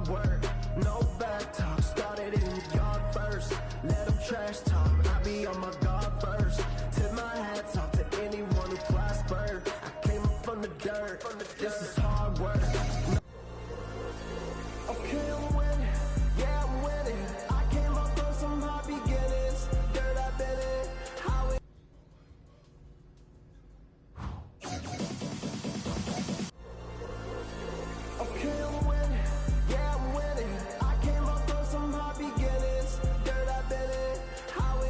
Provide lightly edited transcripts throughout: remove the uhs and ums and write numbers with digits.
hard work, no back talk. Started in the yard first, let them trash talk. I be on my guard first. Tip my hats off to anyone who prospered. I came up from the dirt, this is hard work. Okay, I'm winning, yeah, I'm winning. I came up from some hard beginnings. Dirt I've been in, how it okay, I'm winning, yeah, I'm winning. I came up from some hard beginnings. Dirt I've been in, how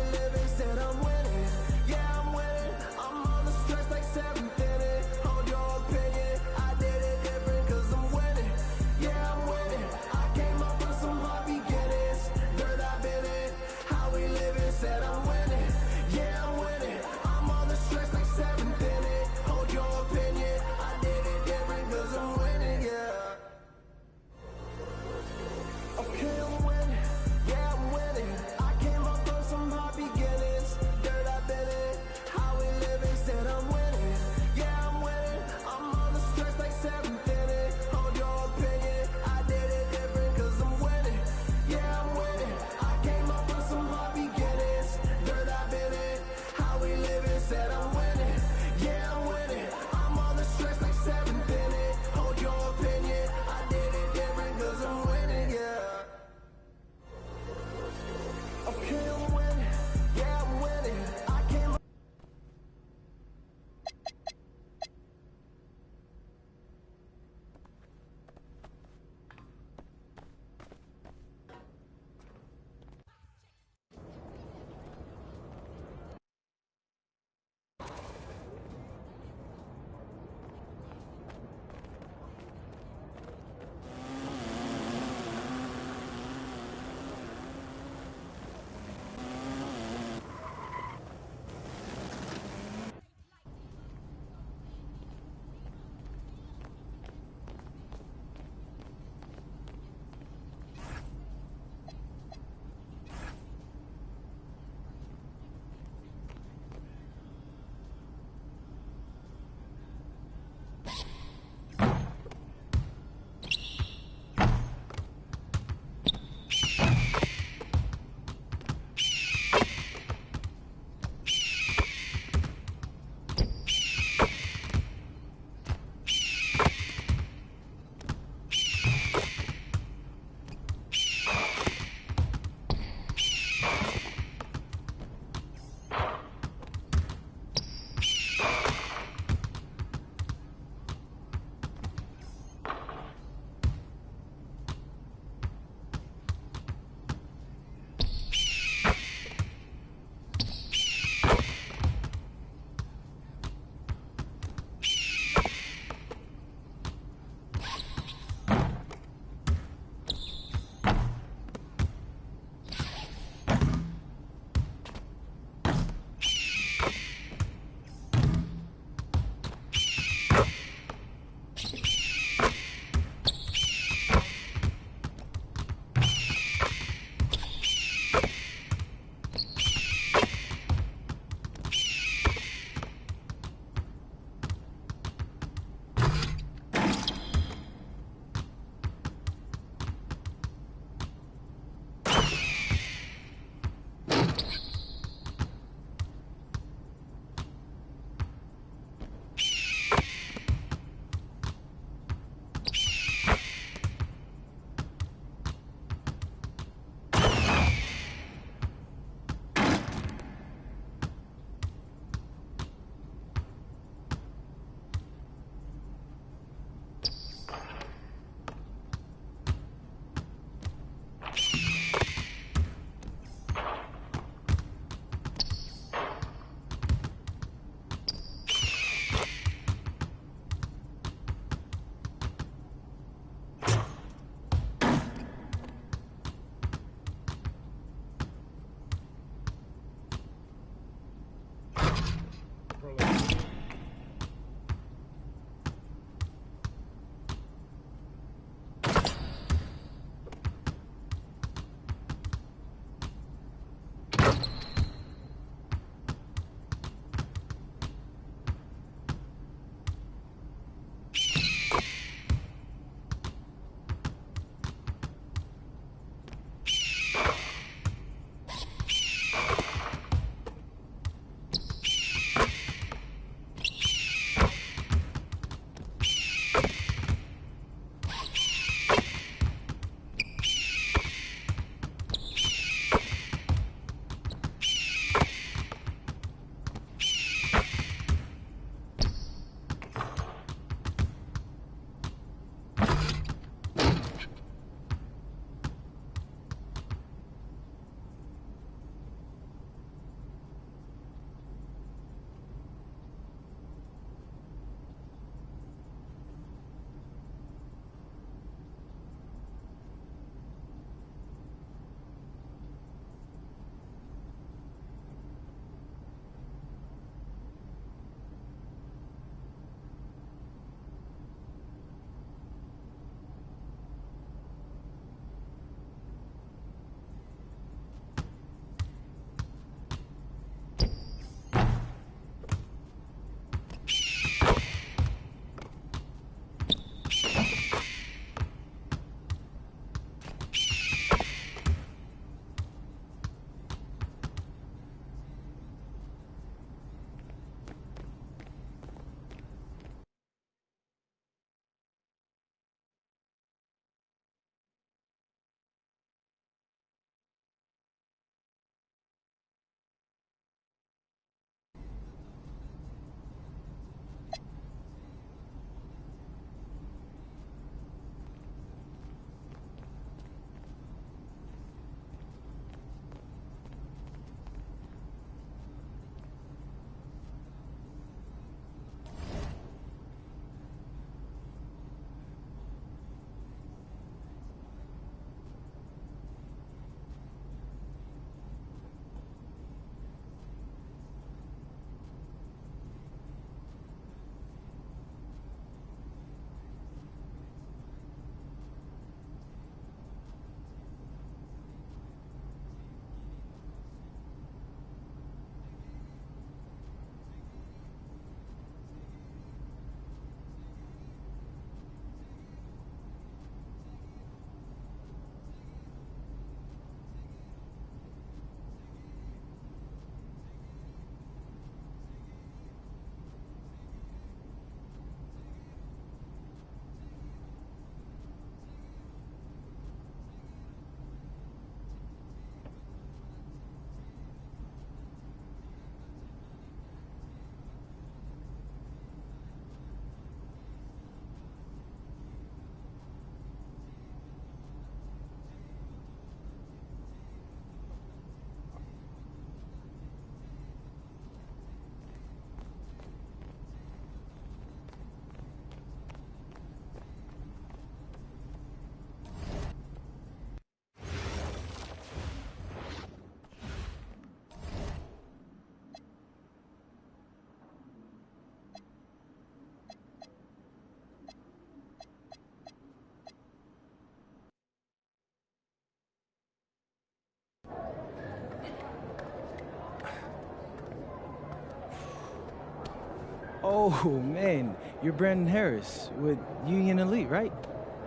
Oh, man, you're Brandon Harris with Union Elite, right?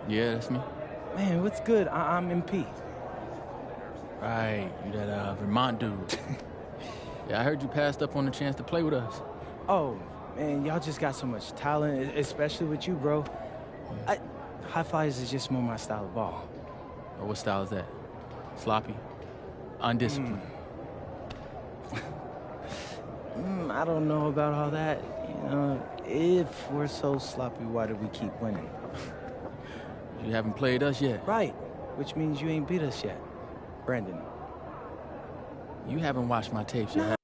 Yeah, that's me. Man, what's good? I'm MP. Right, you that Vermont dude. Yeah, I heard you passed up on the chance to play with us. Oh, man, y'all just got so much talent, especially with you, bro. High Flyers is just more my style of ball. Or what style is that? Sloppy? Undisciplined? I don't know about all that. You know, if we're so sloppy, why do we keep winning? You haven't played us yet. Right, which means you ain't beat us yet. Brandon. You haven't watched my tapes yet.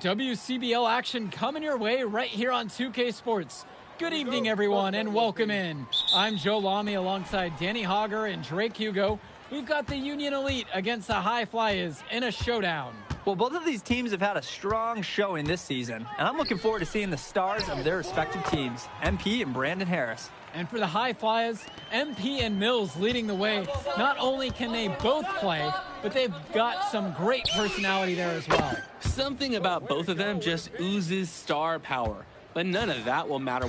WCBL action coming your way right here on 2K Sports. Good evening, everyone, and welcome in. I'm Joe Lamy alongside Danny Hogger and Drake Hugo. We've got the Union Elite against the High Flyers in a showdown. Well, both of these teams have had a strong showing this season, and I'm looking forward to seeing the stars of their respective teams, MP and Brandon Harris. And for the High Flyers, MP and Mills leading the way. Not only can they both play, but they've got some great personality there as well. Something about both of them just oozes star power, but none of that will matter.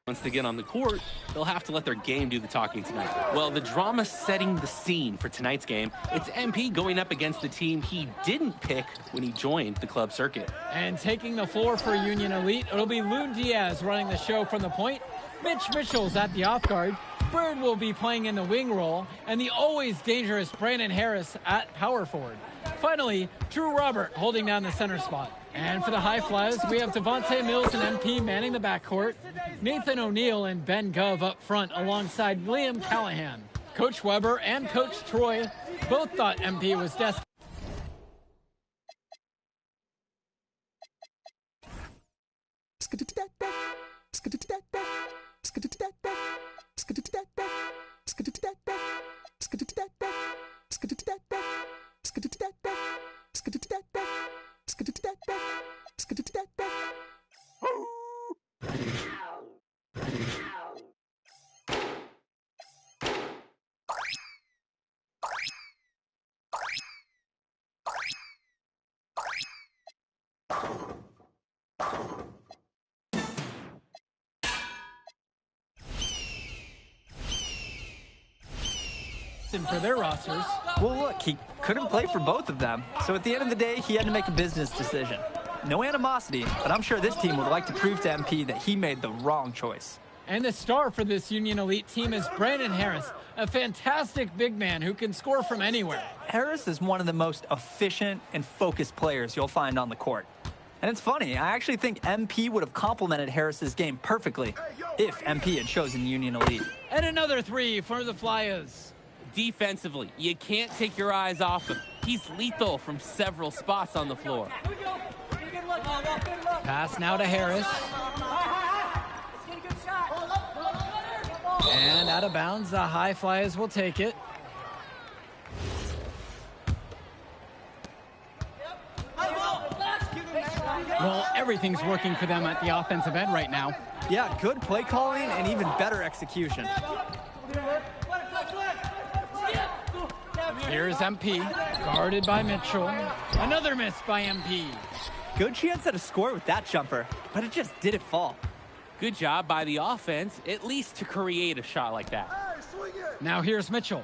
Once they get on the court, they'll have to let their game do the talking tonight. Well, the drama setting the scene for tonight's game, it's MP going up against the team he didn't pick when he joined the club circuit. And taking the floor for Union Elite, it'll be Loon Diaz running the show from the point. Mitch Mitchell's at the off guard. Bird will be playing in the wing role, and the always dangerous Brandon Harris at power forward. Finally, Drew Robert holding down the center spot. And for the High Flyers, we have Devontae Mills and MP manning the backcourt, Nathan O'Neill and Ben Gove up front alongside Liam Callahan. Coach Weber and Coach Troy both thought MP was destined. For their rosters. Well, look, he couldn't play for both of them, so at the end of the day, he had to make a business decision. No animosity, but I'm sure this team would like to prove to MP that he made the wrong choice. And the star for this Union Elite team is Brandon Harris, a fantastic big man who can score from anywhere. Harris is one of the most efficient and focused players you'll find on the court. And it's funny, I actually think MP would have complemented Harris's game perfectly if MP had chosen Union Elite. And another three for the Flyers. Defensively, you can't take your eyes off him. He's lethal from several spots on the floor. Pass now to Harris. And out of bounds, the High Flyers will take it. Well, everything's working for them at the offensive end right now. Yeah, good play calling and even better execution. Here's MP, guarded by Mitchell. Another miss by MP. Good chance at a score with that jumper, but it just didn't fall. Good job by the offense, at least to create a shot like that. Now here's Mitchell.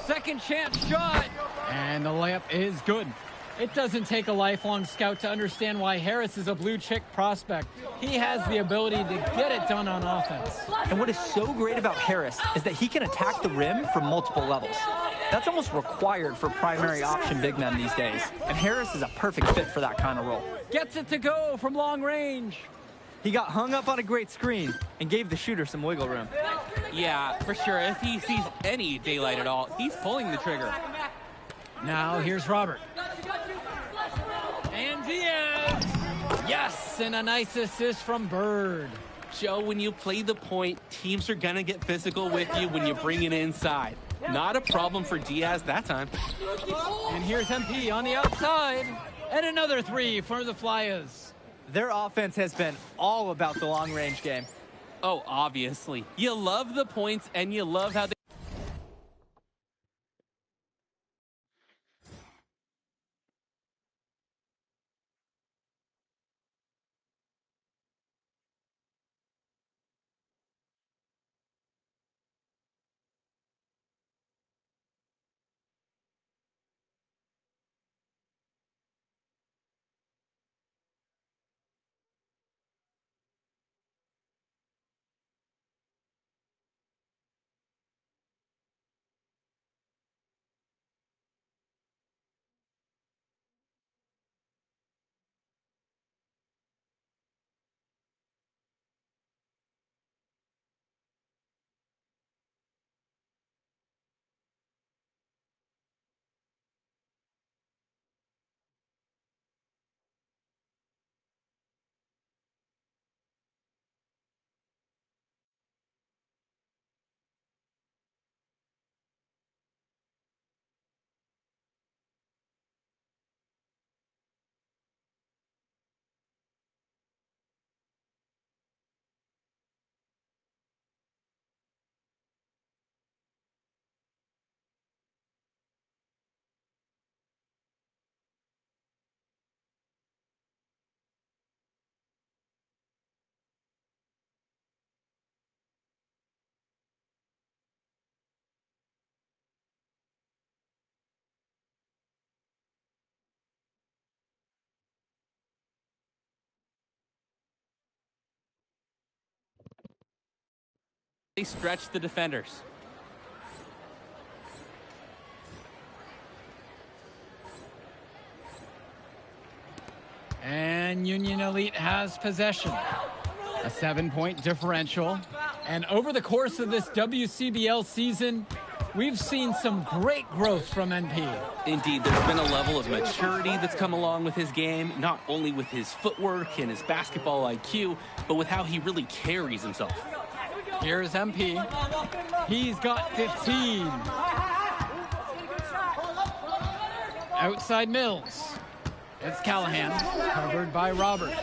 Second chance shot. And the layup is good. It doesn't take a lifelong scout to understand why Harris is a blue chip prospect. He has the ability to get it done on offense. And what is so great about Harris is that he can attack the rim from multiple levels. That's almost required for primary option big men these days. And Harris is a perfect fit for that kind of role. Gets it to go from long range. He got hung up on a great screen and gave the shooter some wiggle room. Yeah, for sure. If he sees any daylight at all, he's pulling the trigger. Now here's Robert. And Diaz. Yes, and a nice assist from Bird. Joe, when you play the point, teams are going to get physical with you when you bring it inside. Not a problem for Diaz that time. And here's MP on the outside. And another three for the Flyers. Their offense has been all about the long-range game. Oh, obviously. You love the points, and you love how they... They stretch the defenders. And Union Elite has possession. A 7-point differential. And over the course of this WCBL season, we've seen some great growth from NP. Indeed, there's been a level of maturity that's come along with his game, not only with his footwork and his basketball IQ, but with how he really carries himself. Here's MP. He's got 15. Outside Mills. It's Callahan, covered by Robert.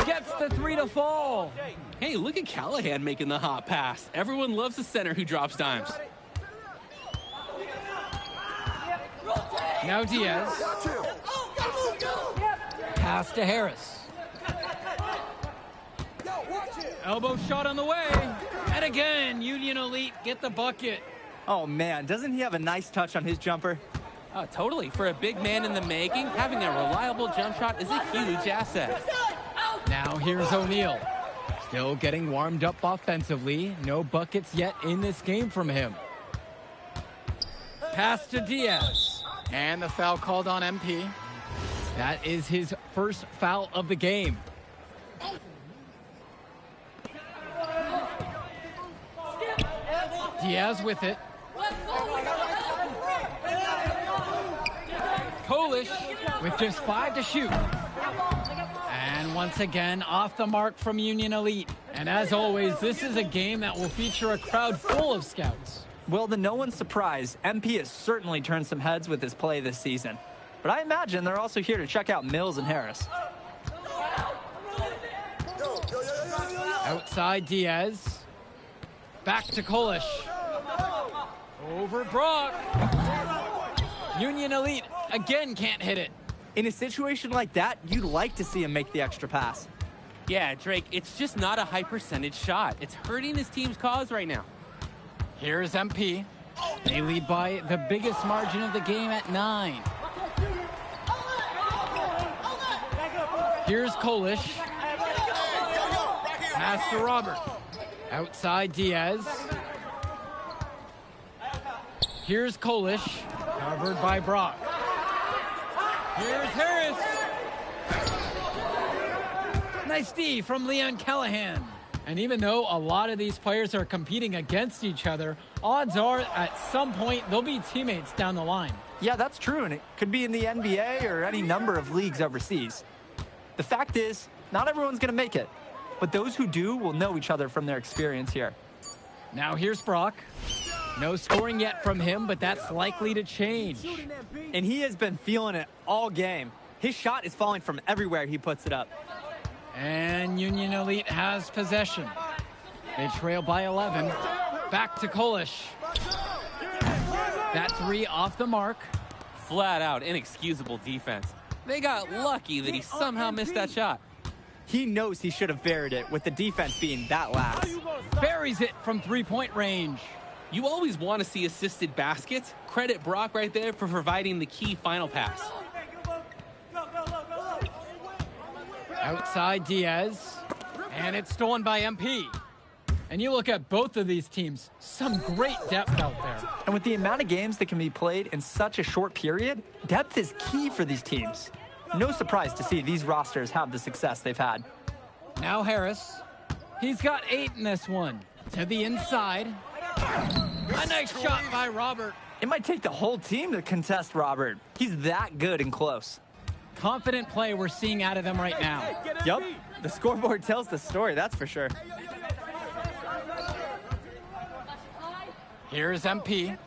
Gets the three to fall. Hey, look at Callahan making the hot pass. Everyone loves a center who drops dimes. Now Diaz. Pass to Harris. Elbow shot on the way. And again, Union Elite get the bucket. Oh man, doesn't he have a nice touch on his jumper? Oh, totally. For a big man in the making, having a reliable jump shot is a huge asset. Now here's O'Neal. Still getting warmed up offensively. No buckets yet in this game from him. Pass to Diaz. And the foul called on MP. That is his first foul of the game. Diaz with it. Kolish with just 5 to shoot. And once again, off the mark from Union Elite. And as always, this is a game that will feature a crowd full of scouts. Well, to no one's surprise, MP has certainly turned some heads with his play this season. But I imagine they're also here to check out Mills and Harris. Outside Diaz. Back to Kolish. Over Brock. Union Elite again can't hit it. In a situation like that, you'd like to see him make the extra pass. Yeah, Drake, it's just not a high percentage shot. It's hurting his team's cause right now. Here's MP. They lead by the biggest margin of the game at 9. Here's Kolish. Pass to Robert. Outside Diaz. Here's Kolish. Covered by Brock. Here's Harris. Nice D from Leon Callahan. And even though a lot of these players are competing against each other, odds are at some point they'll be teammates down the line. Yeah, that's true, and it could be in the NBA or any number of leagues overseas. The fact is, not everyone's going to make it, but those who do will know each other from their experience here. Now here's Brock. No scoring yet from him, but that's likely to change. And he has been feeling it all game. His shot is falling from everywhere he puts it up. And Union Elite has possession. They trail by 11. Back to Kolish. That 3 off the mark. Flat out inexcusable defense. They got lucky that he somehow missed that shot. He knows he should have buried it with the defense being that lax. Buries it from 3-point range. You always want to see assisted baskets. Credit Brock right there for providing the key final pass. Outside Diaz. And it's stolen by MP. And you look at both of these teams, some great depth out there. And with the amount of games that can be played in such a short period, depth is key for these teams. No surprise to see these rosters have the success they've had. Now Harris. He's got 8 in this one. To the inside. A nice shot by Robert. It might take the whole team to contest Robert. He's that good and close. Confident play we're seeing out of them right now. Yup, the scoreboard tells the story, that's for sure. Here's MP.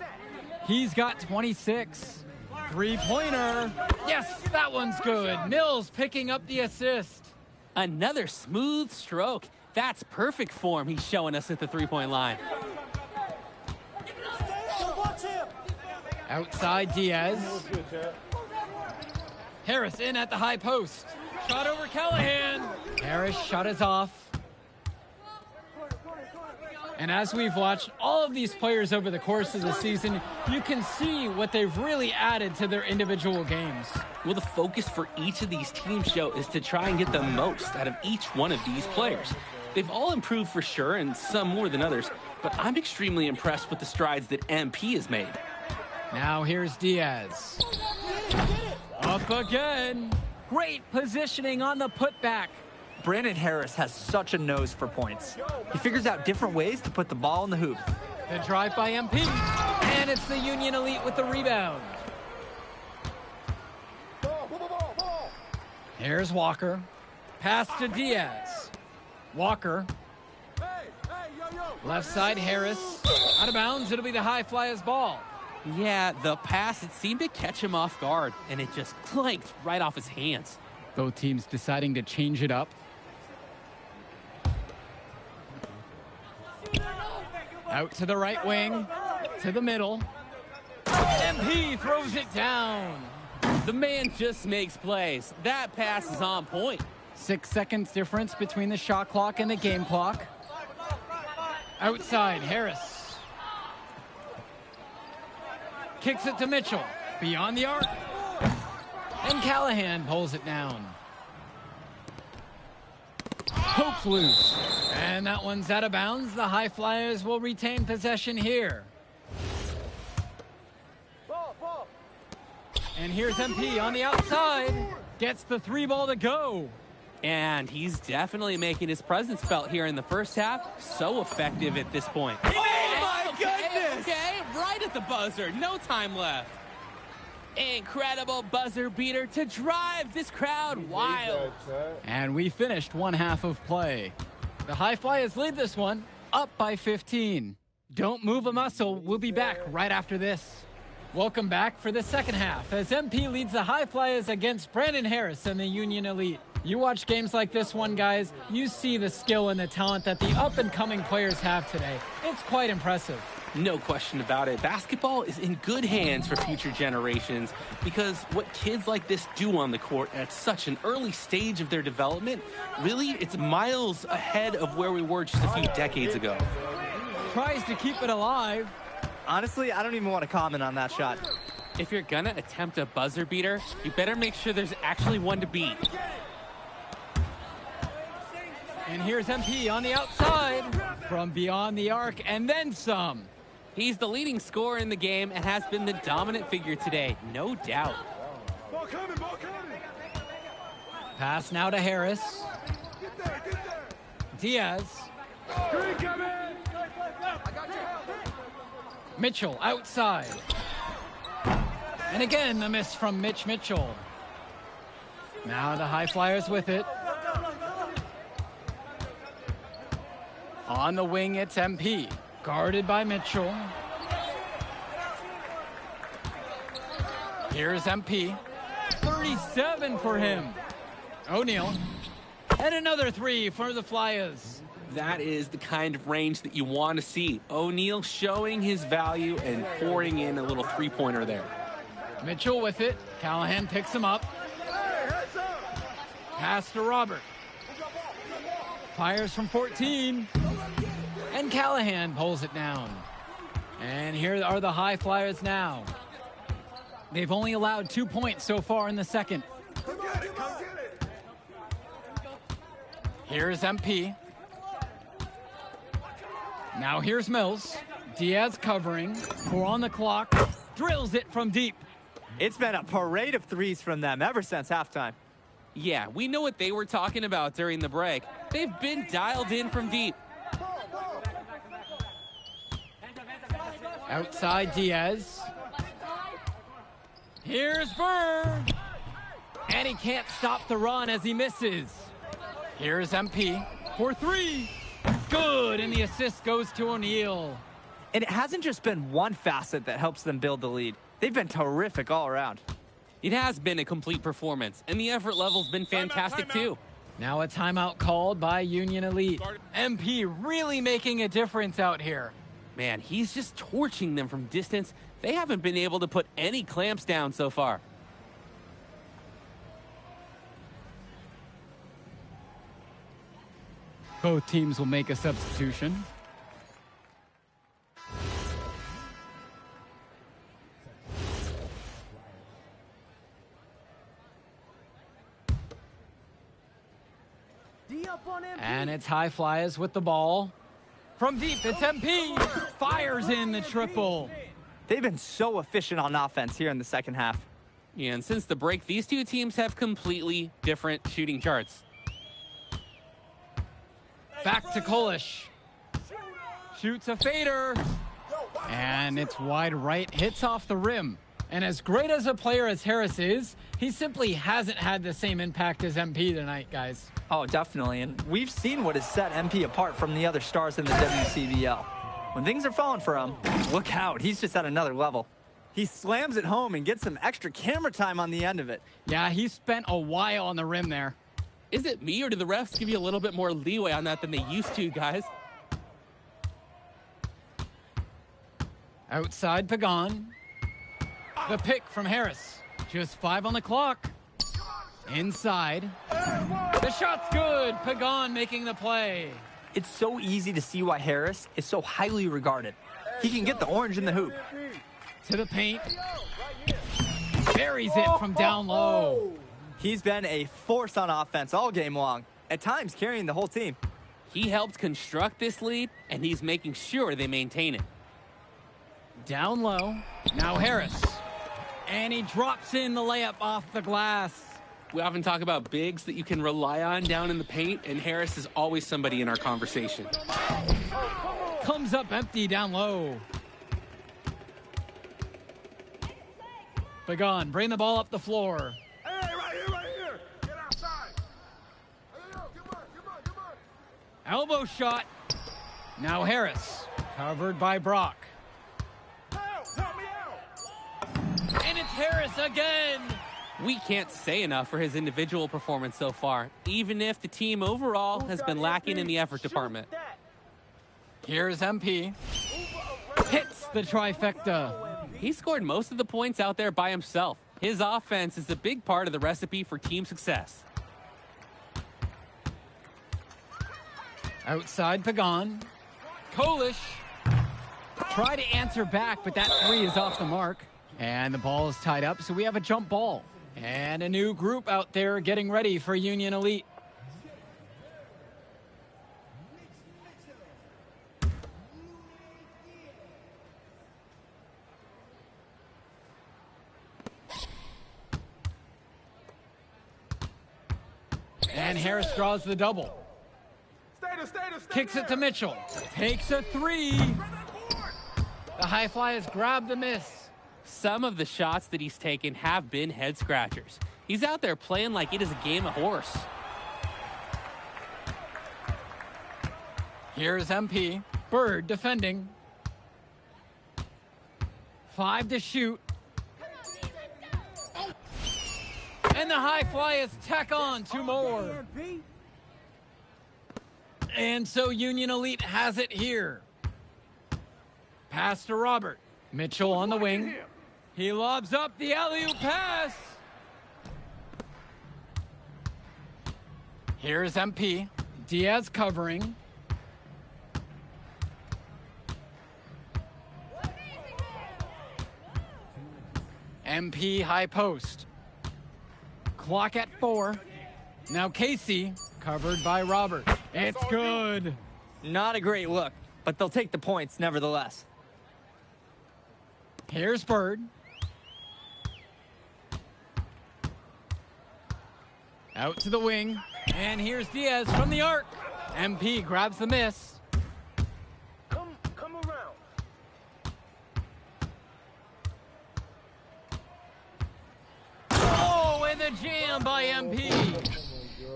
He's got 26. 3-pointer. Yes, that one's good. Mills picking up the assist. Another smooth stroke. That's perfect form he's showing us at the 3-point line. Outside Diaz. Harris in at the high post. Shot over Callahan. Harris shot is off. And as we've watched all of these players over the course of the season, you can see what they've really added to their individual games. Well, the focus for each of these team show is to try and get the most out of each one of these players. They've all improved for sure, and some more than others, but I'm extremely impressed with the strides that MP has made. Now here's Diaz. Up again. Great positioning on the putback. Brandon Harris has such a nose for points. He figures out different ways to put the ball in the hoop. The drive by MP. And it's the Union Elite with the rebound. Here's Walker. Pass to Diaz. Walker. Left side, Harris. Out of bounds, it'll be the high flyer's ball. Yeah, the pass, it seemed to catch him off guard, and it just clanked right off his hands. Both teams deciding to change it up. Out to the right wing, to the middle. MP throws it down. The man just makes plays. That pass is on point. 6 seconds difference between the shot clock and the game clock. Outside, Harris. Kicks it to Mitchell. Beyond the arc. And Callahan pulls it down. Pokes loose. And that one's out of bounds. The High Flyers will retain possession here. And here's MP on the outside. Gets the 3-ball to go. And he's definitely making his presence felt here in the first half. So effective at this point. Oh, my goodness! Okay, right at the buzzer. No time left. Incredible buzzer beater to drive this crowd wild. And we finished one half of play. The High Flyers lead this one, up by 15. Don't move a muscle. We'll be back right after this. Welcome back for the second half as MP leads the High Flyers against Brandon Harris and the Union Elite. You watch games like this one, guys, you see the skill and the talent that the up-and-coming players have today. It's quite impressive. No question about it. Basketball is in good hands for future generations because what kids like this do on the court at such an early stage of their development, really, it's miles ahead of where we were just a few decades ago. Tries to keep it alive. Honestly, I don't even want to comment on that shot. If you're gonna attempt a buzzer beater, you better make sure there's actually one to beat. And here's MP on the outside from beyond the arc and then some. He's the leading scorer in the game and has been the dominant figure today, no doubt. Pass now to Harris. Diaz. Mitchell outside. And again, a miss from Mitch Mitchell. Now the High Flyers with it. On the wing, it's MP. Guarded by Mitchell. Here's MP. 37 for him. O'Neal. And another 3 for the Flyers. That is the kind of range that you want to see. O'Neal showing his value and pouring in a little three-pointer there. Mitchell with it. Callahan picks him up. Pass to Robert. Fires from 14. And Callahan pulls it down. And here are the High Flyers now. They've only allowed 2 points so far in the second. Here's MP. Now here's Mills. Diaz covering. 4 on the clock. Drills it from deep. It's been a parade of threes from them ever since halftime. Yeah, we know what they were talking about during the break. They've been dialed in from deep. Outside Diaz. Here's Bird. And he can't stop the run as he misses. Here's MP for 3. Good, and the assist goes to O'Neal. And it hasn't just been one facet that helps them build the lead. They've been terrific all around. It has been a complete performance, and the effort level's been fantastic too. Now a timeout called by Union Elite. MP really making a difference out here. Man, he's just torching them from distance. They haven't been able to put any clamps down so far. Both teams will make a substitution. And it's High Flyers with the ball. From deep, it's MP. Fires in the triple. They've been so efficient on offense here in the second half. Yeah, and since the break, these two teams have completely different shooting charts. Back to Kolish. Shoots a fader. And it's wide right, hits off the rim. And as great as a player as Harris is, he simply hasn't had the same impact as MP tonight, guys. Oh, definitely. And we've seen what has set MP apart from the other stars in the WCBL. When things are falling for him, look out. He's just at another level. He slams it home and gets some extra camera time on the end of it. Yeah, he spent a while on the rim there. Is it me, or do the refs give you a little bit more leeway on that than they used to, guys? Outside Pagan. The pick from Harris. Just 5 on the clock. Inside. The shot's good. Pagan making the play. It's so easy to see why Harris is so highly regarded. He can get the orange in the hoop. To the paint. Buries it from down low. He's been a force on offense all game long, at times carrying the whole team. He helped construct this lead, and he's making sure they maintain it. Down low. Now Harris. And he drops in the layup off the glass. We often talk about bigs that you can rely on down in the paint, and Harris is always somebody in our conversation. Comes up empty down low. Pagan, bring the ball up the floor. Hey, right here. Get outside. Hey, yo, come on. Elbow shot. Now Harris, covered by Brock. Help me out. And it's Harris again. We can't say enough for his individual performance so far, even if the team overall has been lacking in the effort department. Here's MP. Hits the trifecta. He scored most of the points out there by himself. His offense is a big part of the recipe for team success. Outside Pagan. Kolish. Try to answer back, but that three is off the mark. And the ball is tied up, so we have a jump ball. And a new group out there getting ready for Union Elite. And Harris draws the double. Kicks it to Mitchell. Takes a three. The high flyers grab the miss. Some of the shots that he's taken have been head scratchers. He's out there playing like it is a game of horse. Here's MP. Bird defending. 5 to shoot. And the high flyers tack on 2 more. And so Union Elite has it here. Pass to Robert. Mitchell on the wing. He lobs up the alley-oop pass. Here's MP. Diaz covering. MP high post. Clock at 4. Now Casey, covered by Robert. It's good. Not a great look, but they'll take the points nevertheless. Here's Bird. Out to the wing. And here's Diaz from the arc. MP grabs the miss. Come around. Oh, and the jam by MP.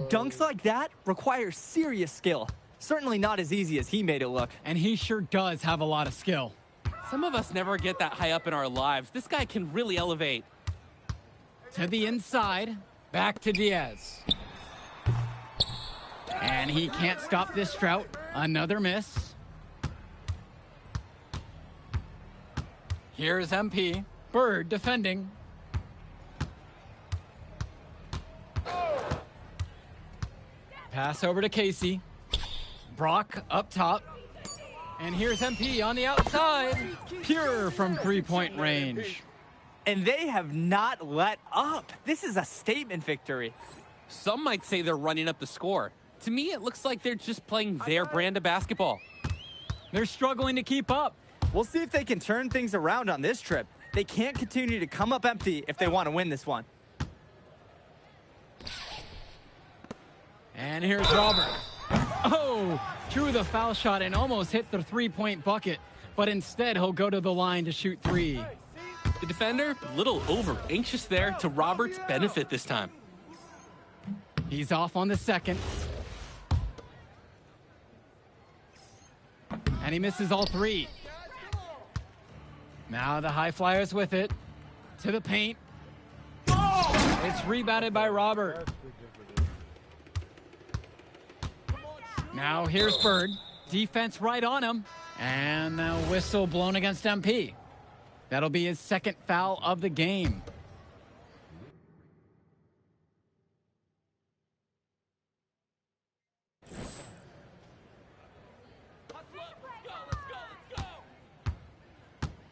Dunks like that require serious skill. Certainly not as easy as he made it look. And he sure does have a lot of skill. Some of us never get that high up in our lives. This guy can really elevate. To the inside. Back to Diaz. And he can't stop this drought. Another miss. Here's MP. Bird defending. Pass over to Casey. Brock up top. And here's MP on the outside. Pure from three-point range. And they have not let up. This is a statement victory. Some might say they're running up the score. To me, it looks like they're just playing their brand of basketball. They're struggling to keep up. We'll see if they can turn things around on this trip. They can't continue to come up empty if they want to win this one. And here's Robert. Oh, drew the foul shot and almost hit the three-point bucket. But instead, he'll go to the line to shoot 3. The defender, a little over anxious there to Robert's benefit this time. He's off on the second. And he misses all 3. Now the high flyers with it. To the paint. It's rebounded by Robert. Now here's Bird. Defense right on him. And the whistle blown against MP. That'll be his second foul of the game.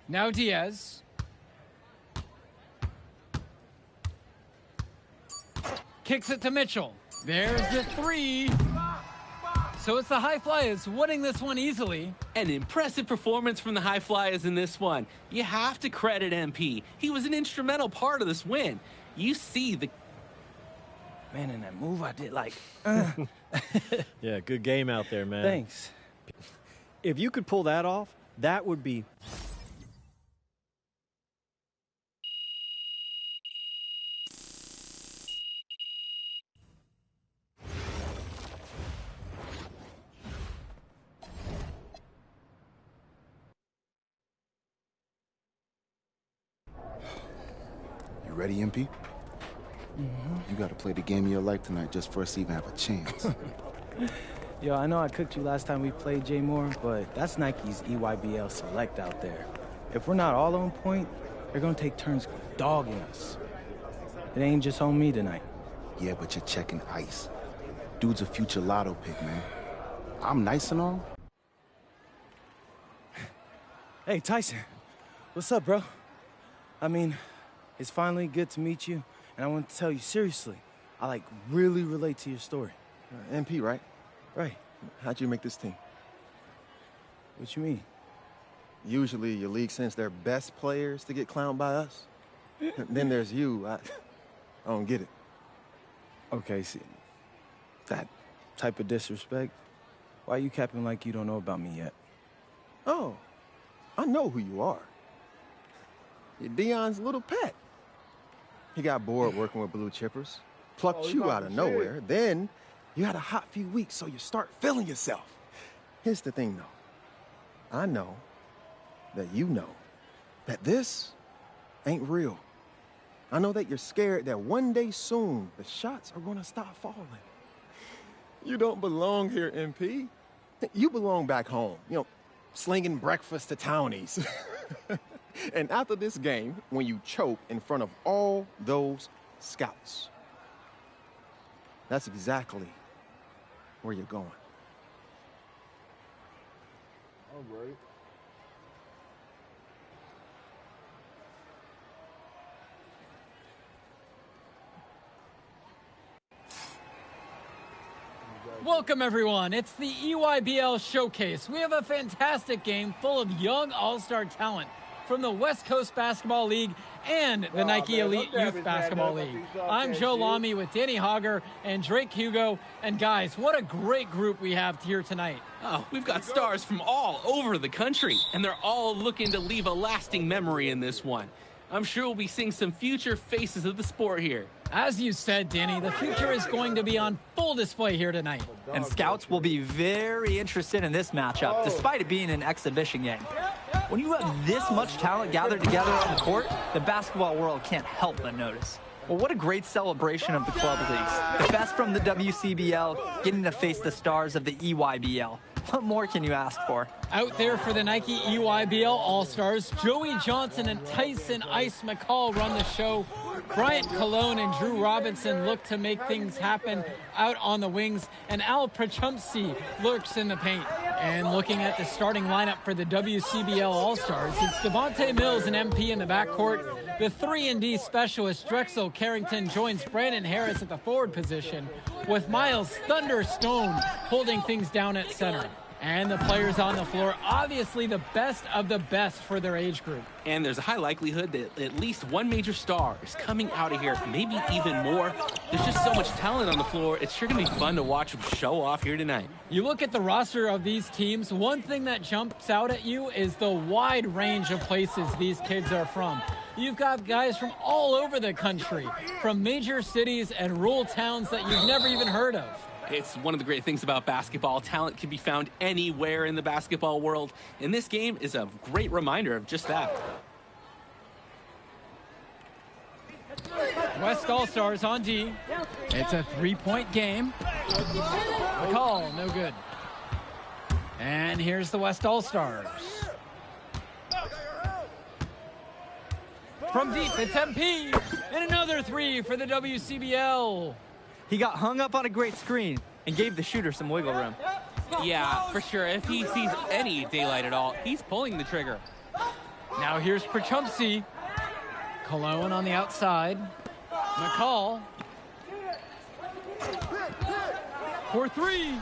Now Diaz. Kicks it to Mitchell. There's the 3. so it's the High Flyers winning this one easily. An impressive performance from the High Flyers in this one. You have to credit MP. He was an instrumental part of this win. You see the... Man, in that move I did, like, Yeah, good game out there, man. Thanks. If you could pull that off, that would be... You ready, MP? You gotta play the game of your life tonight just for us to even have a chance. Yo, I know I cooked you last time we played Jay Moore, but that's Nike's EYBL Select out there. If we're not all on point, they're gonna take turns dogging us. It ain't just on me tonight. Yeah, but you're checking ice. Dude's a future lotto pick, man. I'm nice and all. Hey, Tyson. What's up, bro? I mean, it's finally good to meet you, and I want to tell you seriously, I, like, really relate to your story. MP, right? Right. How'd you make this team? What you mean? Usually your league sends their best players to get clowned by us. Then there's you. I don't get it. Okay, see, that type of disrespect, why you capping like you don't know about me yet? Oh, I know who you are. You're Dion's little pet. He got bored working with blue chippers, plucked you out of nowhere. Then you had a hot few weeks, so you start feeling yourself. Here's the thing, though. I know that you know that this ain't real. I know that you're scared that one day soon the shots are gonna stop falling. You don't belong here, MP. You belong back home, you know, slinging breakfast to townies. And after this game, when you choke in front of all those scouts, that's exactly where you're going. All right. Welcome, everyone. It's the EYBL Showcase. We have a fantastic game full of young all-star talent from the West Coast Basketball League and the Nike Elite Youth Basketball League. I'm Joe Lamy with Danny Hogger and Drake Hugo. And guys, what a great group we have here tonight. Oh, we've got stars from all over the country, and they're all looking to leave a lasting memory in this one. I'm sure we'll be seeing some future faces of the sport here. As you said, Danny, the future is going to be on full display here tonight. And scouts will be very interested in this matchup, despite it being an exhibition game. When you have this much talent gathered together on the court, the basketball world can't help but notice. Well, what a great celebration of the club leagues. The best from the WCBL, getting to face the stars of the EYBL. What more can you ask for? Out there for the Nike EYBL All-Stars, Joey Johnson and Tyson Ice McCall run the show. Bryant Cologne and Drew Robinson look to make things happen out on the wings, and Al Prachumsky lurks in the paint. And looking at the starting lineup for the WCBL All-Stars, it's Devontae Mills and MP in the backcourt. The 3-and-D specialist Drexel Carrington joins Brandon Harris at the forward position, with Miles Thunderstone holding things down at center. And the players on the floor, obviously the best of the best for their age group. And there's a high likelihood that at least one major star is coming out of here, maybe even more. There's just so much talent on the floor. It's sure going to be fun to watch them show off here tonight. You look at the roster of these teams, one thing that jumps out at you is the wide range of places these kids are from. You've got guys from all over the country, from major cities and rural towns that you've never even heard of. It's one of the great things about basketball. Talent can be found anywhere in the basketball world, and this game is a great reminder of just that. West All-Stars on D. It's a three-point game. McCall, no good. And here's the West All-Stars. From deep, it's MP. And another three for the WCBL. He got hung up on a great screen and gave the shooter some wiggle room. Yeah, for sure. If he sees any daylight at all, he's pulling the trigger. Now here's Prachumsky. Cologne on the outside. McCall. For three.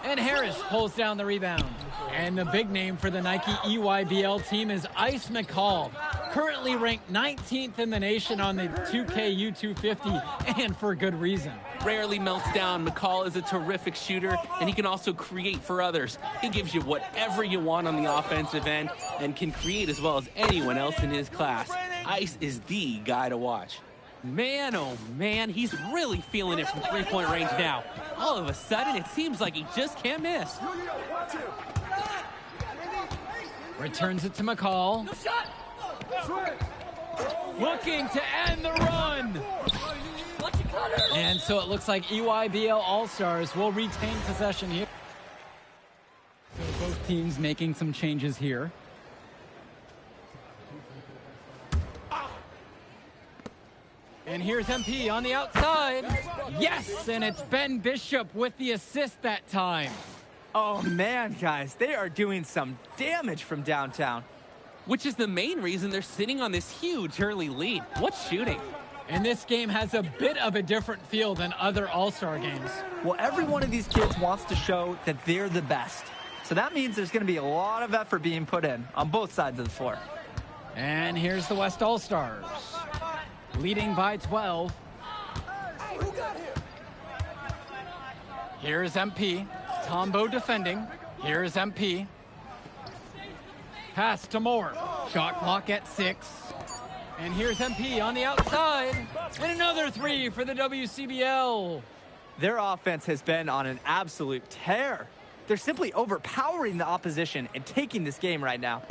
And Harris pulls down the rebound. And the big name for the Nike EYBL team is Ice McCall, currently ranked 19th in the nation on the 2K U250, and for good reason. Rarely melts down. McCall is a terrific shooter, and he can also create for others. He gives you whatever you want on the offensive end and can create as well as anyone else in his class. Ice is the guy to watch. Man, oh man, he's really feeling it from three-point range now. All of a sudden, it seems like he just can't miss. Returns it to McCall. Looking to end the run. And so it looks like EYBL All-Stars will retain possession here. So both teams making some changes here. And here's MP on the outside. Yes, and it's Ben Bishop with the assist that time. Oh man, guys, they are doing some damage from downtown. Which is the main reason they're sitting on this huge early lead. What shooting? And this game has a bit of a different feel than other All-Star games. Well, every one of these kids wants to show that they're the best. So that means there's going to be a lot of effort being put in on both sides of the floor. And here's the West All-Stars, leading by 12. Here's MP. Tombo defending. Here's MP. Pass to Moore. Shot clock at 6. And here's MP on the outside. And another 3 for the WCBL. Their offense has been on an absolute tear. They're simply overpowering the opposition and taking this game right now.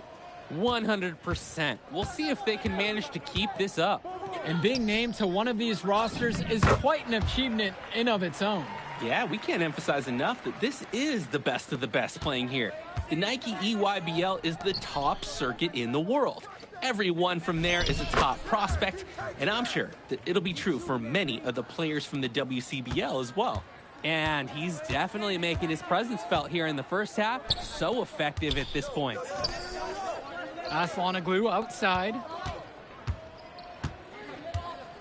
100%. We'll see if they can manage to keep this up. And being named to one of these rosters is quite an achievement in of its own. Yeah, we can't emphasize enough that this is the best of the best playing here. The Nike EYBL is the top circuit in the world. Everyone from there is a top prospect, and I'm sure that it'll be true for many of the players from the WCBL as well. And he's definitely making his presence felt here in the first half. So effective at this point. Aslanoglu outside.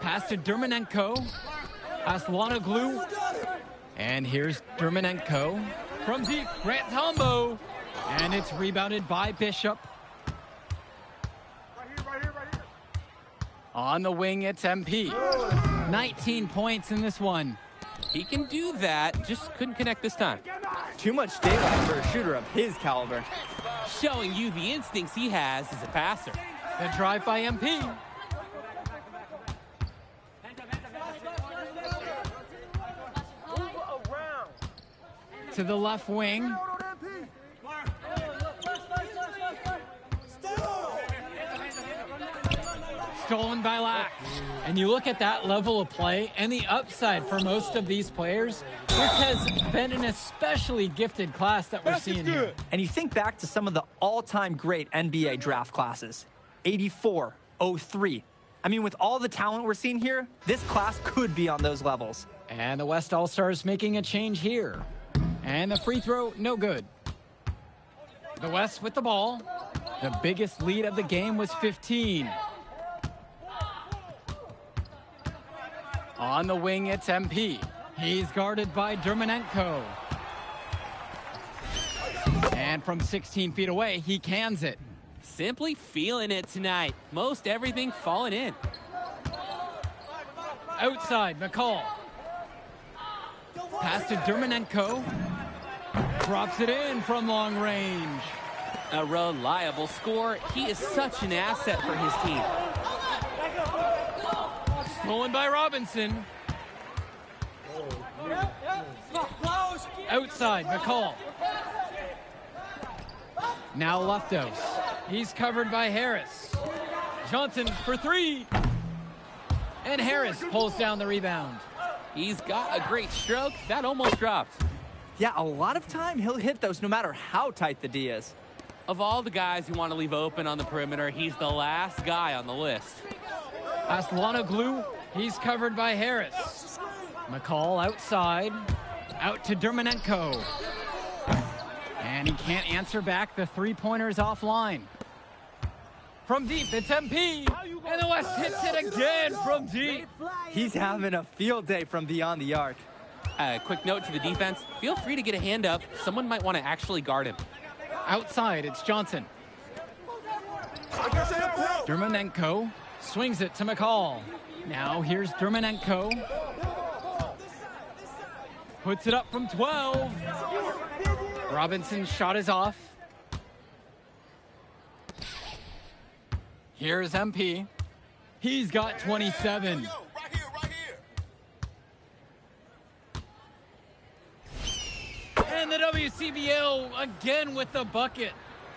Pass to Dermanenko. Aslanoglu. And here's Dermanenko. From deep, Grant Tombo. And it's rebounded by Bishop. On the wing, it's MP. 19 points in this one. He can do that, just couldn't connect this time. Too much daylight for a shooter of his caliber. Showing you the instincts he has as a passer. The drive by MP. To the left wing. Stolen by Lack. And you look at that level of play and the upside for most of these players, this has been an especially gifted class that we're seeing here. And you think back to some of the all-time great NBA draft classes. 84, 03. I mean, with all the talent we're seeing here, this class could be on those levels. And the West All-Stars making a change here. And the free throw, no good. The West with the ball. The biggest lead of the game was 15. On the wing, it's MP. He's guarded by Dermanenko. And from 16 feet away, he cans it. Simply feeling it tonight. Most everything falling in. Outside, McCall. Pass to Dermanenko. Drops it in from long range. A reliable score. He is such an asset for his team. Stolen by Robinson. Outside, McCall. Now Leftos. He's covered by Harris. Johnson for 3. And Harris pulls down the rebound. He's got a great stroke. That almost dropped. Yeah, a lot of time he'll hit those no matter how tight the D is. Of all the guys you want to leave open on the perimeter, he's the last guy on the list. Aslanoglu, he's covered by Harris. McCall outside. Out to Dermanenko. And he can't answer back. The three-pointer's offline. From deep, it's MP. And the West hits it again from deep. He's having a field day from beyond the arc. Quick note to the defense, feel free to get a hand up. Someone might want to actually guard him. Outside, it's Johnson. Dermonenko swings it to McCall. Now here's Dermonenko. Puts it up from 12. Robinson's shot is off. Here's MP. He's got 27. And the WCBL again with the bucket.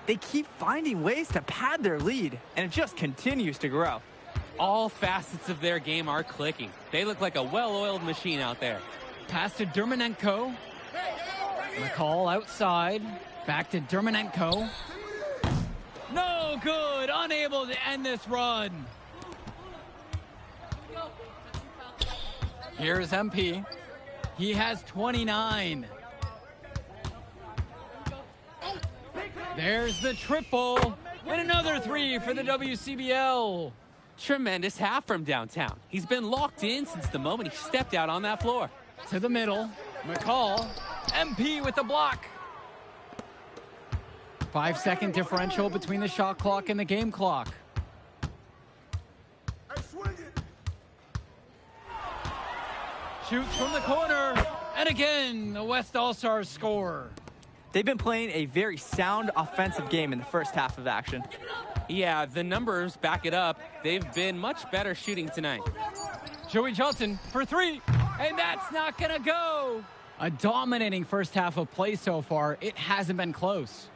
They keep finding ways to pad their lead, and it just continues to grow. All facets of their game are clicking. They look like a well-oiled machine out there. Pass to Dermonenko. McCall outside. Back to Dermonenko. No good. Unable to end this run. Here's MP. He has 29. There's the triple. And another three for the WCBL. Tremendous half from downtown. He's been locked in since the moment he stepped out on that floor. To the middle. McCall. MP with the block. 5-second differential between the shot clock and the game clock. Shoots from the corner. And again, the West All-Stars score. They've been playing a very sound offensive game in the first half of action. Yeah, the numbers back it up. They've been much better shooting tonight. Joey Johnson for three. And that's not going to go. A dominating first half of play so far. It hasn't been close.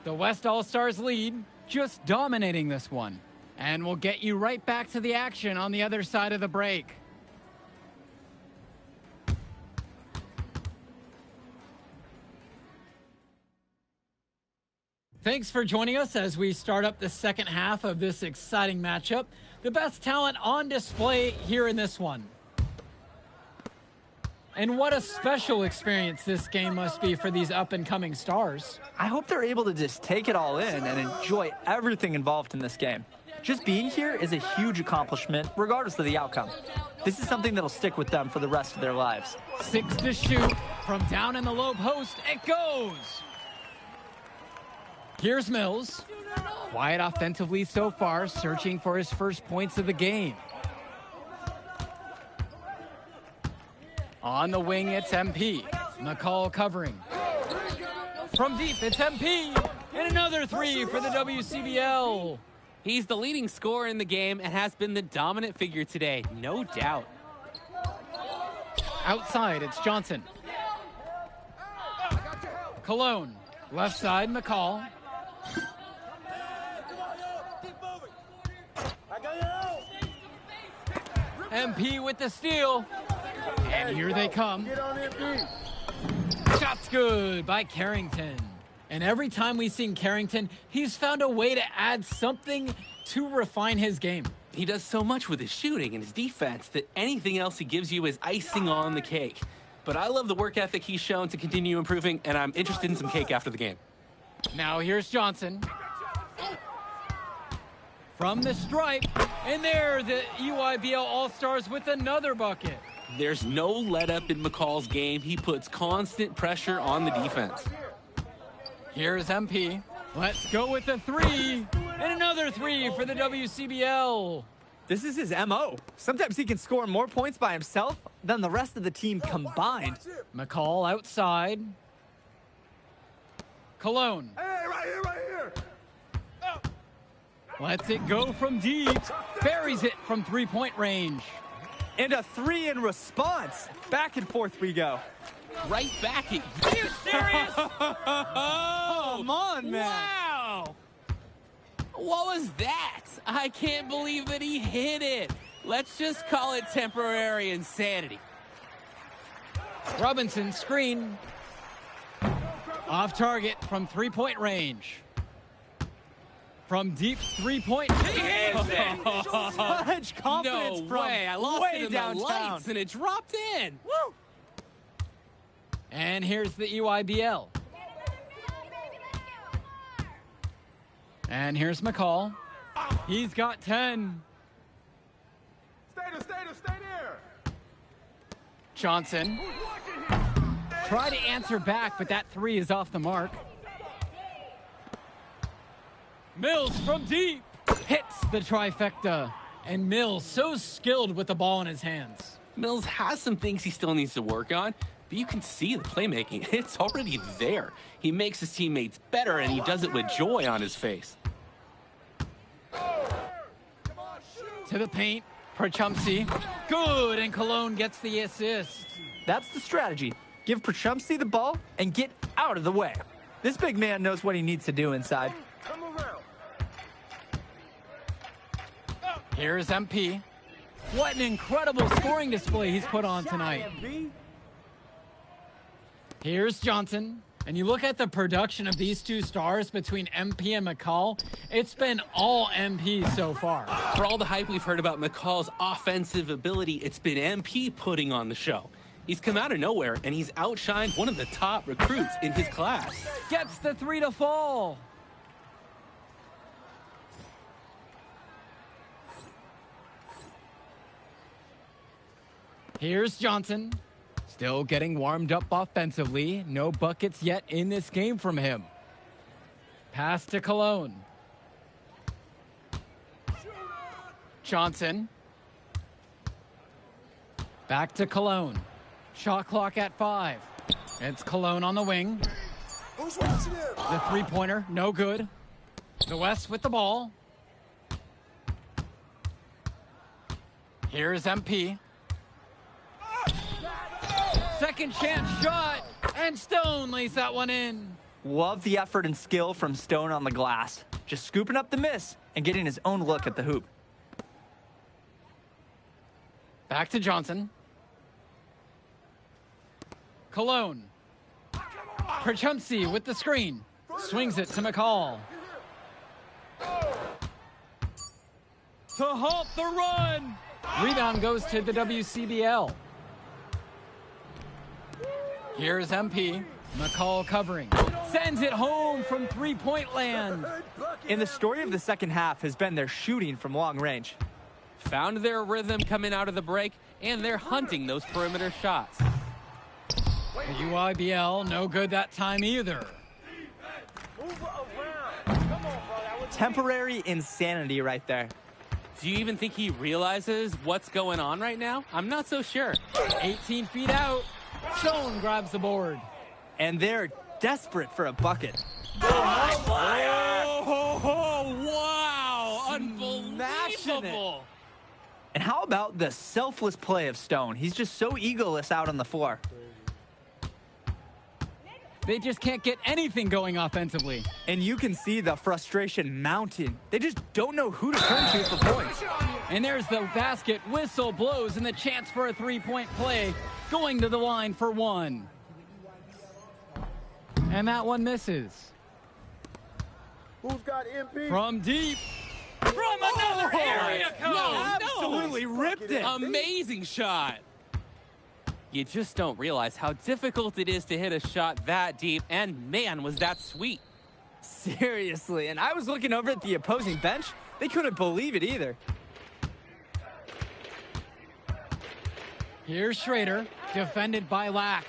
The West All-Stars lead, just dominating this one. And we'll get you right back to the action on the other side of the break. Thanks for joining us as we start up the second half of this exciting matchup. The best talent on display here in this one. And what a special experience this game must be for these up-and-coming stars. I hope they're able to just take it all in and enjoy everything involved in this game. Just being here is a huge accomplishment, regardless of the outcome. This is something that'll stick with them for the rest of their lives. 6 to shoot from down in the low post. It goes! Here's Mills. Quiet offensively so far, searching for his first points of the game. On the wing, it's MP. McCall covering. From deep, it's MP. And another three for the WCBL. He's the leading scorer in the game and has been the dominant figure today, no doubt. Outside, it's Johnson. Cologne. Left side, McCall. MP with the steal. And here they come. Shot's good by Carrington. And every time we've seen Carrington, he's found a way to add something to refine his game. He does so much with his shooting and his defense that anything else he gives you is icing on the cake. But I love the work ethic he's shown to continue improving, and I'm interested in some cake after the game. Now here's Johnson. From the stripe, and there the EYBL All-Stars with another bucket. There's no let-up in McCall's game. He puts constant pressure on the defense. Here's MP. Let's go with the three. And another three for the WCBL. This is his MO. Sometimes he can score more points by himself than the rest of the team combined. McCall outside. Cologne. Hey, right here, right here. Lets it go from deep. Buries it from three-point range. And a three in response. Back and forth we go. Right back at you. Are you serious? Come on, man. Wow. What was that? I can't believe that he hit it. Let's just call it temporary insanity. Robinson screen. Off target from three-point range. From deep three-point. He hits it! Such confidence No from way. I lost way it in downtown. the lights and it dropped in. Woo! And here's the EYBL. And here's McCall. He's got 10. Stay there, stay there, stay there. Johnson. Try to answer back, but that three is off the mark. Mills from deep. Hits the trifecta. And Mills so skilled with the ball in his hands. Mills has some things he still needs to work on, but you can see the playmaking. It's already there. He makes his teammates better, and he does it with joy on his face. To the paint, Prachumsky. Good, and Cologne gets the assist. That's the strategy. Give Prachumsky the ball and get out of the way. This big man knows what he needs to do inside. Here's MP. What an incredible scoring display he's put on tonight. Here's Johnson. And you look at the production of these two stars between MP and McCall, it's been all MP so far. For all the hype we've heard about McCall's offensive ability, it's been MP putting on the show. He's come out of nowhere, and he's outshined one of the top recruits in his class. Gets the three to fall. Here's Johnson. Still getting warmed up offensively. No buckets yet in this game from him. Pass to Cologne. Johnson. Back to Cologne. Shot clock at 5. It's Cologne on the wing. The three-pointer, no good. The West with the ball. Here's MP. Second chance shot, and Stone lays that one in. Love the effort and skill from Stone on the glass. Just scooping up the miss and getting his own look at the hoop. Back to Johnson. Cologne. Prachumsky with the screen. Swings it to McCall. To halt the run. Rebound goes to the WCBL. Here's MP. McCall covering. Sends it home from three-point land. And the story of the second half has been their shooting from long range. Found their rhythm coming out of the break, and they're hunting those perimeter shots. The UIBL, no good that time either. Temporary insanity right there. Do you even think he realizes what's going on right now? I'm not so sure. 18 feet out. Stone grabs the board. And they're desperate for a bucket. Oh, wow! Unbelievable! And how about the selfless play of Stone? He's just so egoless out on the floor. They just can't get anything going offensively. And you can see the frustration mounting. They just don't know who to turn to for points. And there's the basket. Whistle blows and the chance for a three-point play. Going to the line for one. And that one misses. Who's got MP? From deep. From another area code. Absolutely ripped it. Amazing shot. You just don't realize how difficult it is to hit a shot that deep, and man, was that sweet. Seriously, and I was looking over at the opposing bench. They couldn't believe it either. Here's Schrader, defended by Lack.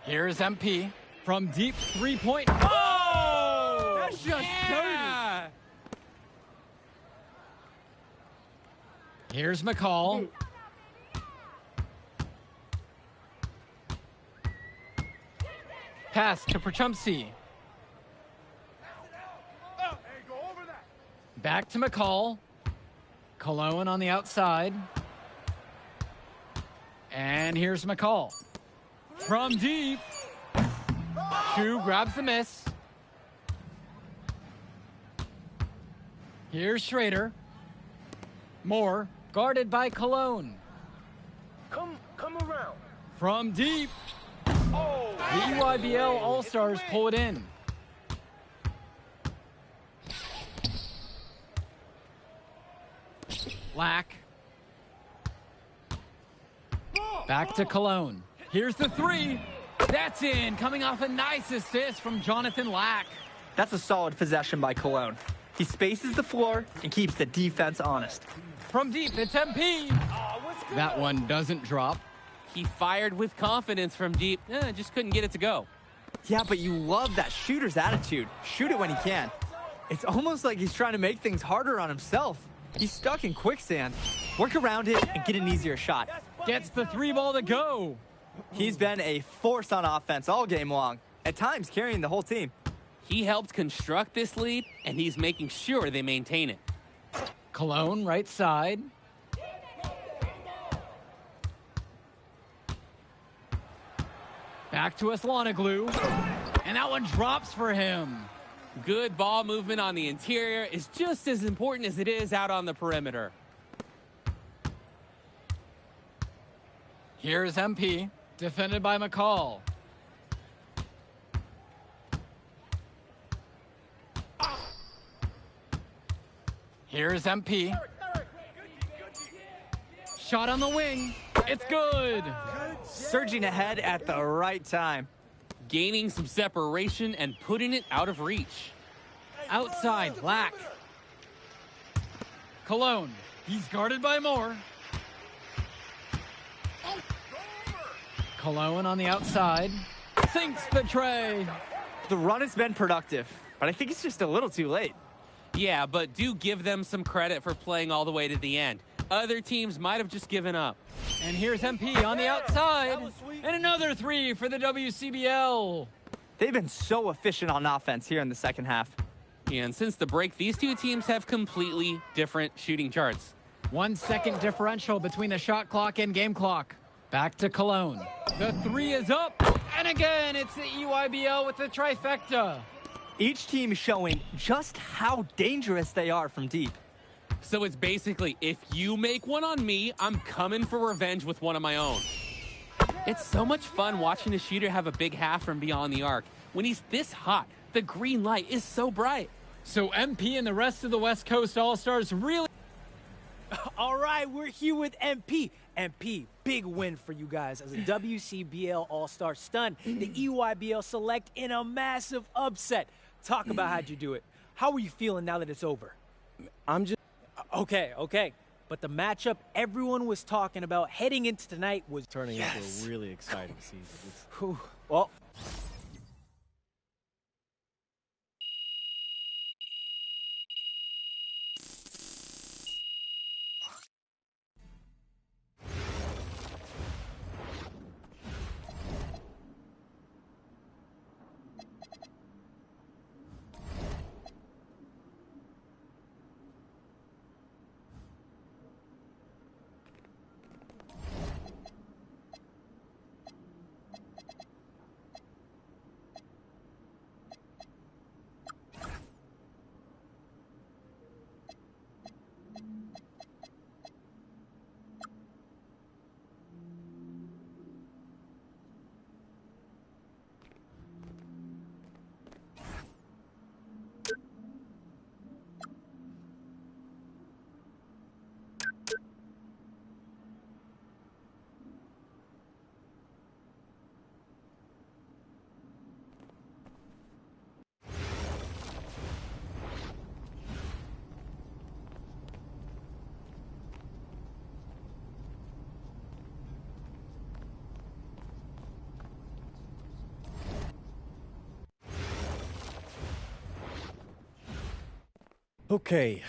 Here's MP from deep three-point. Oh! That's just dirty. Here's McCall. Pass to Prachumsky. Back to McCall. Cologne on the outside. And here's McCall. From deep. Chu grabs the miss. Here's Schrader. Moore, guarded by Cologne. Come around. From deep. The UIBL All-Stars pull it in. Lack. Back to Cologne. Here's the three. That's in, coming off a nice assist from Jonathan Lack. That's a solid possession by Cologne. He spaces the floor and keeps the defense honest. From deep, it's MP. That one doesn't drop. He fired with confidence from deep, just couldn't get it to go. Yeah, but you love that shooter's attitude. Shoot it when he can. It's almost like he's trying to make things harder on himself. He's stuck in quicksand. Work around it and get an easier shot. Gets the 3-ball to go. He's been a force on offense all game long, at times carrying the whole team. He helped construct this lead, and he's making sure they maintain it. Cologne, right side. Back to Aslanoglu. And that one drops for him. Good ball movement on the interior is just as important as it is out on the perimeter. Here's MP, defended by McCall. Here's MP. Shot on the wing. It's good. Surging ahead at the right time. Gaining some separation and putting it out of reach. Outside, Black. Cologne. He's guarded by Moore. Cologne on the outside. Sinks the tray. The run has been productive, but I think it's just a little too late. Yeah, but do give them some credit for playing all the way to the end. Other teams might have just given up. And here's MP on the outside. And another 3 for the WCBL. They've been so efficient on offense here in the second half. And since the break, these two teams have completely different shooting charts. 1 second differential between the shot clock and game clock. Back to Cologne. The 3 is up. And again, it's the EYBL with the trifecta. Each team showing just how dangerous they are from deep. So it's basically, if you make one on me, I'm coming for revenge with one of my own. It's so much fun watching a shooter have a big half from beyond the arc. When he's this hot, the green light is so bright. So MP and the rest of the West Coast All-Stars really... All right, we're here with MP. MP, big win for you guys as a WCBL All-Star stun. The EYBL Select in a massive upset. Talk about how'd you do it. How are you feeling now that it's over? I'm just... Okay. But the matchup everyone was talking about heading into tonight was turning into a really exciting season. Well, Okay.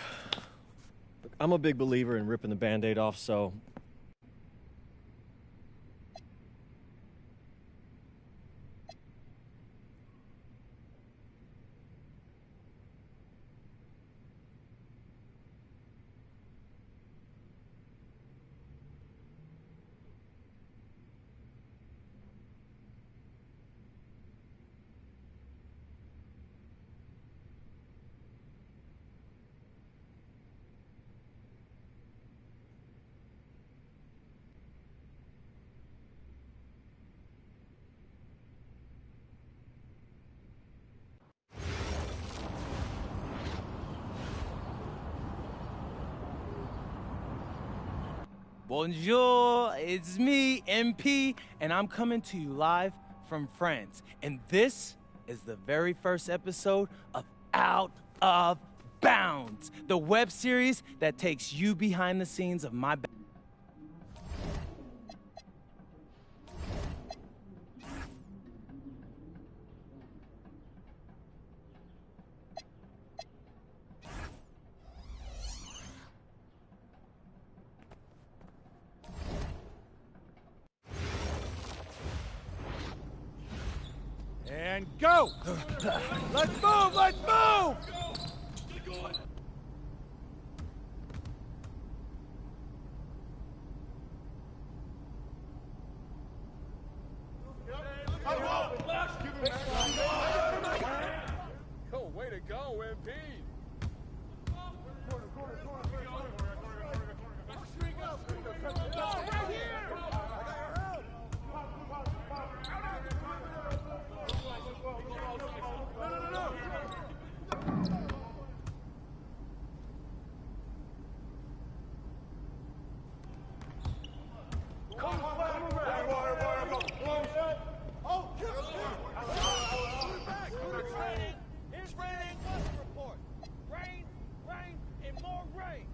I'm a big believer in ripping the Band-Aid off, so Bonjour, it's me, MP, and I'm coming to you live from France. And this is the very first episode of Out of Bounds, the web series that takes you behind the scenes of my... and go! Let's move! Let's move! Go, way to go, MP. Here's rain, weather report. Rain, rain, and more rain.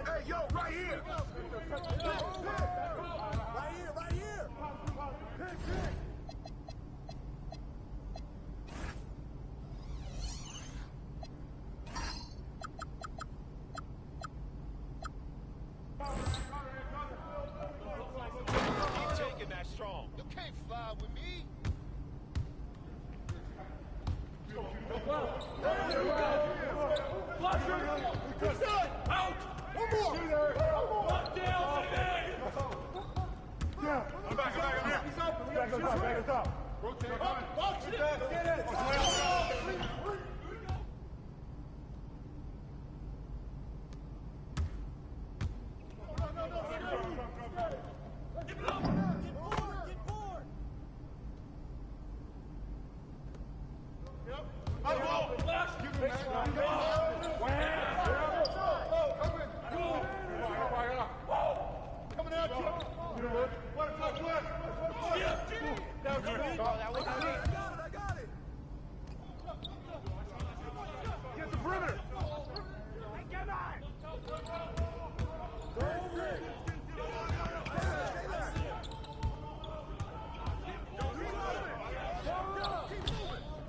Hey, yo, right here. Right here, right here. Pick, pick. Keep taking that strong. You can't fly with me. Out! One more! One down! Yeah. I'm back, I'm back, I'm here. Back us up. Rotate up. Box it. Get it. Get the perimeter.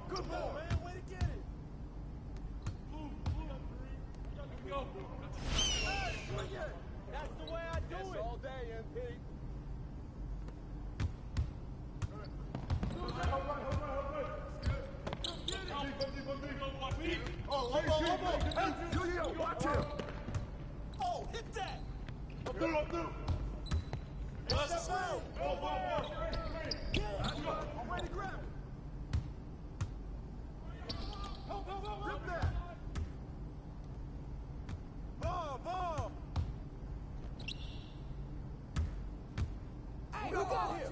Good ball, man. Way to get it. That's the way I do it. All day, MP. Oh, hey, Julio, watch him. Oh, hit that. Up through. Let's go. I'm ready to grab it. Rip that. Ball. Hey, who got here?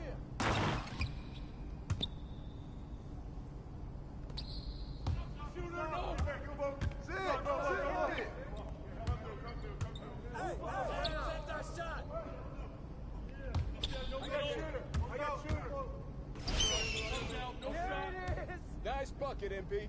Nice bucket, MP.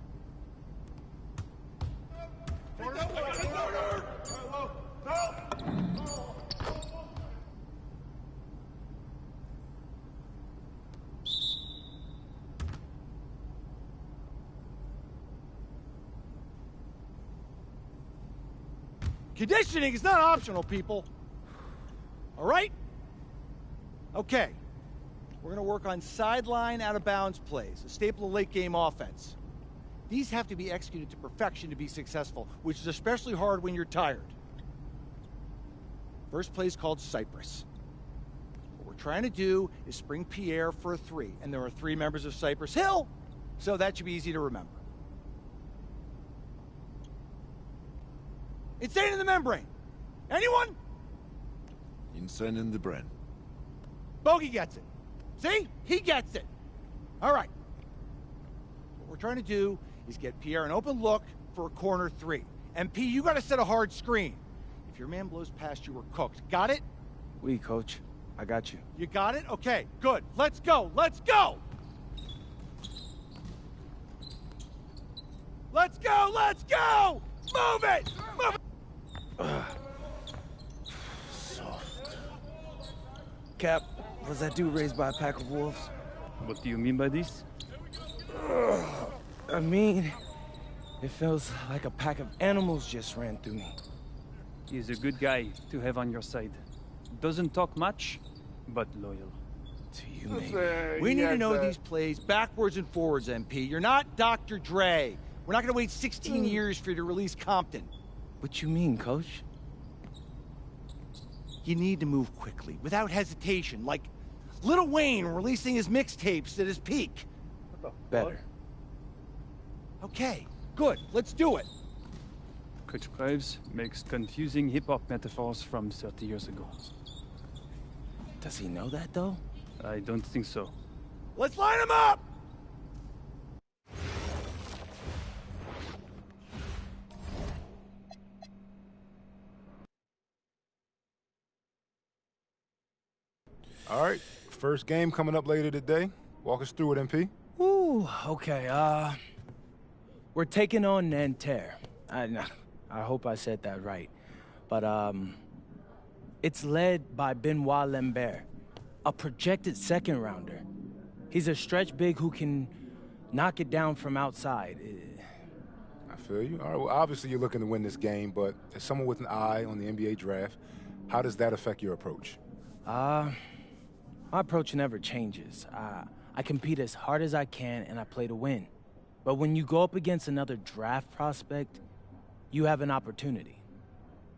Conditioning is not optional, people. All right? Okay. We're going to work on sideline out-of-bounds plays, a staple of late-game offense. These have to be executed to perfection to be successful, which is especially hard when you're tired. First play is called Cypress. What we're trying to do is spring Pierre for a three, and there are 3 members of Cypress Hill, so that should be easy to remember. Insane in the membrane. Anyone? Insane in the brain. Bogey gets it. See? He gets it. All right. What we're trying to do is get Pierre an open look for a corner 3. MP, you got to set a hard screen. If your man blows past you, we're cooked. Got it? Oui, coach. I got you. You got it? Okay, good. Let's go. Let's go! Let's go! Let's go! Move it! Move it! Soft. Cap, was that dude raised by a pack of wolves? What do you mean by this? I mean, It feels like a pack of animals just ran through me. He's a good guy to have on your side. Doesn't talk much, but loyal. To you, maybe. We need to know these plays backwards and forwards, MP. You're not Dr. Dre. We're not going to wait 16 years for you to release Compton. What you mean, Coach? You need to move quickly, without hesitation, like Lil Wayne releasing his mixtapes at his peak. Better. Okay, good. Let's do it. Coach Graves makes confusing hip-hop metaphors from 30 years ago. Does he know that, though? I don't think so. Let's line him up! All right, first game coming up later today. Walk us through it, MP. Ooh, okay, we're taking on Nanterre. I hope I said that right. But, it's led by Benoit Lambert, a projected second rounder. He's a stretch big who can knock it down from outside. I feel you. All right, well, obviously you're looking to win this game, but as someone with an eye on the NBA draft, how does that affect your approach? My approach never changes. I compete as hard as I can, and I play to win. But when you go up against another draft prospect, you have an opportunity.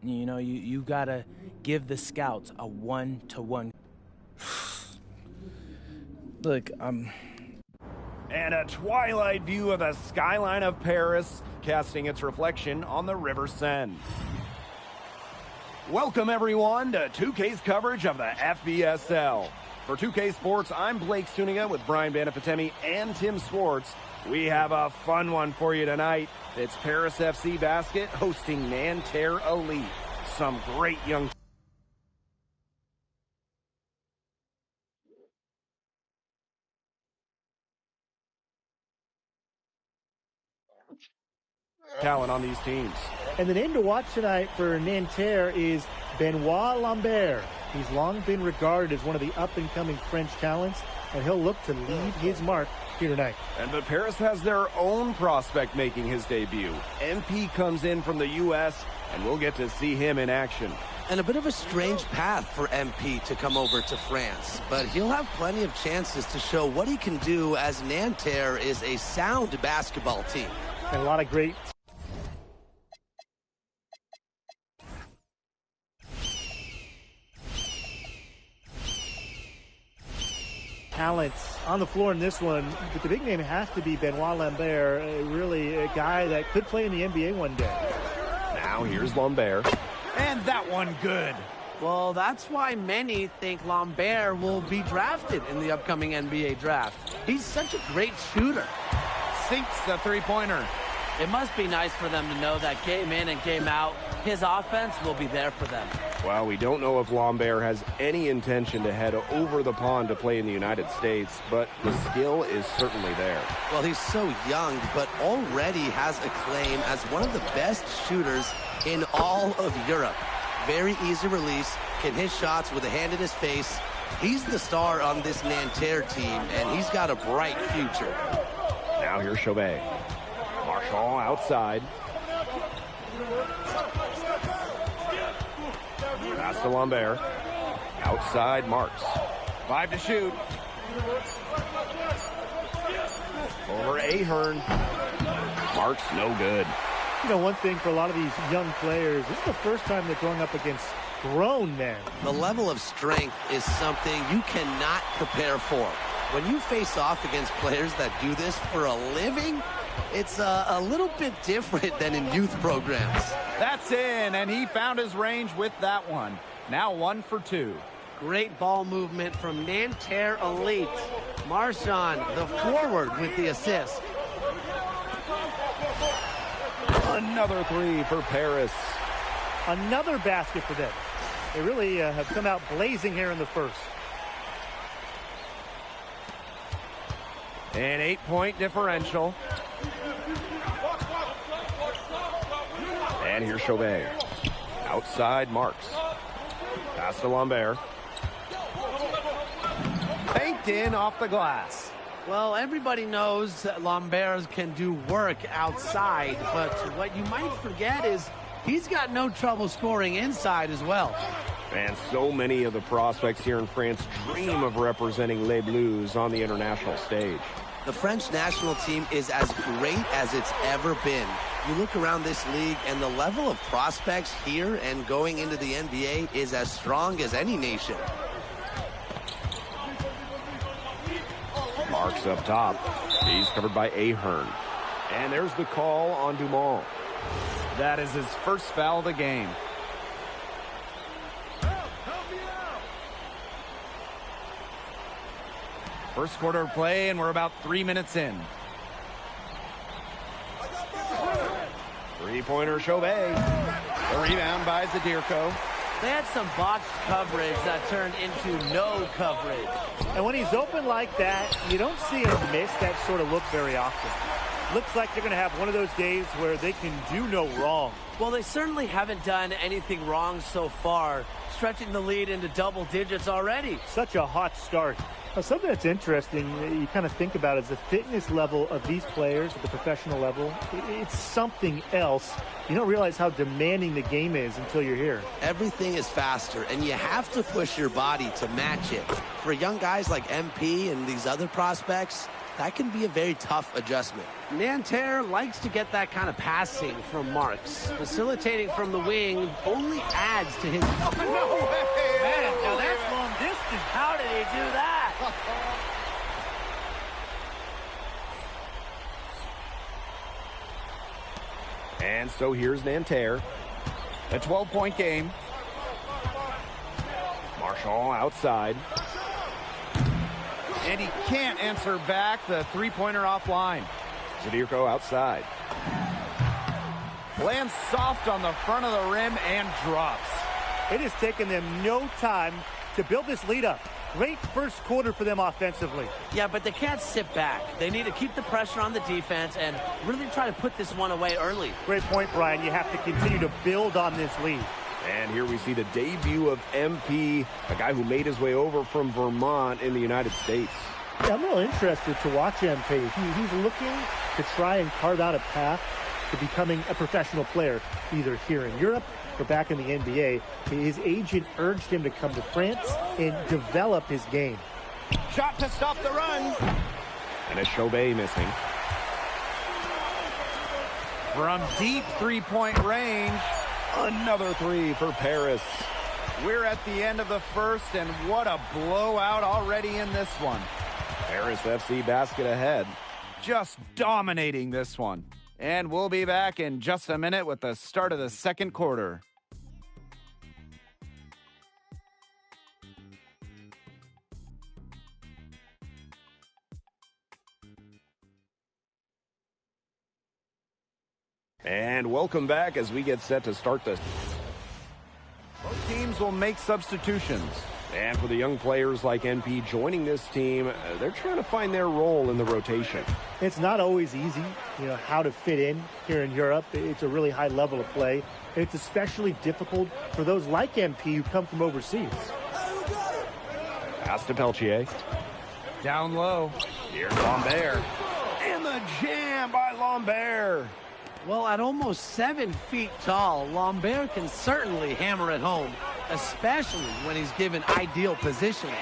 You know, you gotta give the scouts a one-to-one. Look, And a twilight view of the skyline of Paris, casting its reflection on the River Seine. Welcome, everyone, to 2K's coverage of the FBSL. For 2K Sports, I'm Blake Suniga with Brian Banafitemi and Tim Swartz. We have a fun one for you tonight. It's Paris FC Basket hosting Nanterre Elite. Some great young... talent on these teams. And the name to watch tonight for Nanterre is Benoit Lambert. He's long been regarded as one of the up-and-coming French talents, and he'll look to leave his mark here tonight. But Paris has their own prospect making his debut. MP comes in from the U.S., and we'll get to see him in action. And a bit of a strange path for MP to come over to France, but he'll have plenty of chances to show what he can do, as Nanterre is a sound basketball team. And a lot of great talents on the floor in this one, but the big name has to be Benoit Lambert, really a guy that could play in the NBA one day. Now here's Lambert. And that one good. Well, that's why many think Lambert will be drafted in the upcoming NBA draft. He's such a great shooter. Sinks the three-pointer. It must be nice for them to know that game in and game out, his offense will be there for them. Well, we don't know if Lambert has any intention to head over the pond to play in the United States, but the skill is certainly there. Well, he's so young, but already has a claim as one of the best shooters in all of Europe. Very easy release, can hit shots with a hand in his face. He's the star on this Nanterre team, and he's got a bright future. Now here's Chauvet. Marchand outside. Pass to Lambert. Outside Marks. 5 to shoot. Over Ahern. Marks no good. You know, one thing for a lot of these young players, this is the first time they're going up against grown men. The level of strength is something you cannot prepare for. When you face off against players that do this for a living, it's a little bit different than in youth programs. That's in, and he found his range with that one. Now 1 for 2. Great ball movement from Nanterre Elite. Marchand, the forward, with the assist. Another 3 for Paris. Another basket for them. They really have come out blazing here in the first. An 8-point differential. And here's Chauvet. Outside Marks. Pass to Lambert. Banked in off the glass. Well, everybody knows that Lambert can do work outside, but what you might forget is he's got no trouble scoring inside as well. And so many of the prospects here in France dream of representing Les Bleus on the international stage. The French national team is as great as it's ever been. You look around this league, and the level of prospects here and going into the NBA is as strong as any nation. Marks up top. He's covered by Ahern. And there's the call on Dumont. That is his first foul of the game. First quarter of play, and we're about 3 minutes in. Three-pointer, Chauvet. The rebound by Zadirko. They had some botched coverage that turned into no coverage. And when he's open like that, you don't see him miss that sort of look very often. Looks like they're going to have one of those days where they can do no wrong. Well, they certainly haven't done anything wrong so far, stretching the lead into double digits already. Such a hot start. Now, something that's interesting that you kind of think about is the fitness level of these players at the professional level. It's something else. You don't realize how demanding the game is until you're here. Everything is faster, and you have to push your body to match it. For young guys like MP and these other prospects, that can be a very tough adjustment. Nanterre likes to get that kind of passing from Marks. Facilitating from the wing only adds to his... Oh, no way! Man, now that's long distance. How did he do that? And so here's Nanterre. A 12-point game. Marshall outside. And he can't answer back the three-pointer offline. Zadirko outside. Lands soft on the front of the rim and drops. It has taken them no time to build this lead up. Great first quarter for them offensively. Yeah, but they can't sit back. They need to keep the pressure on the defense and really try to put this one away early. Great point, Brian. You have to continue to build on this lead. And here we see the debut of MP, a guy who made his way over from Vermont in the United States. Yeah, I'm real interested to watch MP. He's looking to try and carve out a path to becoming a professional player, either here in Europe or back in the NBA. His agent urged him to come to France and develop his game. Shot to stop the run. And a Chauvet missing. From deep three-point range, another three for Paris. We're at the end of the first, and what a blowout already in this one. Paris FC basket ahead, just dominating this one. And we'll be back in just a minute with the start of the second quarter. And welcome back as we get set to start this. Both teams will make substitutions. And for the young players like NP joining this team, they're trying to find their role in the rotation. It's not always easy, how to fit in here in Europe. It's a really high level of play. It's especially difficult for those like MP who come from overseas. Pass to Peltier. Down low. Here's Lambert. And the jam by Lambert. Well, at almost 7 feet tall, Lambert can certainly hammer it home, especially when he's given ideal positioning.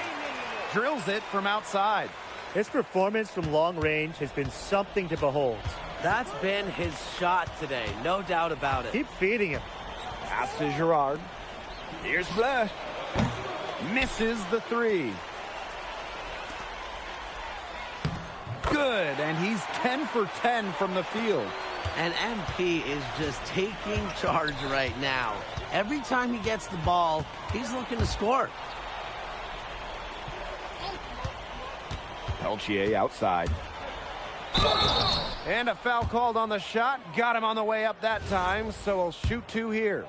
Drills it from outside. His performance from long range has been something to behold. That's been his shot today, no doubt about it. Keep feeding him. Pass to Girard. Here's Bleu. Misses the three. Good, and he's 10 for 10 from the field. And MP is just taking charge right now. Every time he gets the ball, he's looking to score. Peltier outside. And a foul called on the shot. Got him on the way up that time, so he'll shoot two here.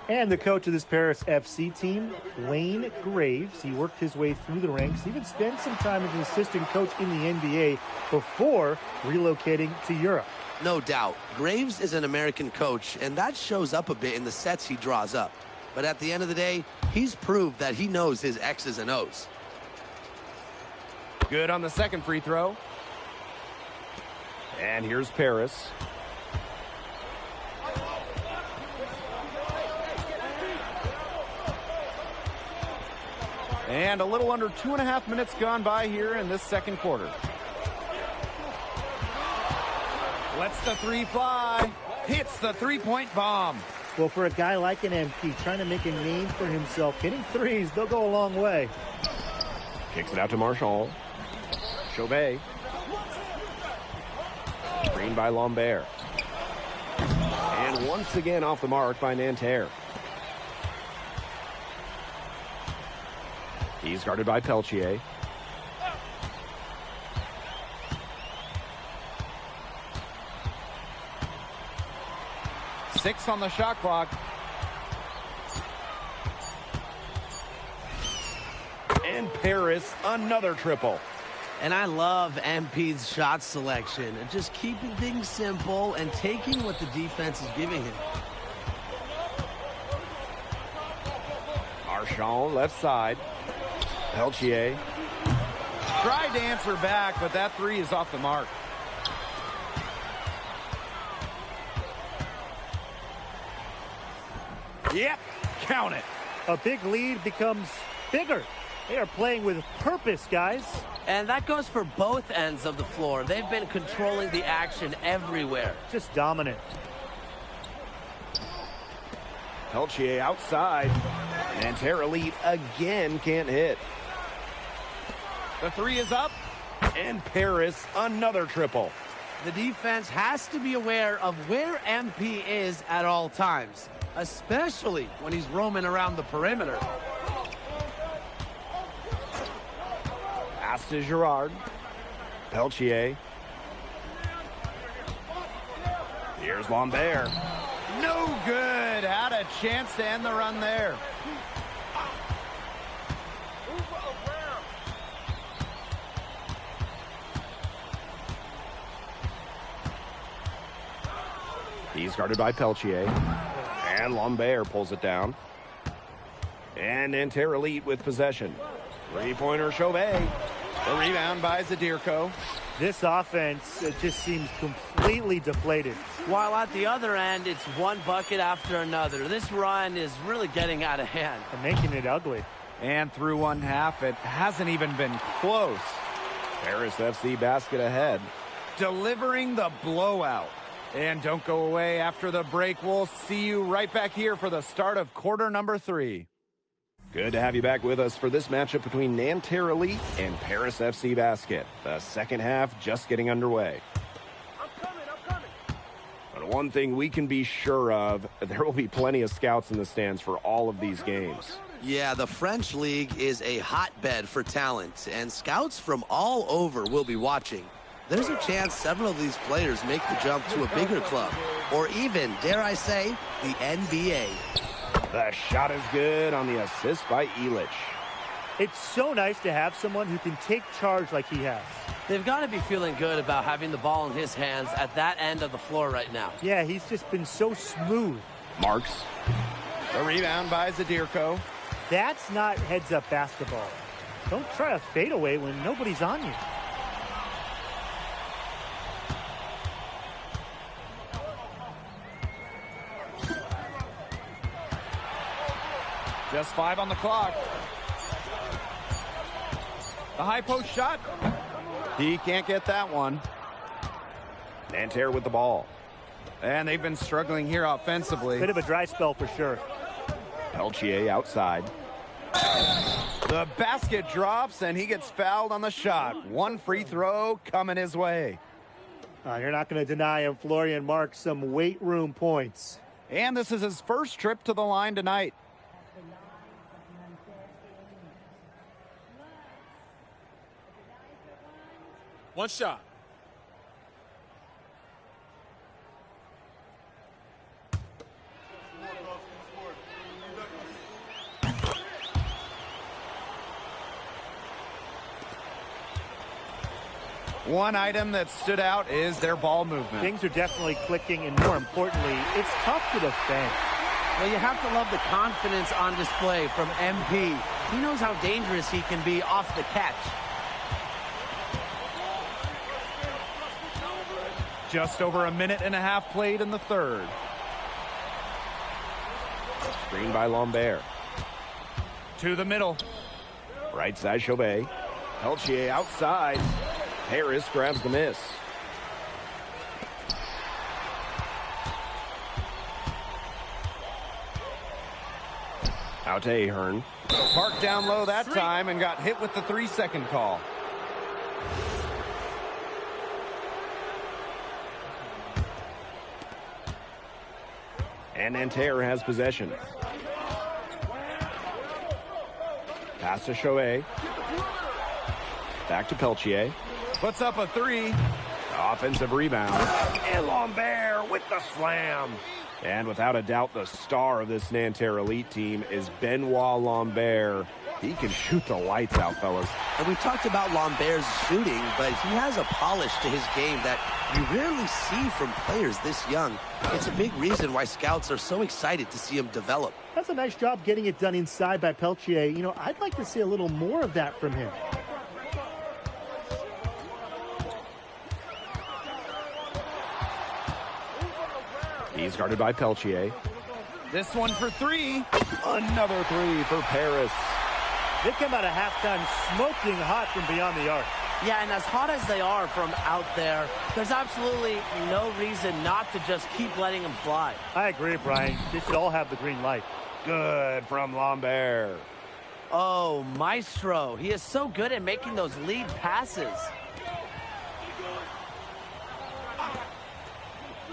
And the coach of this Paris FC team, Wayne Graves, he worked his way through the ranks, even spent some time as an assistant coach in the NBA before relocating to Europe. No doubt. Graves is an American coach, and that shows up a bit in the sets he draws up. But at the end of the day, he's proved that he knows his X's and O's. Good on the second free throw. And here's Paris. And a little under 2.5 minutes gone by here in this second quarter. Lets the three fly. Hits the three-point bomb. Well, for a guy like an MP trying to make a name for himself, hitting threes, they'll go a long way. Kicks it out to Marshall. Chauvet. Screened by Lambert. And once again off the mark by Nanterre. He's guarded by Peltier. Six on the shot clock. And Paris, another triple. And I love MP's shot selection. Just keeping things simple and taking what the defense is giving him. Marchand, left side. Peltier. Tried to answer back, but that three is off the mark. Yep, count it. A big lead becomes bigger. They are playing with purpose, guys. And that goes for both ends of the floor. They've been controlling the action everywhere. Just dominant. Peltier outside. Nanterre Elite again can't hit. The three is up. And Paris, another triple. The defense has to be aware of where MP is at all times, especially when he's roaming around the perimeter. Pass to Girard. Peltier. Here's Lambert. No good. Had a chance to end the run there. He's guarded by Peltier. And Lambert pulls it down. And Nanterre Elite with possession. Three-pointer Chauvet. The rebound by Zadirko. This offense just seems completely deflated. While at the other end, it's one bucket after another. This run is really getting out of hand. And making it ugly. And through one half, it hasn't even been close. Paris FC basket ahead. Delivering the blowout. And don't go away after the break. We'll see you right back here for the start of quarter number 3. Good to have you back with us for this matchup between Nanterre Elite and Paris FC Basket. The second half just getting underway. But one thing we can be sure of, there will be plenty of scouts in the stands for all of these games. Yeah, the French League is a hotbed for talent, and scouts from all over will be watching. There's a chance several of these players make the jump to a bigger club, or even, dare I say, the NBA. The shot is good on the assist by Illich. It's so nice to have someone who can take charge like he has. They've got to be feeling good about having the ball in his hands at that end of the floor right now. Yeah, he's just been so smooth. Marks. The rebound by Zadirko. That's not heads-up basketball. Don't try a fadeaway when nobody's on you. Just 5 on the clock. The high post shot. He can't get that one. Nanterre with the ball. And they've been struggling here offensively. Bit of a dry spell for sure. Peltier outside. The basket drops and he gets fouled on the shot. One free throw coming his way. You're not going to deny him, Florian Marks, some weight room points. And this is his first trip to the line tonight. One shot. One item that stood out is their ball movement. Things are definitely clicking, and more importantly, it's tough to defend. Well, you have to love the confidence on display from MP. He knows how dangerous he can be off the catch. Just over a minute and a half played in the third. Screen by Lambert. To the middle. Right side Chauvet. Peltier outside. Harris grabs the miss. Out to Ahern. Parked down low that time and got hit with the 3-second call. And Nanterre has possession. Pass to Chauvet. Back to Peltier. Puts up a 3. Offensive rebound. And Lambert with the slam. And without a doubt, the star of this Nanterre Elite team is Benoit Lambert. He can shoot the lights out, fellas. And we've talked about Lambert's shooting, but he has a polish to his game that you rarely see from players this young. It's a big reason why scouts are so excited to see him develop. That's a nice job getting it done inside by Peltier. You know, I'd like to see a little more of that from him. He's guarded by Peltier. This one for 3. Another 3 for Paris. They come out of halftime smoking hot from beyond the arc. Yeah, and as hot as they are from out there, there's absolutely no reason not to just keep letting them fly. I agree, Brian. They should all have the green light. Good from Lambert. Oh, Maestro. He is so good at making those lead passes.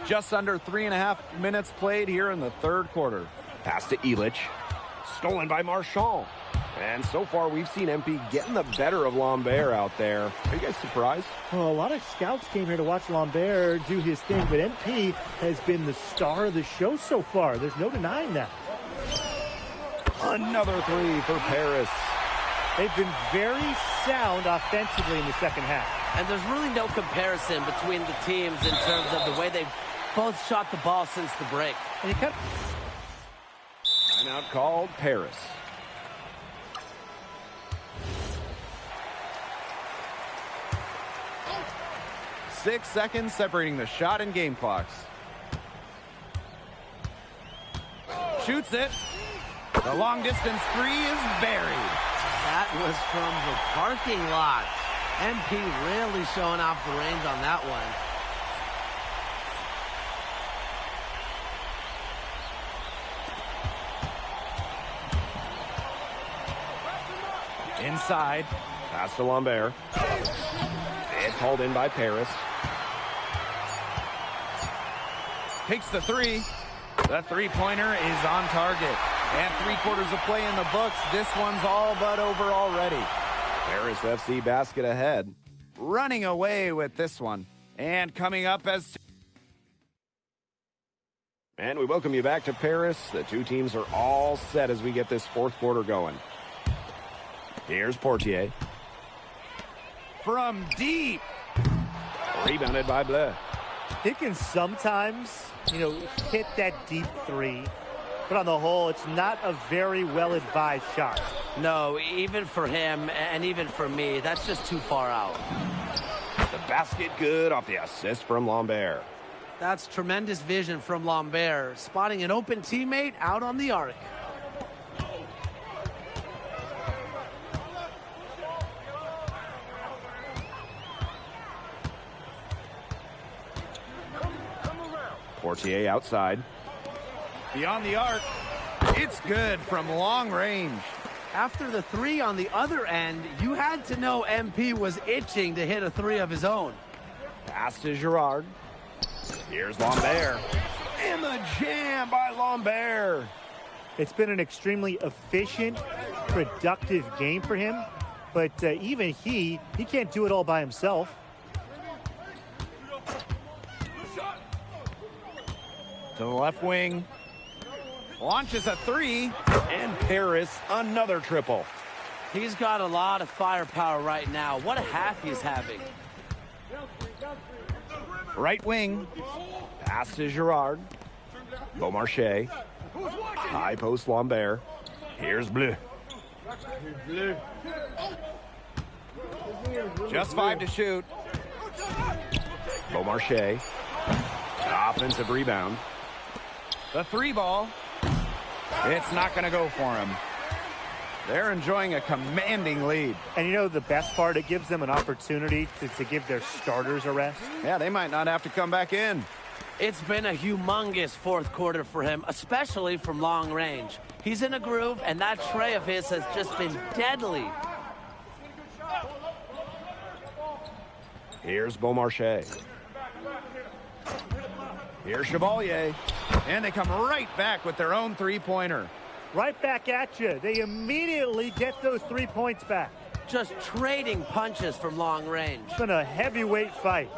Just under 3.5 minutes played here in the third quarter. Pass to Illich. Stolen by Marchand. And so far, we've seen MP getting the better of Lambert out there. Are you guys surprised? Well, a lot of scouts came here to watch Lambert do his thing, but MP has been the star of the show so far. There's no denying that. Another 3 for Paris. They've been very sound offensively in the second half. And there's really no comparison between the teams in terms of the way they've both shot the ball since the break. And he kept... Timeout called Paris. Six seconds separating the shot and game clocks. Shoots it. The long distance 3 is buried. That was from the parking lot. MP really showing off the range on that one. Inside. Pass to Lambert. It's hauled in by Paris. Takes the 3. The three-pointer is on target. And 3/4 of play in the books. This one's all but over already. Paris FC basket ahead. Running away with this one. And coming up as... And we welcome you back to Paris. The two teams are all set as we get this fourth quarter going. Here's Portier. From deep. Rebounded by Bleu. He can sometimes, hit that deep 3. But on the whole, it's not a very well-advised shot. No, even for him and even for me, that's just too far out. The basket good off the assist from Lambert. That's tremendous vision from Lambert, spotting an open teammate out on the arc. Portier outside. Beyond the arc. It's good from long range. After the 3 on the other end, you had to know MP was itching to hit a 3 of his own. Pass to Girard. Here's Lambert. And the jam by Lambert. It's been an extremely efficient, productive game for him. But even he can't do it all by himself. To the left wing. Launches a 3. And Paris another triple. He's got a lot of firepower right now. What a half he's having. Right wing. Pass to Girard. Beaumarchais. High post Lambert. Here's Bleu. Just 5 to shoot. Beaumarchais. offensive rebound. The three ball. It's not going to go for him. They're enjoying a commanding lead. And you know the best part? It gives them an opportunity to give their starters a rest. Yeah, they might not have to come back in. It's been a humongous fourth quarter for him, especially from long range. He's in a groove, and that tray of his has just been deadly. Here's Beaumarchais. Here's Chevalier. And they come right back with their own three-pointer. Right back at you. They immediately get those 3 points back. Just trading punches from long range. It's been a heavyweight fight.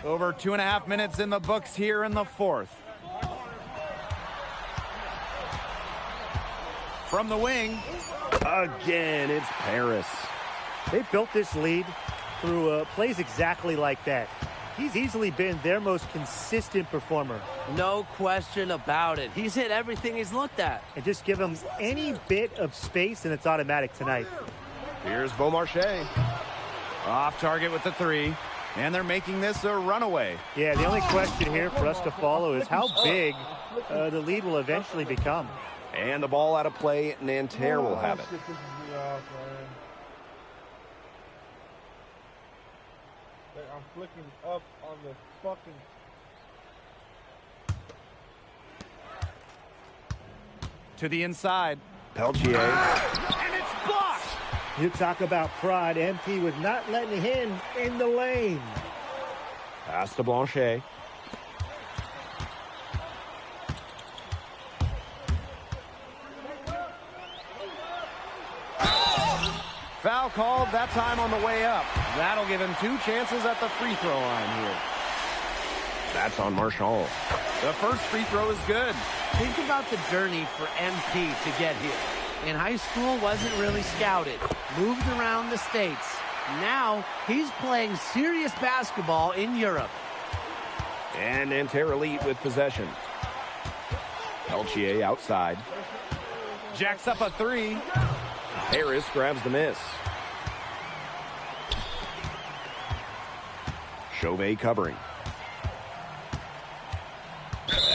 Over 2.5 minutes in the books here in the fourth. From the wing, again, it's Paris. They built this lead through plays exactly like that. He's easily been their most consistent performer. No question about it. He's hit everything he's looked at. And just give him any bit of space and it's automatic tonight. Here's Beaumarchais. Off target with the three. And they're making this a runaway. Yeah, the only question here for us to follow is how big the lead will eventually become. And the ball out of play, Nanterre will have it. I'm flicking up on the fucking... To the inside. Peltier. And it's blocked! You talk about pride. MP was not letting him in the lane. Pass to Blanchet. Foul called, that time on the way up. That'll give him 2 chances at the free throw line here. That's on Marchand. The first free throw is good. Think about the journey for MP to get here. In high school, wasn't really scouted. Moved around the States. Now, he's playing serious basketball in Europe. And Nanterre Elite with possession. Peltier outside. Jacks up a three. Harris grabs the miss. Chauvet covering.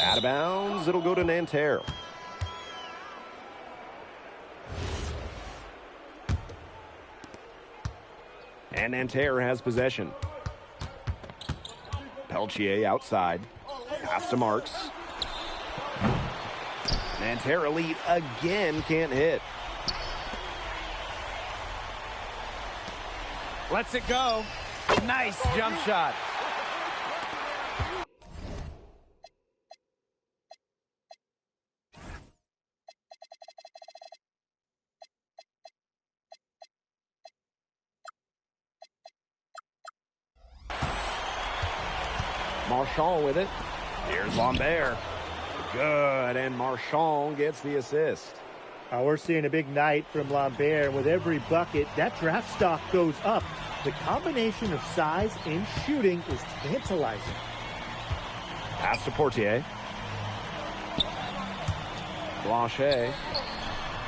Out of bounds, it'll go to Nanterre. And Nanterre has possession. Peltier outside. Pass to Marks. Nanterre Elite again can't hit. Lets it go. Nice jump shot. Marchand with it. Here's Lambert. Good, and Marchand gets the assist. We're seeing a big night from Lambert. With every bucket, that draft stock goes up. The combination of size and shooting is tantalizing. Pass to Portier. Blanchet.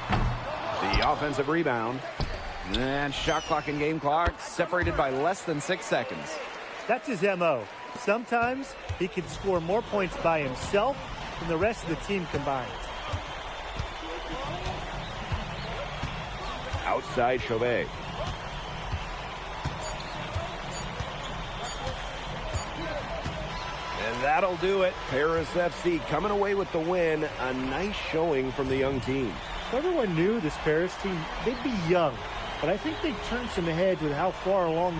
The offensive rebound. And shot clock and game clock separated by less than 6 seconds. That's his MO. Sometimes he can score more points by himself than the rest of the team combined. Outside Chauvet. And that'll do it. Paris FC coming away with the win. A nice showing from the young team. Everyone knew this Paris team, they'd be young. But I think they turned some heads with how far along.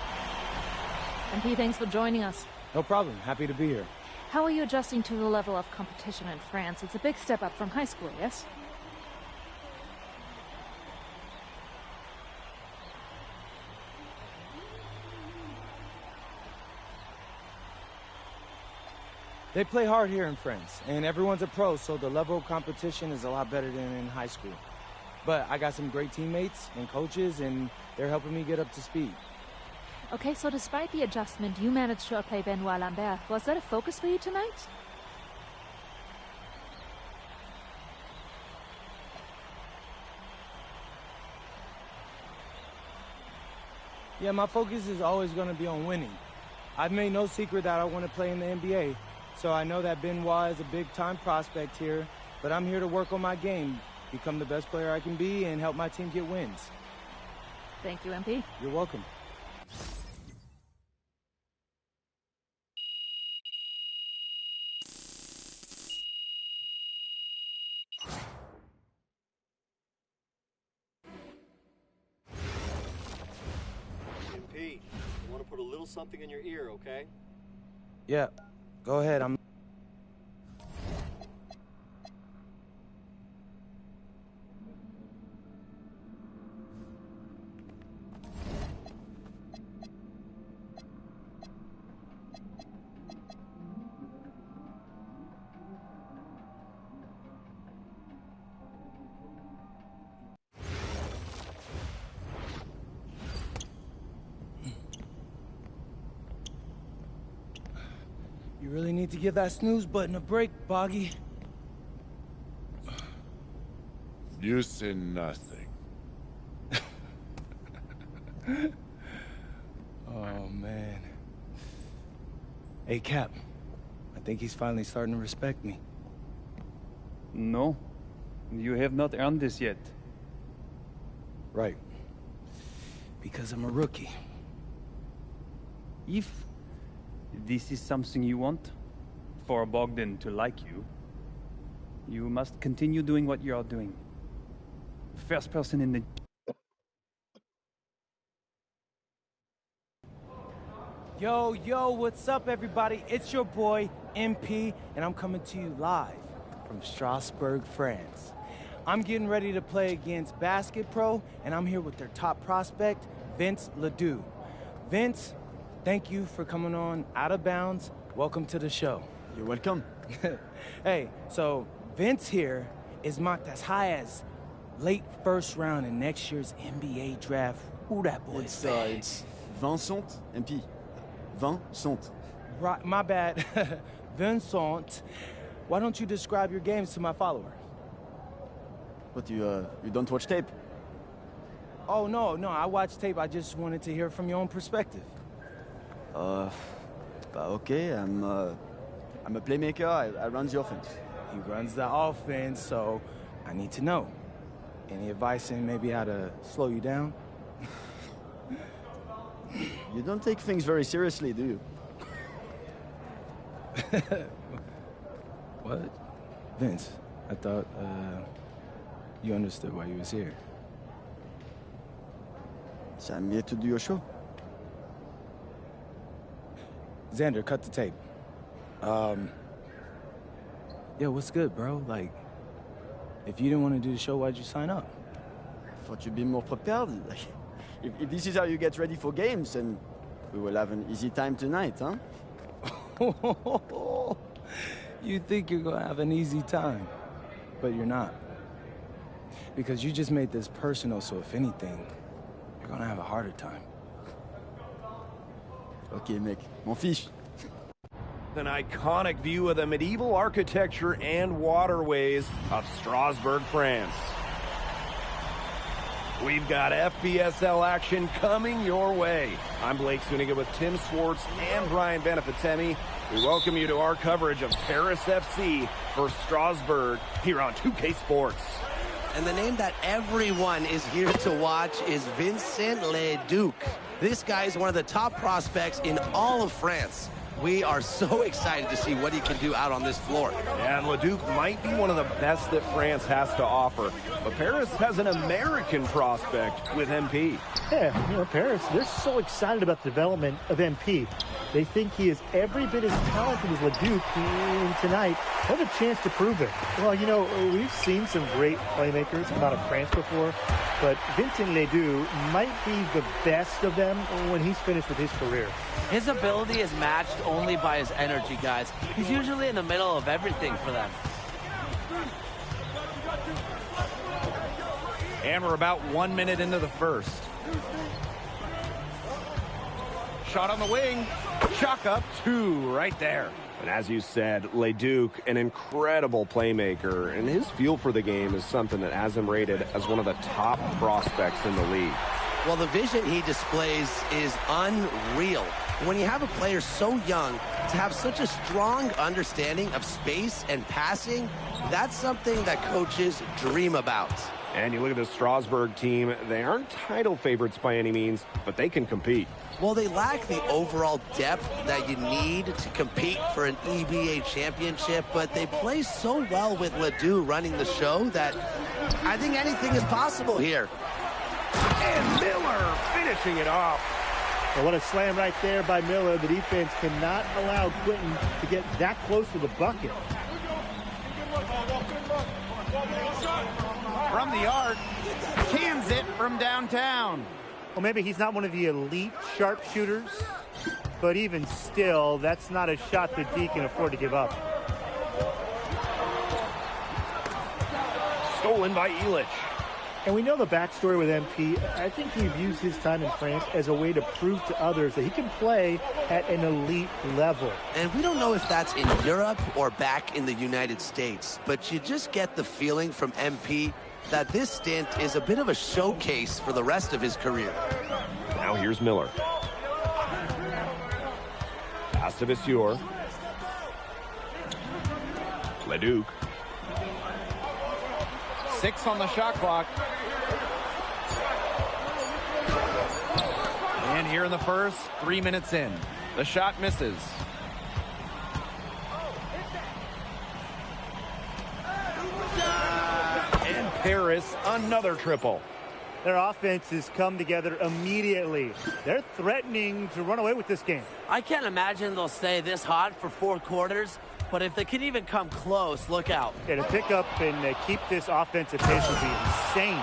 MP, thanks for joining us. No problem. Happy to be here. How are you adjusting to the level of competition in France? It's a big step up from high school, yes? They play hard here in France, and everyone's a pro, so the level of competition is a lot better than in high school. But I got some great teammates and coaches, and they're helping me get up to speed. Okay, so despite the adjustment, you managed to outplay Benoit Lambert. Was that a focus for you tonight? Yeah, my focus is always going to be on winning. I've made no secret that I want to play in the NBA. So I know that Benoit is a big-time prospect here, but I'm here to work on my game, become the best player I can be, and help my team get wins. Thank you, MP. You're welcome. MP, I want to put a little something in your ear, okay? Yeah, go ahead. You really need to give that snooze button a break, Boggy. You say nothing. Oh, man. Hey, Cap. I think he's finally starting to respect me. No, you have not earned this yet. Right. Because I'm a rookie. If this is something you want, for Bogdan to like you, you must continue doing what you are doing. First person in the... Yo, what's up, everybody? It's your boy, MP, and I'm coming to you live from Strasbourg, France. I'm getting ready to play against Basket Pro, and I'm here with their top prospect, Vince Ledoux. Vince, thank you for coming on Out of Bounds. Welcome to the show. You're welcome. Hey, so Vince here is mocked as high as late first round in next year's NBA draft. Ooh, that boy is bad. It's Vincent, MP. Vincent. Right, my bad. Vincent. Why don't you describe your games to my follower? But you don't watch tape? Oh, no, I watch tape. I just wanted to hear from your own perspective. Okay, I'm a playmaker. I run the offense. He runs the offense, so I need to know. Any advice in maybe how to slow you down? You don't take things very seriously, do you? What? Vince, I thought, you understood why you was here. So I'm here to do your show. Xander, cut the tape. Yeah, what's good, bro? Like, if you didn't want to do the show, why'd you sign up? I thought you'd be more prepared. If this is how you get ready for games, then we will have an easy time tonight, huh? You think you're gonna have an easy time, but you're not. Because you just made this personal, so if anything, you're gonna have a harder time. Okay, mec. Mon fiche. An iconic view of the medieval architecture and waterways of Strasbourg, France. We've got FBSL action coming your way. I'm Blake Suniga with Tim Swartz and Brian Benefitemi. We welcome you to our coverage of Paris FC versus Strasbourg here on 2K Sports. And the name that everyone is here to watch is Vincent Ledoux. This guy is one of the top prospects in all of France. We are so excited to see what he can do out on this floor. And Ledoux might be one of the best that France has to offer. But Paris has an American prospect with MP. Yeah, Paris, they're so excited about the development of MP. They think he is every bit as talented as Ledoux, and tonight he'll have a chance to prove it. Well, we've seen some great playmakers come out of France before, but Vincent Ledoux might be the best of them when he's finished with his career. His ability is matched only by his energy, guys. He's usually in the middle of everything for them. And we're about 1 minute into the first. Shot on the wing. Chalk up 2 right there. And as you said, Ledoux, an incredible playmaker, and his feel for the game is something that has him rated as one of the top prospects in the league. Well, the vision he displays is unreal. When you have a player so young, to have such a strong understanding of space and passing, that's something that coaches dream about. And you look at the Strasburg team, they aren't title favorites by any means, but they can compete. Well, they lack the overall depth that you need to compete for an EBA championship, but they play so well with Ledoux running the show that I think anything is possible here. And Miller finishing it off. Well, what a slam right there by Miller. The defense cannot allow Quentin to get that close to the bucket. From the arc, cans it from downtown. Well, maybe he's not one of the elite sharpshooters, but even still, that's not a shot that D can afford to give up. Stolen by Illich. And we know the backstory with MP. I think he views his time in France as a way to prove to others that he can play at an elite level. And we don't know if that's in Europe or back in the United States, but you just get the feeling from MP that this stint is a bit of a showcase for the rest of his career. Now here's Miller. Pass to Vasseur. Leduc. 6 on the shot clock. And here in the first, 3 minutes in. The shot misses. And Paris, another triple. Their offense has come together immediately. They're threatening to run away with this game. I can't imagine they'll stay this hot for 4 quarters, but if they can even come close, look out. Yeah, to pick up and keep this offensive pace would be insane.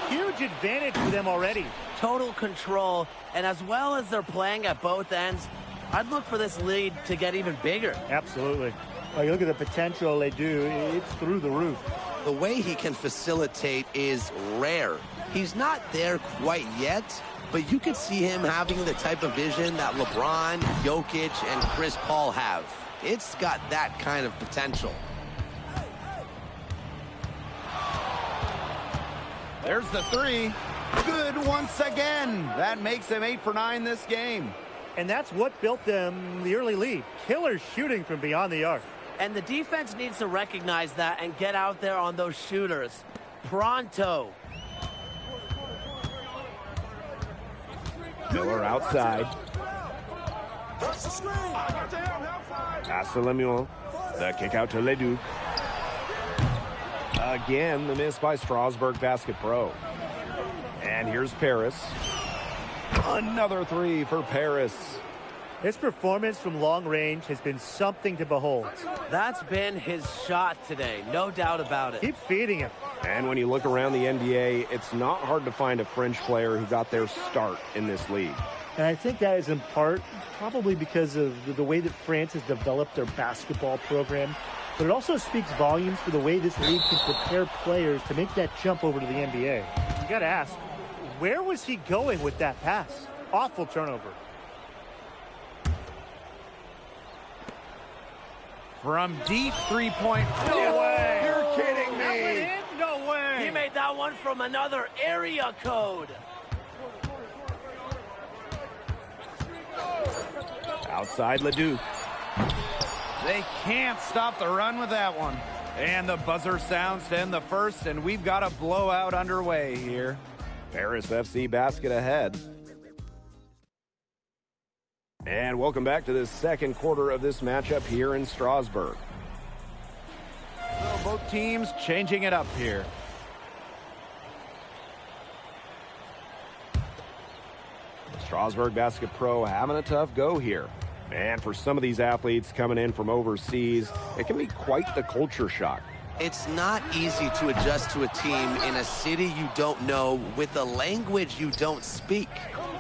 Huge advantage for them already. Total control, and as well as they're playing at both ends, I'd look for this lead to get even bigger. Absolutely. Well, you look at the potential they do, it's through the roof. The way he can facilitate is rare. He's not there quite yet, but you could see him having the type of vision that LeBron, Jokic, and Chris Paul have. It's got that kind of potential. There's the 3. Good once again. That makes him 8 for 9 this game. And that's what built them the early lead. Killer shooting from beyond the arc. And the defense needs to recognize that and get out there on those shooters. Pronto. Miller outside. Pass to Lemuel. The kick out to Leduc. Again, the miss by Strasburg Basket Pro. And here's Paris. Another 3 for Paris. His performance from long range has been something to behold. That's been his shot today, no doubt about it. Keep feeding him. And when you look around the NBA, it's not hard to find a French player who got their start in this league. And I think that is in part probably because of the way that France has developed their basketball program. But it also speaks volumes for the way this league can prepare players to make that jump over to the NBA. You got to ask, where was he going with that pass? Awful turnover. From deep 3-point. No way! You're kidding me! No way! He made that one from another area code. Outside Leduc. They can't stop the run with that one. And the buzzer sounds to end the first, and we've got a blowout underway here. Paris FC basket ahead. And welcome back to the second quarter of this matchup here in Strasburg. So both teams changing it up here. Strasburg Basket Pro having a tough go here. And for some of these athletes coming in from overseas, it can be quite the culture shock. It's not easy to adjust to a team in a city you don't know with a language you don't speak.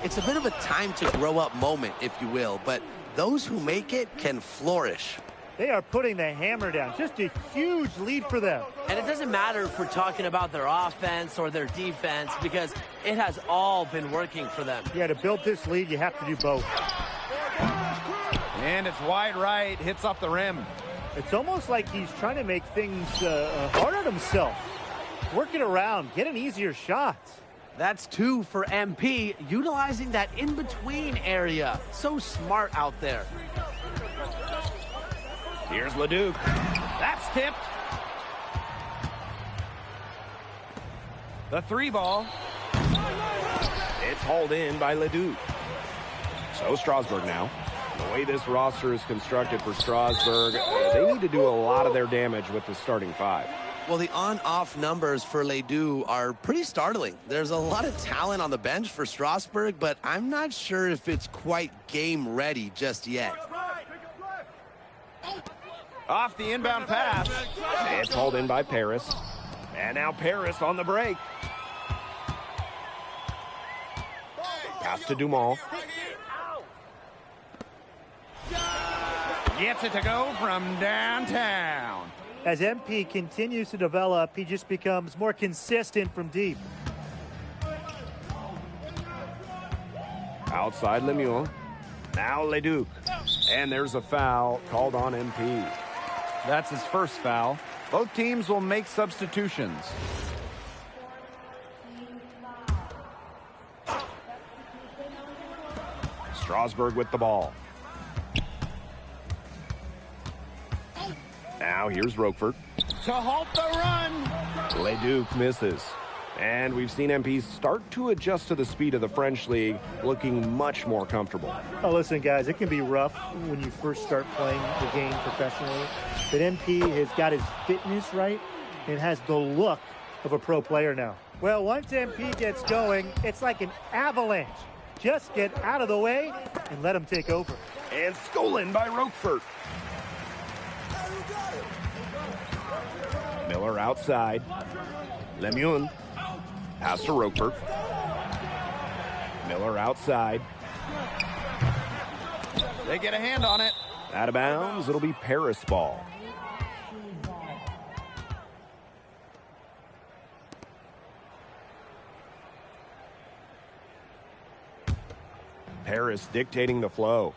It's a bit of a time to grow up moment, if you will, but those who make it can flourish. They are putting the hammer down. Just a huge lead for them. And it doesn't matter if we're talking about their offense or their defense, because it has all been working for them. Yeah, to build this lead, you have to do both. And it's wide right, hits off the rim. It's almost like he's trying to make things hard on himself. Work it around, get an easier shot. That's 2 for MP, utilizing that in-between area. So smart out there. Here's Leduc. That's tipped. The 3 ball. It's hauled in by Leduc. So Strasburg now. The way this roster is constructed for Strasburg, they need to do a lot of their damage with the starting 5. Well, the on-off numbers for Ledoux are pretty startling. There's a lot of talent on the bench for Strasburg, but I'm not sure if it's quite game ready just yet. Off the inbound pass. It's hauled in by Paris. And now Paris on the break. Pass to Dumont. Gets it to go from downtown. As MP continues to develop, he just becomes more consistent from deep. Outside Lemuel. Now Leduc. And there's a foul called on MP. That's his first foul. Both teams will make substitutions. Strasburg with the ball. Now here's Roquefort. To halt the run. Leduc misses. And we've seen MP start to adjust to the speed of the French league, looking much more comfortable. Oh, listen, guys, it can be rough when you first start playing the game professionally. But MP has got his fitness right and has the look of a pro player now. Well, once MP gets going, it's like an avalanche. Just get out of the way and let him take over. And stolen by Roquefort. Miller outside. Lemuel. Pass to Roquefort. Miller outside. They get a hand on it. Out of bounds, it'll be Paris ball. Paris dictating the flow.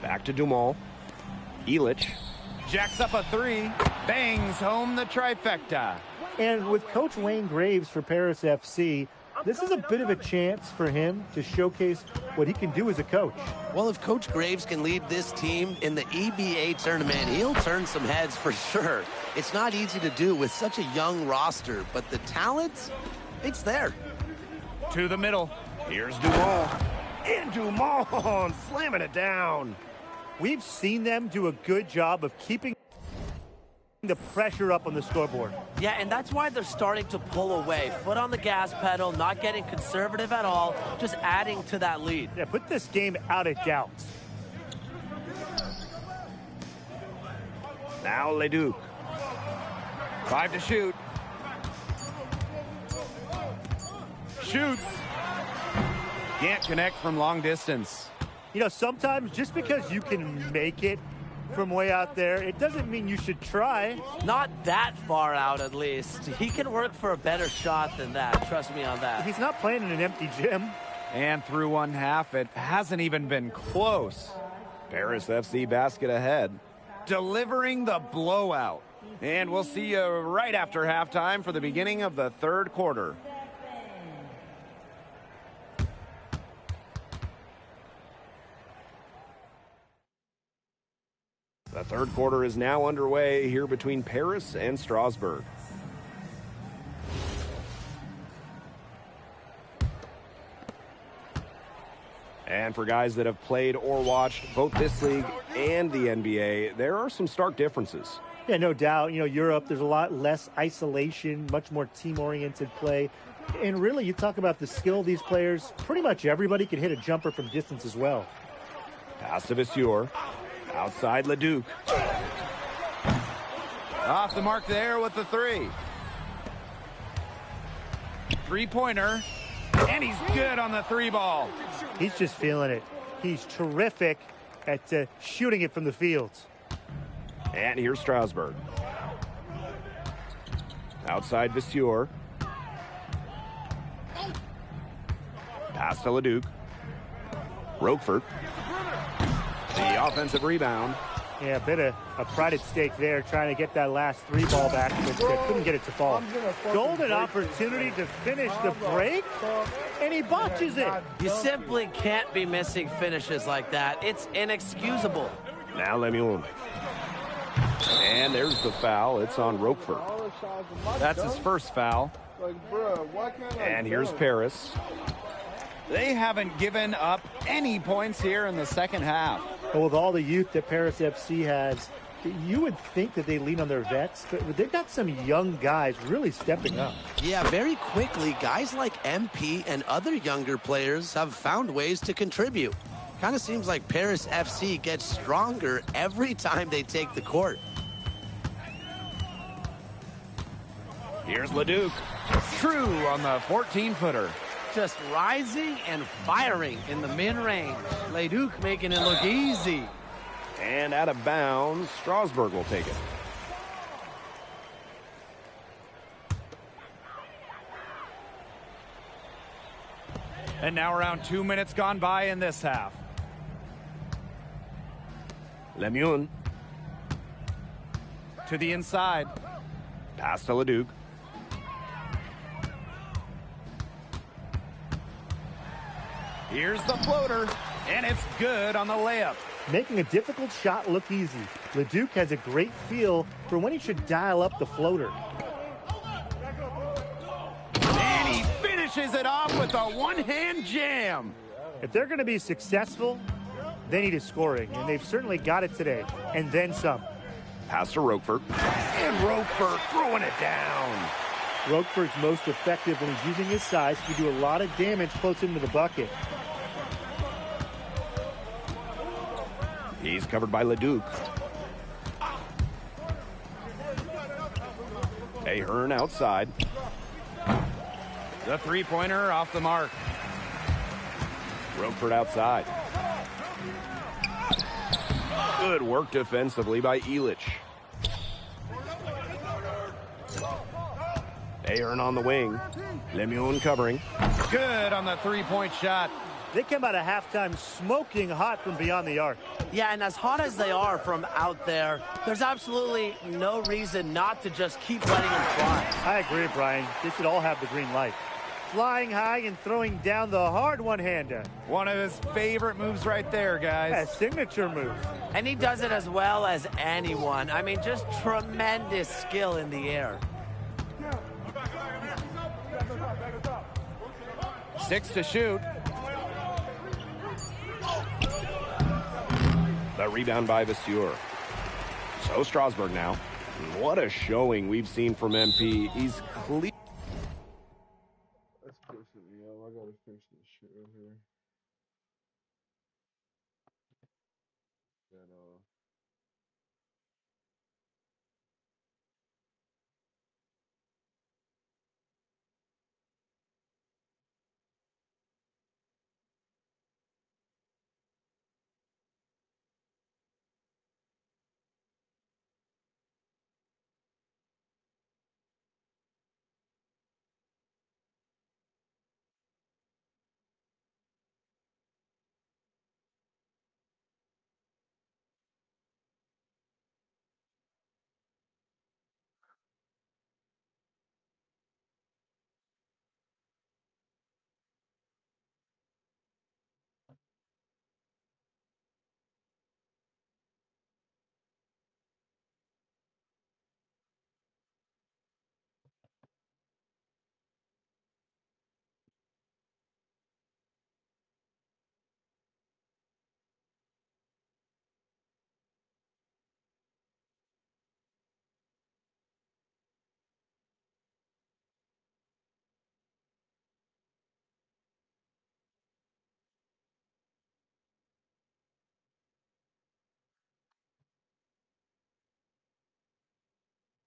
Back to Dumont. Illich. Jacks up a 3. Bangs home the trifecta. And with Coach Wayne Graves for Paris FC, this is a bit of a chance for him to showcase what he can do as a coach. Well, if Coach Graves can lead this team in the EBA tournament, he'll turn some heads for sure. It's not easy to do with such a young roster, but the talent, it's there. To the middle. Here's Dumont. And Dumont slamming it down. We've seen them do a good job of keeping the pressure up on the scoreboard. Yeah, and that's why they're starting to pull away. Foot on the gas pedal, not getting conservative at all, just adding to that lead. Yeah, put this game out of doubt. Now Leduc. 5 to shoot. Shoots. Can't connect from long distance. You know, sometimes just because you can make it from way out there, it doesn't mean you should try. Not that far out, at least. He can work for a better shot than that. Trust me on that. He's not playing in an empty gym. And through one half, it hasn't even been close. Paris FC basket ahead. Delivering the blowout. And we'll see you right after halftime for the beginning of the third quarter. The third quarter is now underway here between Paris and Strasburg. And for guys that have played or watched both this league and the NBA, there are some stark differences. Yeah, no doubt. You know, Europe, there's a lot less isolation, much more team-oriented play. And really, you talk about the skill of these players, pretty much everybody can hit a jumper from distance as well. Pass to Vasseur. Outside Leduc. Off the mark there with the 3. Three-pointer. And he's good on the 3 ball. He's just feeling it. He's terrific at shooting it from the fields. And here's Strasburg. Outside Vasseur. Pass to Leduc. Roquefort. The offensive rebound. Yeah, a bit of a pride at stake there, trying to get that last 3 ball back, but couldn't get it to fall. Golden opportunity to finish the break, and he botches it. You simply can't be missing finishes like that. It's inexcusable. Now Lemieux. And there's the foul. It's on Roquefort. That's his first foul. And here's Paris. They haven't given up any points here in the second half. But with all the youth that Paris FC has, you would think that they lean on their vets, but they've got some young guys really stepping up. Yeah, very quickly, guys like MP and other younger players have found ways to contribute. Kind of seems like Paris FC gets stronger every time they take the court. Here's Leduc. True on the 14-footer. Just rising and firing in the mid-range. Leduc making it look easy. And out of bounds, Strasburg will take it. And now around 2 minutes gone by in this half. Lemieux. To the inside. Pass to Leduc. Here's the floater, and it's good on the layup. Making a difficult shot look easy. Leduc has a great feel for when he should dial up the floater. And he finishes it off with a one-hand jam. If they're going to be successful, they need a scoring, and they've certainly got it today, and then some. Pass to Roquefort, and Roquefort throwing it down. Roquefort's most effective when he's using his size to do a lot of damage close into the bucket. He's covered by Leduc. Ahern outside. The three-pointer off the mark. Roquefort outside. Good work defensively by Elich. Ahern on the wing. Lemieux covering. Good on the three-point shot. They come out of halftime smoking hot from beyond the arc. Yeah, and as hot as they are from out there, there's absolutely no reason not to just keep letting them fly. I agree, Brian. They should all have the green light. Flying high and throwing down the hard one-hander. One of his favorite moves right there, guys. A signature move. And he does it as well as anyone. I mean, just tremendous skill in the air. 6 to shoot. The rebound by Vasseur. So Strasburg now. What a showing we've seen from MP. He's clear. That's pushing me up. I gotta finish this shit right here.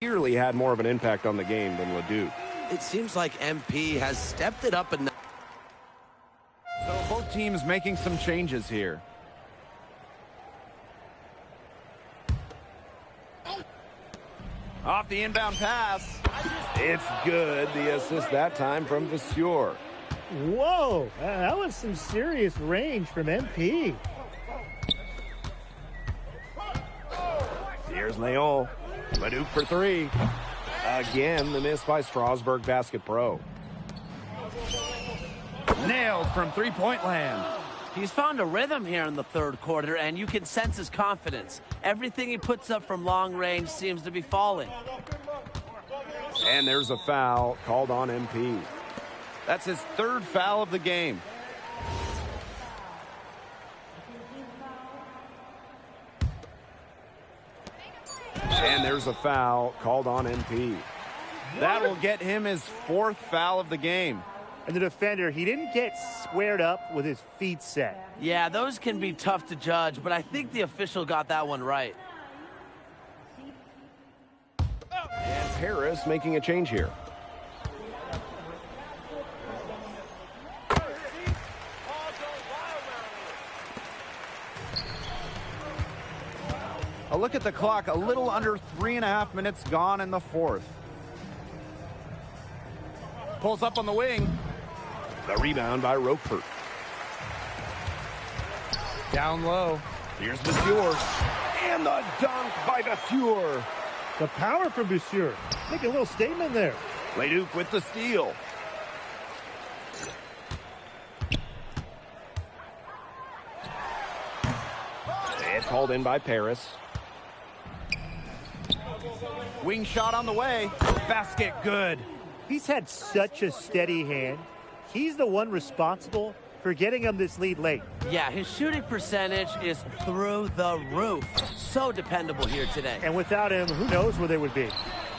Clearly had more of an impact on the game than Leduc. It seems like MP has stepped it up enough. So both teams making some changes here. Off the inbound pass. It's good. The assist that time from Vasseur. Whoa, that was some serious range from MP. There's Leon. Leduc for three. Again, the miss by Strasburg Basket Pro. Nailed from three-point land. He's found a rhythm here in the third quarter, and you can sense his confidence. Everything he puts up from long range seems to be falling. And there's a foul called on MP. That's his third foul of the game. And there's a foul called on MP. That will get him his fourth foul of the game. And the defender, he didn't get squared up with his feet set. Yeah, those can be tough to judge, but I think the official got that one right. And Paris making a change here. A look at the clock, a little under 3.5 minutes gone in the fourth. Pulls up on the wing. The rebound by Roquefort. Down low. Here's Vasseur. And the dunk by Vasseur. The power from Vasseur. Make a little statement there. Leduc with the steal. It's hauled in by Paris. Wing shot on the way. Basket good. He's had such a steady hand. He's the one responsible for getting him this lead late. Yeah, his shooting percentage is through the roof. So dependable here today. And without him, who knows where they would be.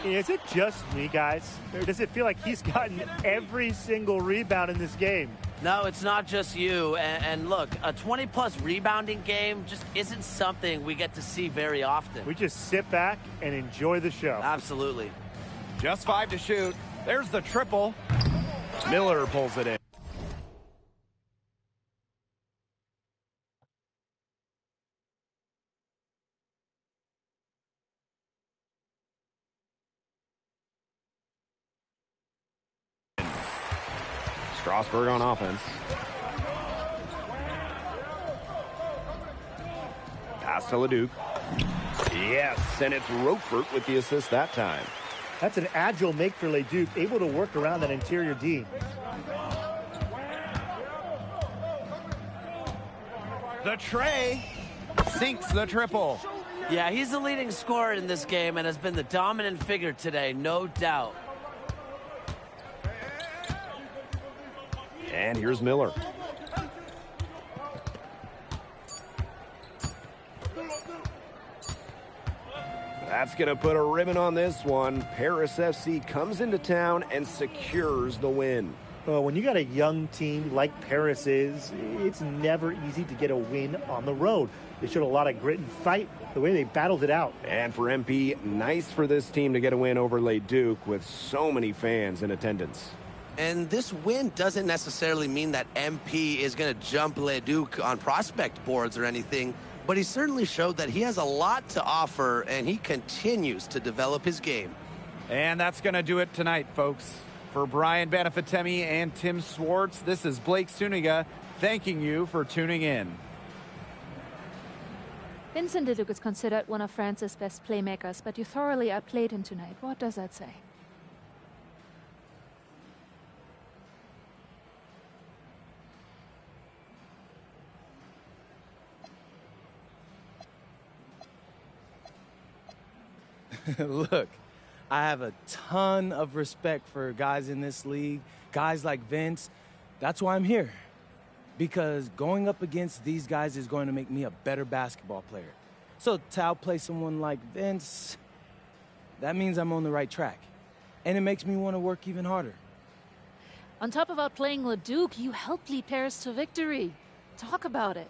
Is it just me, guys? Or does it feel like he's gotten every single rebound in this game? No, it's not just you. And look, a 20-plus rebounding game just isn't something we get to see very often. We just sit back and enjoy the show. Absolutely. Just 5 to shoot. There's the triple. Miller pulls it in. Strasburg on offense. Pass to Leduc. Yes, and it's Roquefort with the assist that time. That's an agile make for Leduc, able to work around that interior D. The tray sinks the triple. Yeah, he's the leading scorer in this game and has been the dominant figure today, no doubt. And here's Miller. That's going to put a ribbon on this one. Paris FC comes into town and secures the win. Well, when you got a young team like Paris is, it's never easy to get a win on the road. They showed a lot of grit and fight, the way they battled it out. And for MP, nice for this team to get a win over Leduc with so many fans in attendance. And this win doesn't necessarily mean that MP is going to jump Leduc on prospect boards or anything, but he certainly showed that he has a lot to offer, and he continues to develop his game. And that's going to do it tonight, folks. For Brian Banafitemi and Tim Swartz, this is Blake Suniga thanking you for tuning in. Vincent Leduc is considered one of France's best playmakers, but you thoroughly outplayed him tonight. What does that say? Look, I have a ton of respect for guys in this league, guys like Vince. That's why I'm here. Because going up against these guys is going to make me a better basketball player. So to outplay someone like Vince, that means I'm on the right track. And it makes me want to work even harder. On top of outplaying Leduc, you helped lead Paris to victory. Talk about it.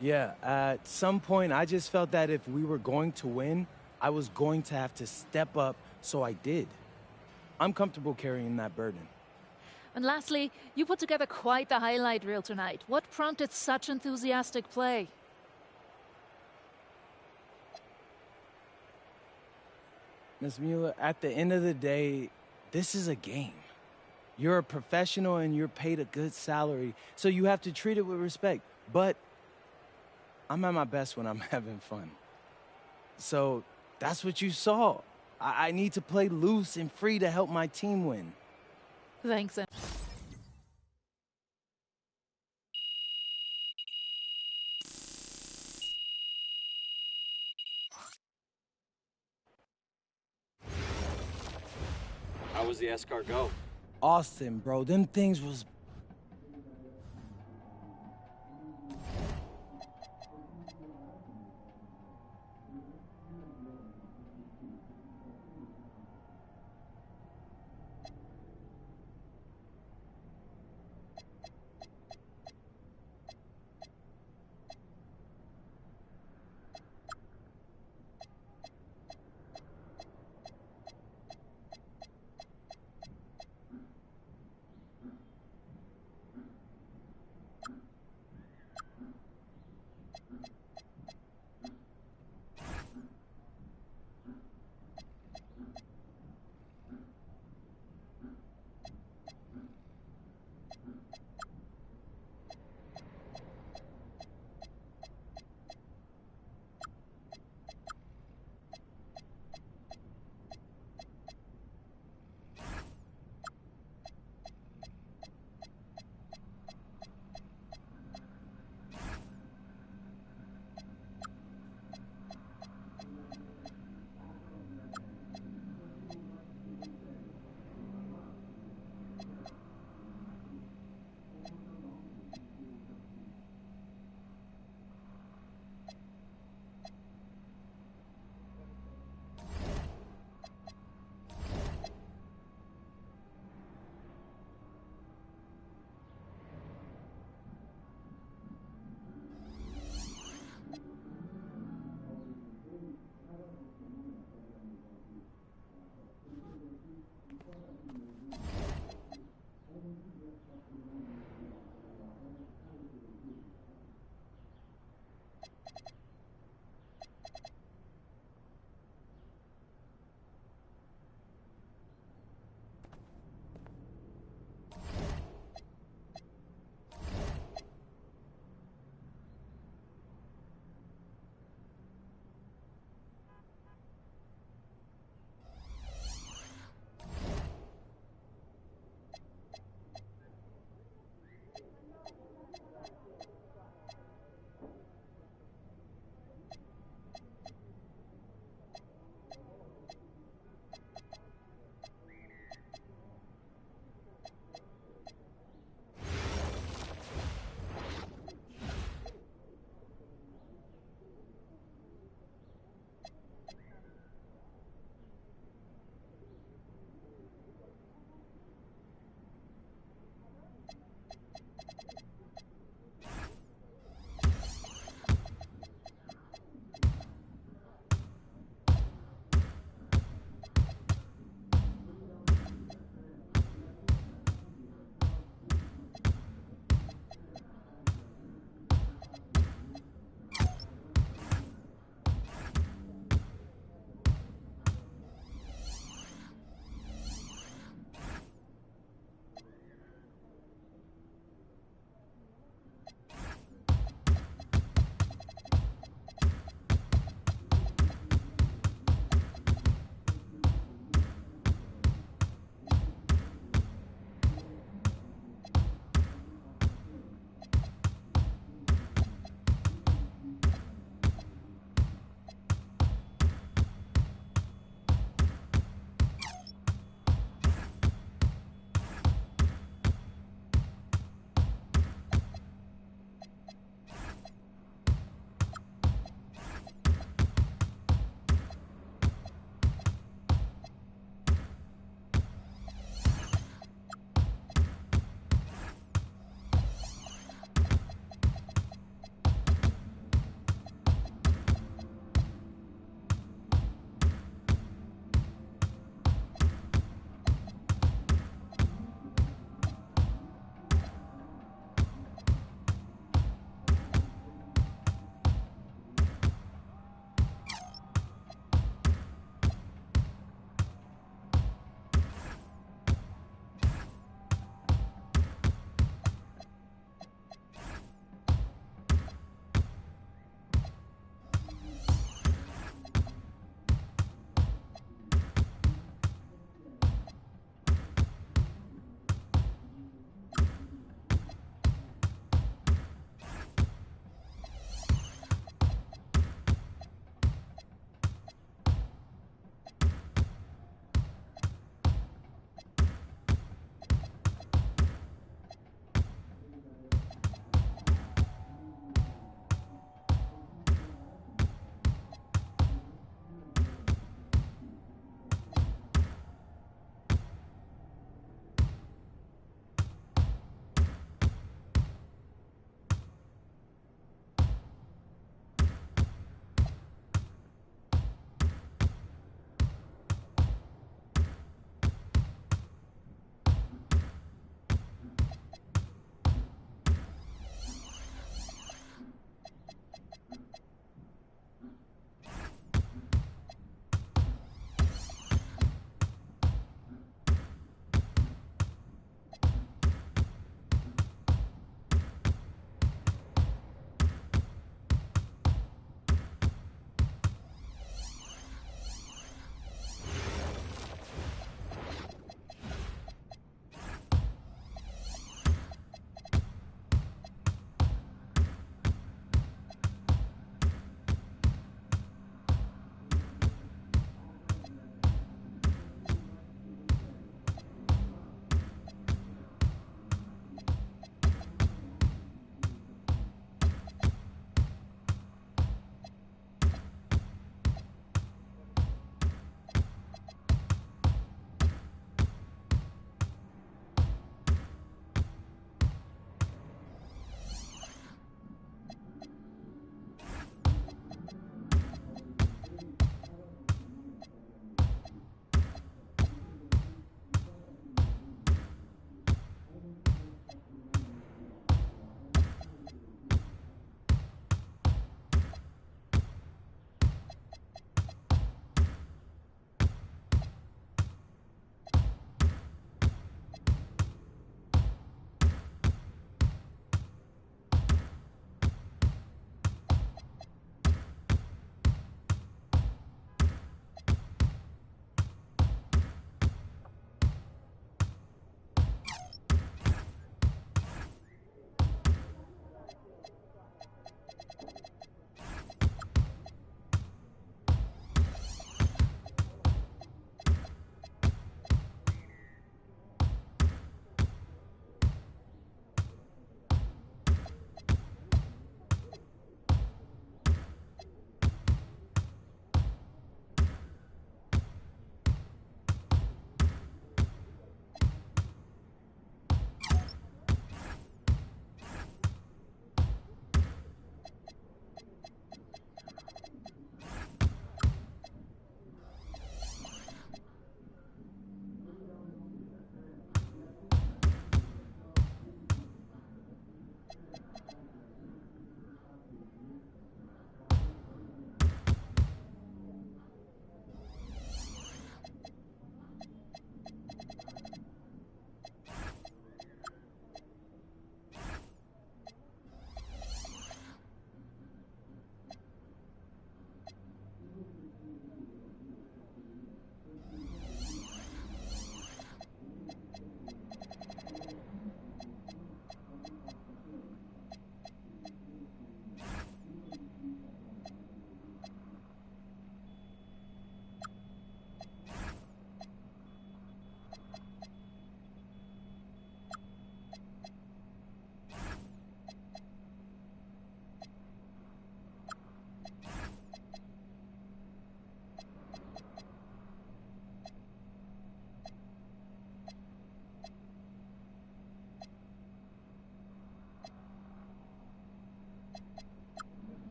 Yeah, at some point, I just felt that if we were going to win, I was going to have to step up, so I did. I'm comfortable carrying that burden. And lastly, you put together quite the highlight reel tonight. What prompted such enthusiastic play? Ms. Mueller, at the end of the day, this is a game. You're a professional and you're paid a good salary, so you have to treat it with respect. But I'm at my best when I'm having fun. So that's what you saw. I need to play loose and free to help my team win. Thanks. How was the escort go? Austin, bro, them things was...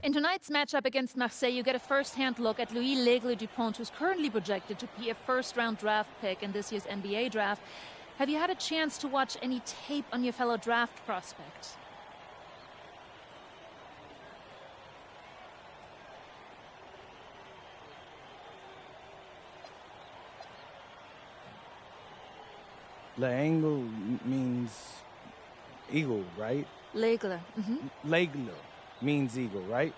In tonight's matchup against Marseille, you get a first-hand look at Louis L'Aigle-Dupont, who's currently projected to be a first-round draft pick in this year's NBA draft. Have you had a chance to watch any tape on your fellow draft prospect? L'Aigle means eagle, right? L'Aigle. L'Aigle means eagle, right?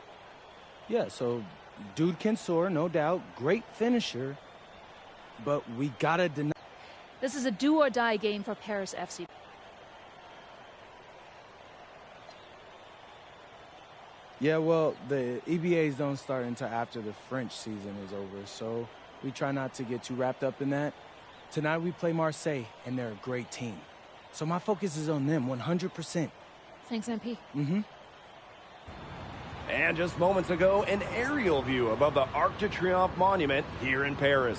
Yeah, so dude can soar, no doubt. Great finisher, but we gotta deny. This is a do-or-die game for Paris FC. Yeah, well, the EBAs don't start until after the French season is over, so we try not to get too wrapped up in that. Tonight we play Marseille, and they're a great team. So my focus is on them 100%. Thanks, MP. And just moments ago, an aerial view above the Arc de Triomphe monument here in Paris.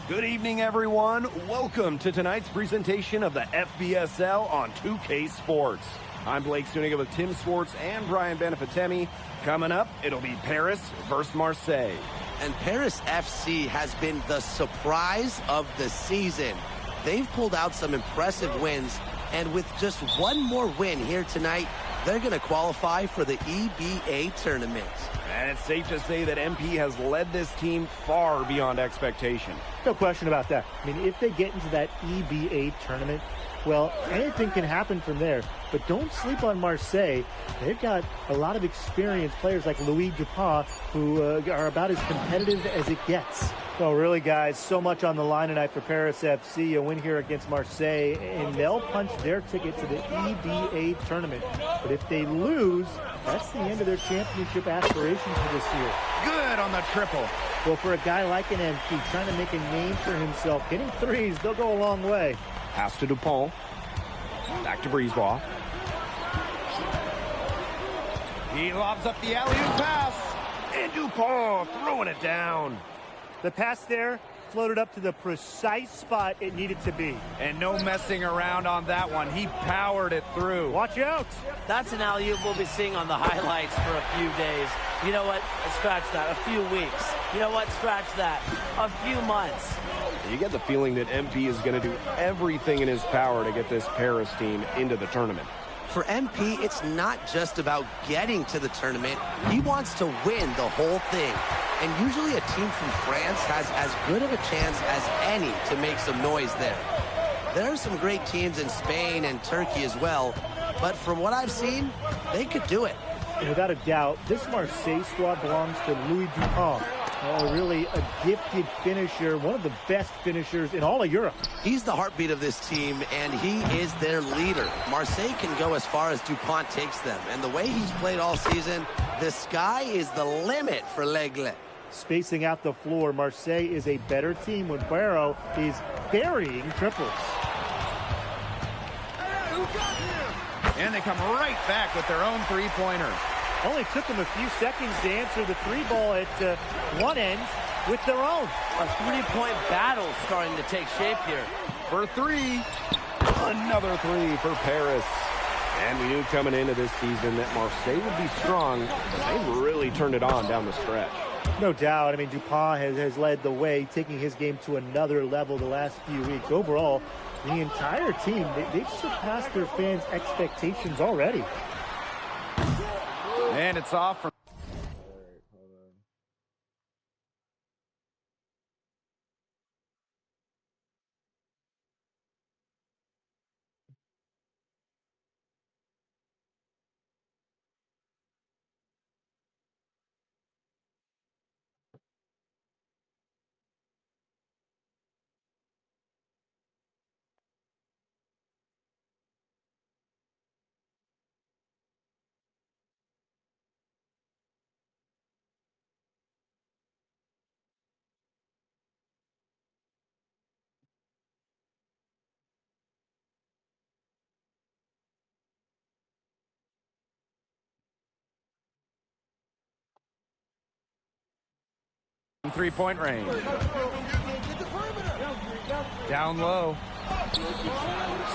Good evening, everyone. Welcome to tonight's presentation of the FBSL on 2K Sports. I'm Blake Suniga with Tim Swartz and Brian Benefitemi. Coming up, it'll be Paris versus Marseille. And Paris FC has been the surprise of the season. They've pulled out some impressive wins, and with just one more win here tonight, they're going to qualify for the EBA tournament. And it's safe to say that MP has led this team far beyond expectation. No question about that. I mean, if they get into that EBA tournament, well, anything can happen from there. But don't sleep on Marseille. They've got a lot of experienced players like Louis Dupont who are about as competitive as it gets. Well, really, guys, so much on the line tonight for Paris FC. A win here against Marseille, and they'll punch their ticket to the EBA tournament. But if they lose, that's the end of their championship aspirations for this year. Good on the triple. Well, for a guy like an MP trying to make a name for himself, hitting threes, they'll go a long way. Pass to Dupont. Back to Brisebois. He lobs up the alley-oop pass. And Dupont throwing it down. The pass there floated up to the precise spot it needed to be. And no messing around on that one. He powered it through. Watch out. That's an alley-oop we'll be seeing on the highlights for a few days. You know what? Scratch that. A few weeks. You know what? Scratch that. A few months. You get the feeling that MP is going to do everything in his power to get this Paris team into the tournament. For MP, it's not just about getting to the tournament. He wants to win the whole thing. And usually a team from France has as good of a chance as any to make some noise there. There are some great teams in Spain and Turkey as well, but from what I've seen, they could do it. And without a doubt, this Marseille squad belongs to Louis Dupont. Really a gifted finisher, one of the best finishers in all of Europe. He's the heartbeat of this team, and he is their leader. Marseille can go as far as Dupont takes them, and the way he's played all season, the sky is the limit for L'Aigle. Spacing out the floor, Marseille is a better team when Barrow is burying triples. And they come right back with their own three-pointer. Only took them a few seconds to answer the three ball at one end with their own. A three-point battle starting to take shape here. For three. Another three for Paris. And we knew coming into this season that Marseille would be strong, but they really turned it on down the stretch. No doubt. I mean, Dupont has led the way, taking his game to another level the last few weeks. Overall, the entire team, they've surpassed their fans' expectations already. And it's off from... three-point range. Down low.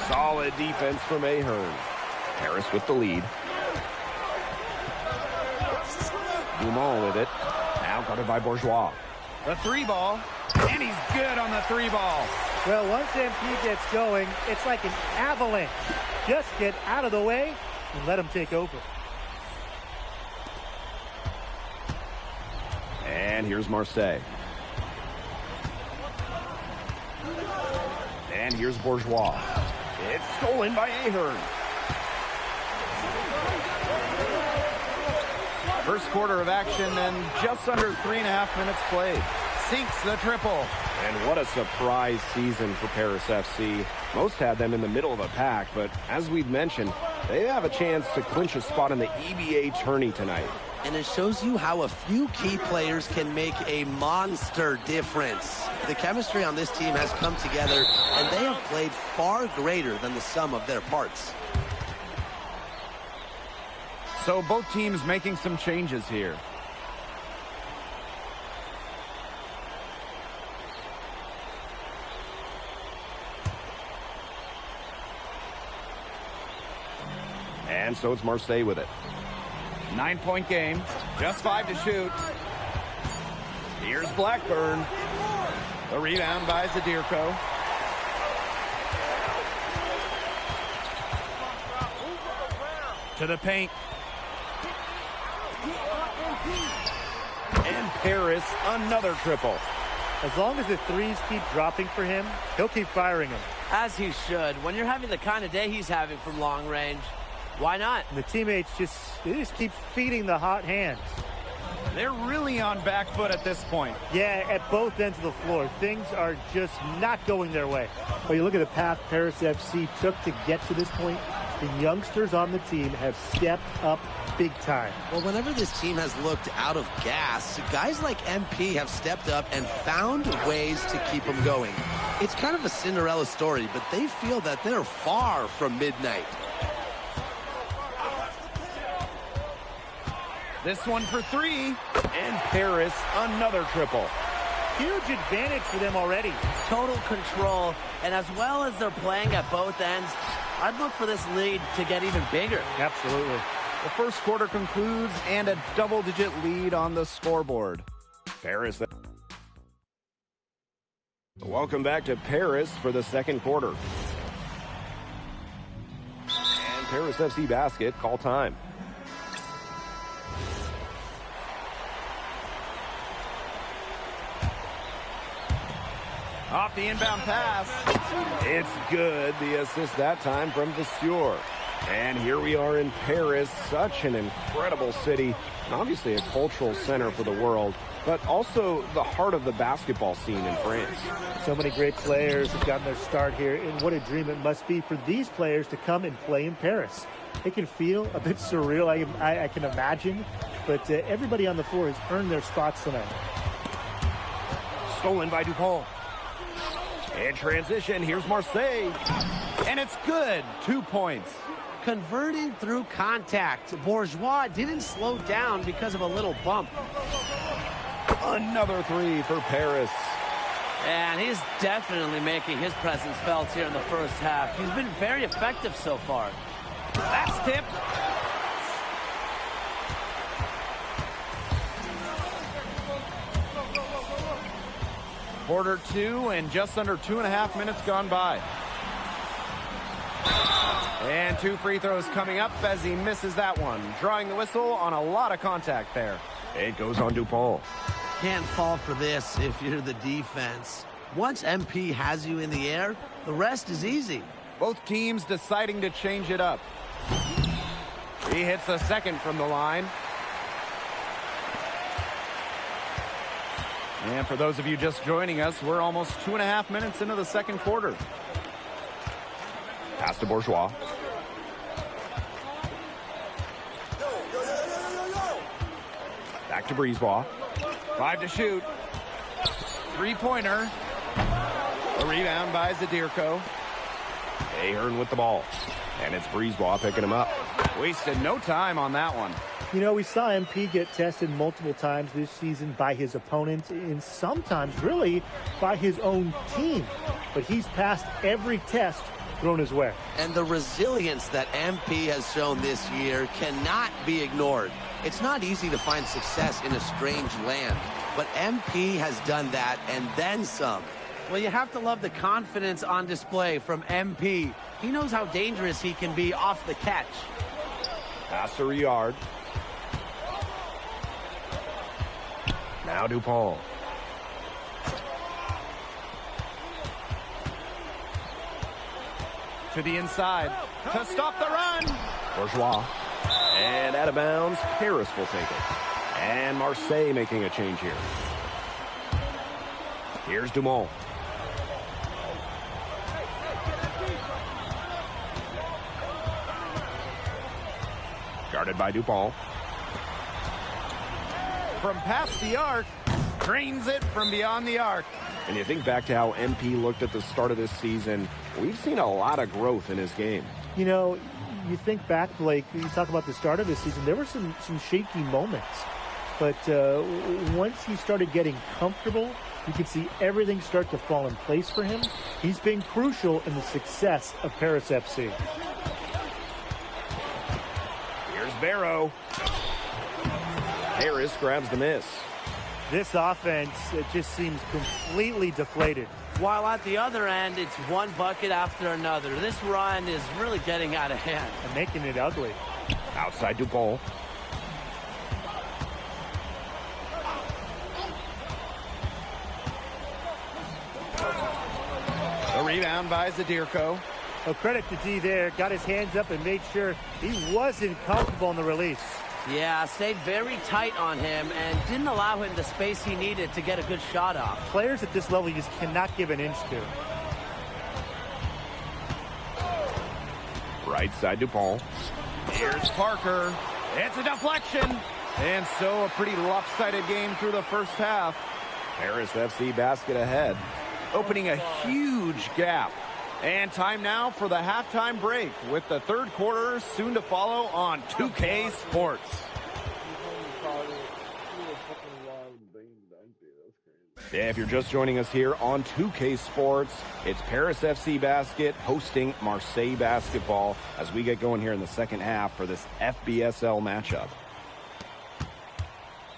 Solid defense from Ahern. Paris with the lead. Dumont with it. Now guarded by Bourgeois. The three ball, and he's good on the three ball. Well, once MP gets going, it's like an avalanche. Just get out of the way and let him take over. And here's Marseille. And here's Bourgeois. It's stolen by Ahern. First quarter of action and just under 3.5 minutes played. Sinks the triple. And what a surprise season for Paris FC. Most had them in the middle of a pack, but as we've mentioned, they have a chance to clinch a spot in the EBA tourney tonight. And it shows you how a few key players can make a monster difference. The chemistry on this team has come together, and they have played far greater than the sum of their parts. So both teams making some changes here. And so it's Marseille with it. 9-point game. Just 5 to shoot. Here's Blackburn. The rebound by Zadirko. To the paint. And Paris, another triple. As long as the threes keep dropping for him, he'll keep firing them. As he should. When you're having the kind of day he's having from long range, why not? And the teammates just keep feeding the hot hands. They're really on back foot at this point. Yeah, at both ends of the floor. Things are just not going their way. But you look at the path Paris FC took to get to this point. The youngsters on the team have stepped up big time. Well, whenever this team has looked out of gas, guys like MP have stepped up and found ways to keep them going. It's kind of a Cinderella story, but they feel that they're far from midnight. This one for 3. And Paris, another triple. Huge advantage for them already. Total control, and as well as they're playing at both ends, I'd look for this lead to get even bigger. Absolutely. The first quarter concludes and a double-digit lead on the scoreboard. Paris. Welcome back to Paris for the second quarter. And Paris FC basket, call time. Off the inbound pass. It's good. The assist that time from Vasseur. And here we are in Paris, such an incredible city, and obviously a cultural center for the world, but also the heart of the basketball scene in France. So many great players have gotten their start here, and what a dream it must be for these players to come and play in Paris. It can feel a bit surreal, I can imagine, but everybody on the floor has earned their spots tonight. Stolen by Dupont. In transition, here's Marseille. And it's good. 2 points. Converting through contact. Bourgeois didn't slow down because of a little bump. Another 3 for Paris. And he's definitely making his presence felt here in the first half. He's been very effective so far. That's tipped. Quarter 2 and just under 2.5 minutes gone by. And 2 free throws coming up as he misses that one. Drawing the whistle on a lot of contact there. It goes on Dupont. Can't fall for this if you're the defense. Once MP has you in the air, the rest is easy. Both teams deciding to change it up. He hits a second from the line. And for those of you just joining us, we're almost 2.5 minutes into the second quarter. Pass to Bourgeois. Back to Brisebois. 5 to shoot. 3-pointer. A rebound by Zadirko. Ahern with the ball. And it's Brisebois picking him up. Wasted no time on that one. You know, we saw MP get tested multiple times this season by his opponents and sometimes really by his own team. But he's passed every test thrown his way. And the resilience that MP has shown this year cannot be ignored. It's not easy to find success in a strange land, but MP has done that and then some. Well, you have to love the confidence on display from MP. He knows how dangerous he can be off the catch. Pass to Riyard. Now DuPont. To the inside to stop the run. Bourgeois. And out of bounds, Paris will take it. And Marseille making a change here. Here's Dumont. Guarded by DuPont. From past the arc, drains it from beyond the arc. And you think back to how MP looked at the start of this season, we've seen a lot of growth in his game. You know, you think back, Blake, you talk about the start of this season, there were some shaky moments. But once he started getting comfortable, you could see everything start to fall in place for him. He's been crucial in the success of Paris FC. Here's Barrow. Harris grabs the miss. This offense, it just seems completely deflated. While at the other end, it's one bucket after another. This run is really getting out of hand. And making it ugly. Outside DuPont. A rebound by Zadirko. Well, credit to D there. Got his hands up and made sure he wasn't comfortable in the release. Yeah, stayed very tight on him and didn't allow him the space he needed to get a good shot off. Players at this level you just cannot give an inch to. Right side DuPont. Here's Parker. It's a deflection. And so a pretty lopsided game through the first half. Paris FC basket ahead, opening a huge gap. And time now for the halftime break with the third quarter soon to follow on 2K Sports. Yeah, if you're just joining us here on 2K Sports, it's Paris FC Basket hosting Marseille Basketball as we get going here in the second half for this FBSL matchup.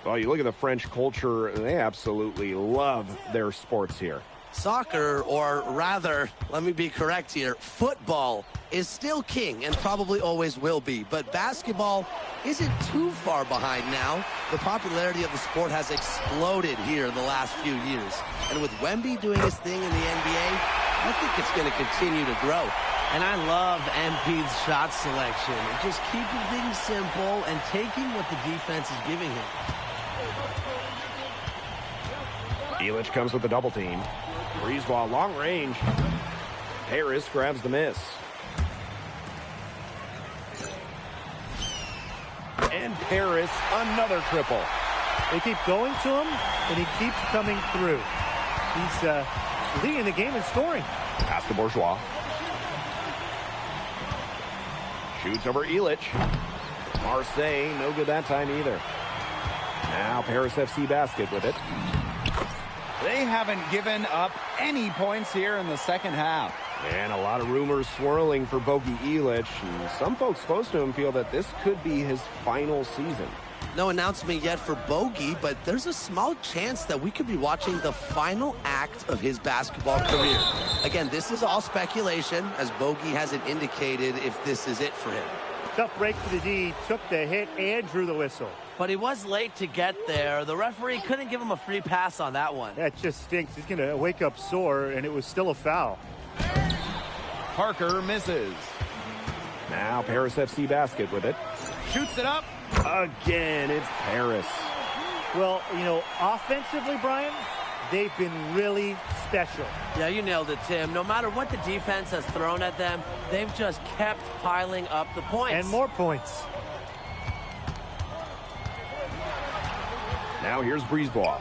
Well, you look at the French culture, they absolutely love their sports here. Soccer, or rather, let me be correct here, football is still king and probably always will be. But basketball isn't too far behind now. The popularity of the sport has exploded here in the last few years. And with Wemby doing his thing in the NBA, I think it's going to continue to grow. And I love MP's shot selection. Just keeping things simple and taking what the defense is giving him. Illich comes with the double team. Breeze ball, long range. Harris grabs the miss. And Paris, another triple. They keep going to him, and he keeps coming through. He's leading the game in scoring. Pass to Bourgeois. Shoots over Illich. Marseille, no good that time either. Now Paris FC Basket with it. They haven't given up any points here in the second half. And a lot of rumors swirling for Bogi Illich. And some folks close to him feel that this could be his final season. No announcement yet for Bogi, but there's a small chance that we could be watching the final act of his basketball career. Again, this is all speculation, as Bogi hasn't indicated if this is it for him. Tough break for the D, took the hit and drew the whistle. But he was late to get there. The referee couldn't give him a free pass on that one. That just stinks. He's going to wake up sore, and it was still a foul. Parker misses. Now Paris FC Basket with it. Shoots it up. Again, it's Paris. Well, you know, offensively, Brian, they've been really special. Yeah, you nailed it, Tim. No matter what the defense has thrown at them, they've just kept piling up the points. And more points. Now here's Breezeball.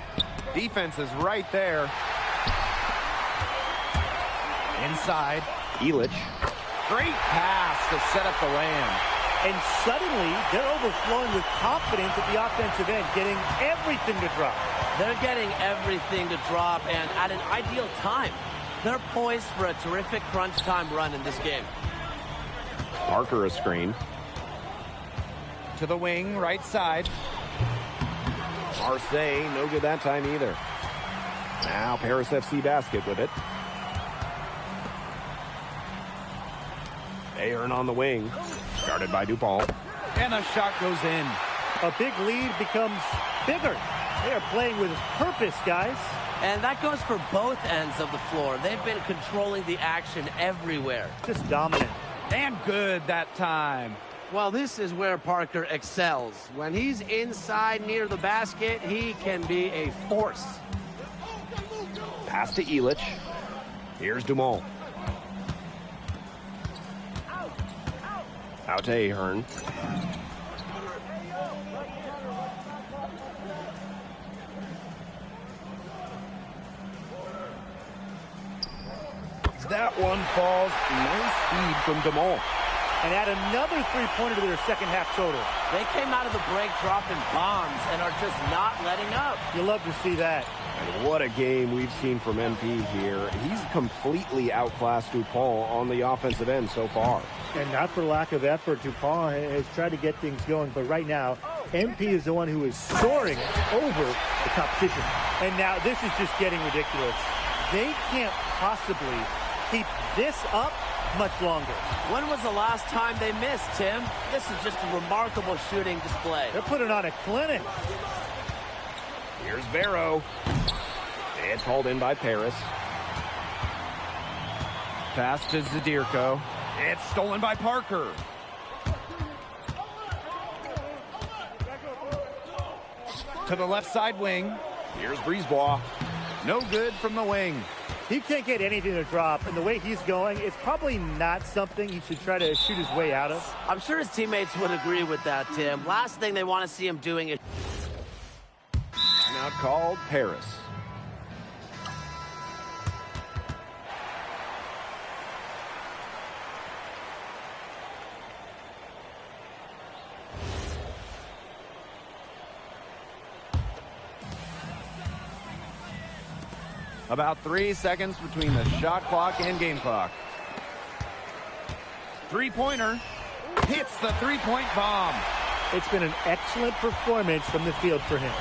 Defense is right there. Inside. Illich. Great pass to set up the layup. And suddenly, they're overflowing with confidence at the offensive end, getting everything to drop. They're getting everything to drop, and at an ideal time. They're poised for a terrific crunch time run in this game. Parker a screen. To the wing, right side. Marseille, no good that time either. Now Paris FC Basket with it. Ahern on the wing. Guarded by Dupont. And the shot goes in. A big lead becomes bigger. They are playing with purpose, guys. And that goes for both ends of the floor. They've been controlling the action everywhere. Just dominant. And good that time. Well, this is where Parker excels. When he's inside near the basket, he can be a force. Pass to Illich. Here's Dumont. Out to Ahern. That one falls. Nice feed from Dumont. And add another three-pointer to their second half total. They came out of the break dropping bombs and are just not letting up. You love to see that. And what a game we've seen from MP here. He's completely outclassed Dupont on the offensive end so far. And not for lack of effort, Dupont has tried to get things going. But right now, MP is the one who is soaring over the competition. And now this is just getting ridiculous. They can't possibly keep this up much longer. When was the last time they missed, Tim? This is just a remarkable shooting display. They're putting on a clinic. Here's Barrow. It's hauled in by Paris. Pass to Zadirko. It's stolen by Parker. To the left side wing. Here's Brisebois. No good from the wing. He can't get anything to drop, and the way he's going, it's probably not something he should try to shoot his way out of. I'm sure his teammates would agree with that, Tim. Last thing they want to see him doing is... Now called Paris. About 3 seconds between the shot clock and game clock. Three-pointer hits the three-point bomb. It's been an excellent performance from the field for him.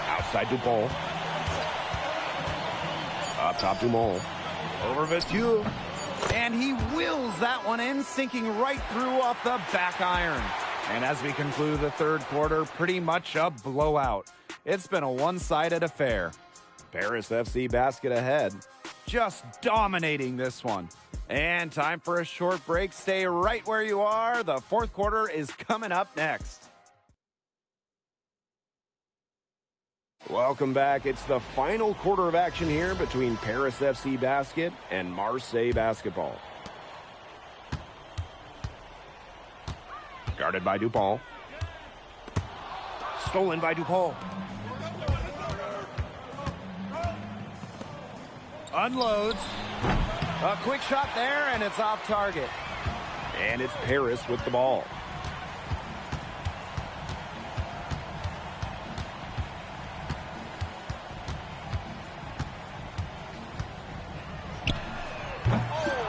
Outside Dupont. Up top Dumont. Over Vestiu. And he wills that one in, sinking right through off the back iron. And as we conclude the third quarter, pretty much a blowout. It's been a one-sided affair. Paris FC Basket ahead, just dominating this one. And time for a short break. Stay right where you are. The fourth quarter is coming up next. Welcome back. It's the final quarter of action here between Paris FC Basket and Marseille Basketball. Guarded by Dupont. Stolen by Dupont. Unloads. A quick shot there, and it's off target. And it's Paris with the ball.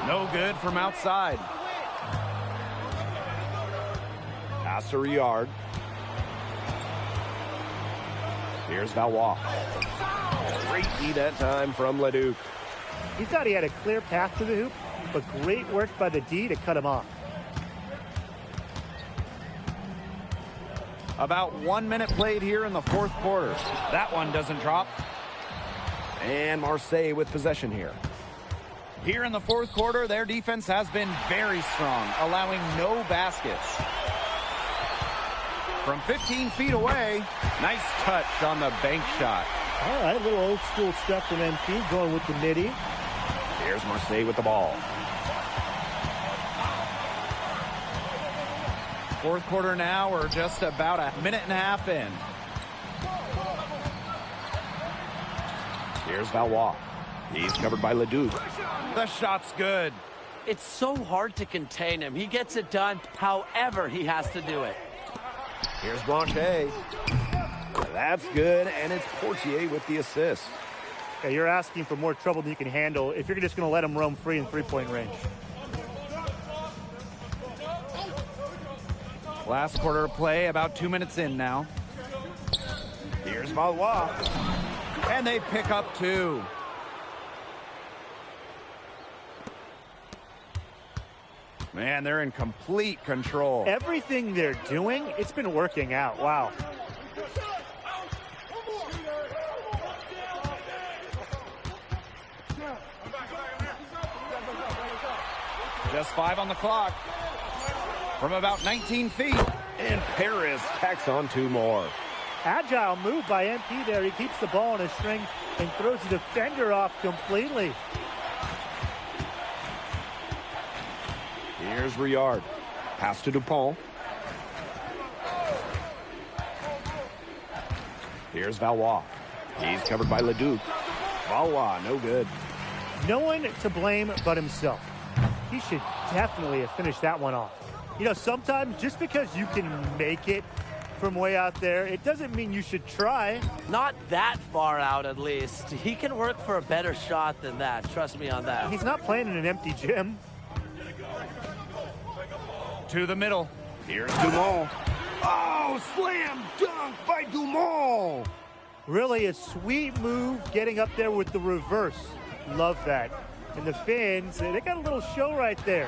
No good from outside. Pass to Riyard. Here's Valois. Great D that time from Leduc. He thought he had a clear path to the hoop, but great work by the D to cut him off. About 1 minute played here in the fourth quarter. That one doesn't drop. And Marseille with possession here. Here in the fourth quarter, their defense has been very strong, allowing no baskets. From 15 feet away, nice touch on the bank shot. All right, a little old school stuff from MP, going with the midi. Here's Marseille with the ball. Fourth quarter now, we're just about a minute and a half in. Here's Valois. He's covered by Leduc. The shot's good. It's so hard to contain him. He gets it done however he has to do it. Here's Blanchet. That's good, and it's Portier with the assist. Yeah, you're asking for more trouble than you can handle if you're just going to let him roam free in three-point range. Last quarter of play, about 2 minutes in now. Here's Valois. And they pick up 2. Man, they're in complete control. Everything they're doing, it's been working out. Wow. Just 5 on the clock. From about 19 feet. And Paris tacks on 2 more. Agile move by MP there. He keeps the ball on a string and throws the defender off completely. Here's Riard. Pass to Dupont. Here's Valois. He's covered by Leduc. Valois, no good. No one to blame but himself. He should definitely have finished that one off. You know, sometimes just because you can make it from way out there, it doesn't mean you should try. Not that far out, at least. He can work for a better shot than that. Trust me on that. He's not playing in an empty gym. To the middle. Here's Dumont. Oh, slam dunk by Dumont. Really a sweet move getting up there with the reverse. Love that. And the fans, they got a little show right there.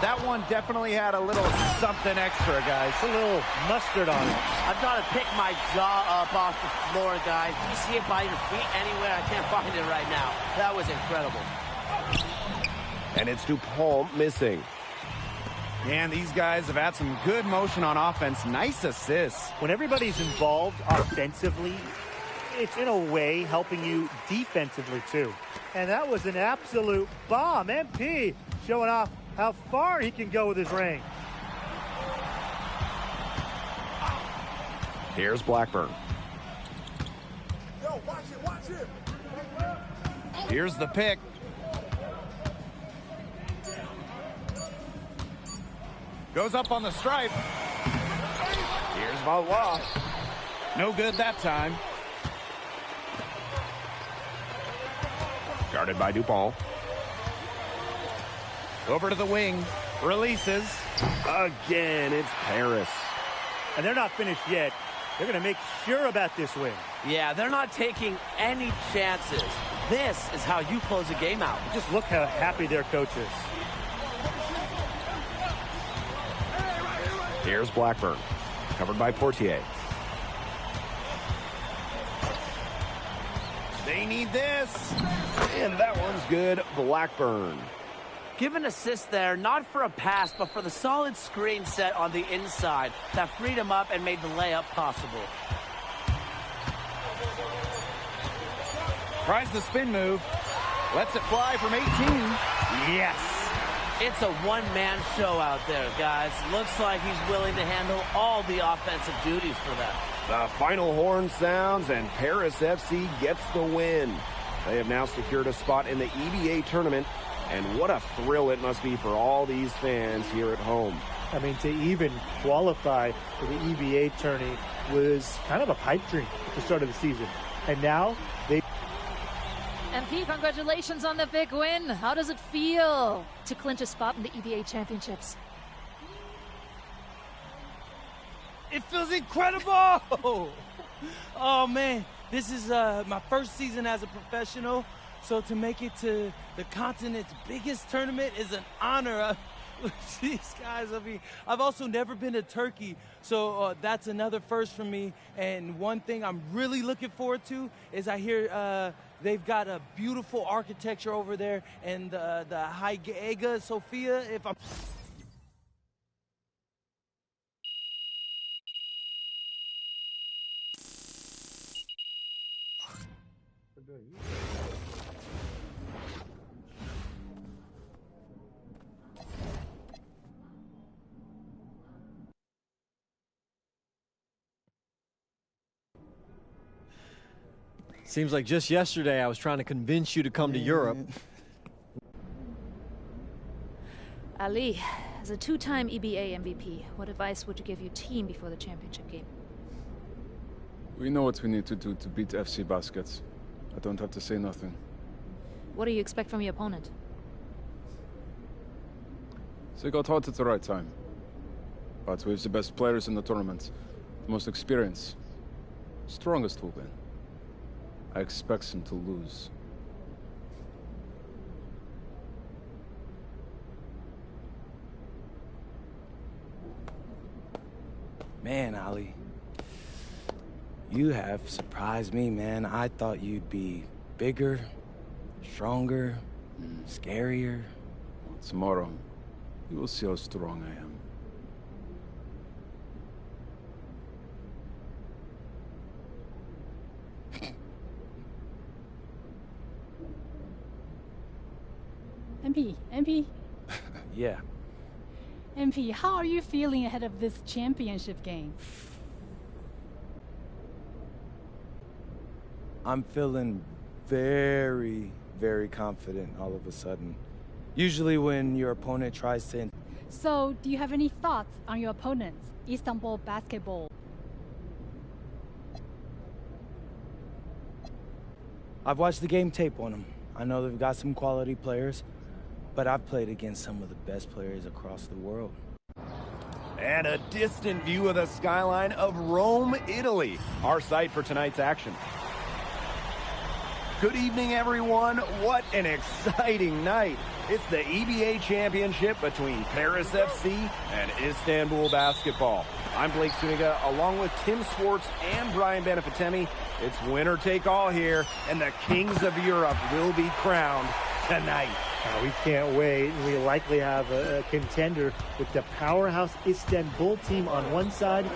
That one definitely had a little something extra, guys. A little mustard on it. I've got to pick my jaw up off the floor, guys. Do you see it by your feet anywhere? I can't find it right now. That was incredible. And it's Dupont missing. Man, these guys have had some good motion on offense. Nice assists. When everybody's involved offensively, it's in a way helping you defensively too. And that was an absolute bomb. MP showing off how far he can go with his range. Here's Blackburn. Yo, watch it. Here's the pick. Goes up on the stripe. Here's Valois. No good that time. Guarded by Dupont. Over to the wing. Releases. Again, it's Paris. And they're not finished yet. They're going to make sure about this win. Yeah, they're not taking any chances. This is how you close a game out. Just look how happy their coach is. Here's Blackburn. Covered by Portier. They need this. And that one's good. Blackburn. Give an assist there, not for a pass, but for the solid screen set on the inside that freed him up and made the layup possible. Tries the spin move. Lets it fly from 18. Yes. It's a one-man show out there, guys. Looks like he's willing to handle all the offensive duties for them. The final horn sounds, and Paris FC gets the win. They have now secured a spot in the EBA tournament, and what a thrill it must be for all these fans here at home. I mean, to even qualify for the EBA tourney was kind of a pipe dream at the start of the season. And now they... MP, congratulations on the big win. How does it feel to clinch a spot in the EBA championships? It feels incredible. Oh, man. This is my first season as a professional. So to make it to the continent's biggest tournament is an honor. These guys, I mean, I've also never been to Turkey, so that's another first for me. And one thing I'm really looking forward to is I hear they've got a beautiful architecture over there, and the Hagia Sophia, if I'm... Seems like just yesterday I was trying to convince you to come to Europe. Ali, as a two-time EBA MVP, what advice would you give your team before the championship game? We know what we need to do to beat FC Baskets. I don't have to say nothing. What do you expect from your opponent? They got hot at the right time. But we have the best players in the tournament. The most experience. Strongest will win. I expect them to lose. Man, Ali. You have surprised me, man. I thought you'd be bigger, stronger, scarier. Tomorrow, you will see how strong I am. MP. Yeah. MP, how are you feeling ahead of this championship game? I'm feeling very, very confident all of a sudden. Usually when your opponent tries to... So, do you have any thoughts on your opponents, Istanbul Basketball? I've watched the game tape on them. I know they've got some quality players, but I've played against some of the best players across the world. And a distant view of the skyline of Rome, Italy, our site for tonight's action. Good evening, everyone. What an exciting night. It's the EBA championship between Paris FC and Istanbul Basketball. I'm Blake Suniga, along with Tim Swartz and Brian Benefitemi. It's winner take all here, and the kings of Europe will be crowned tonight. We can't wait. We likely have a contender with the powerhouse Istanbul team on one side,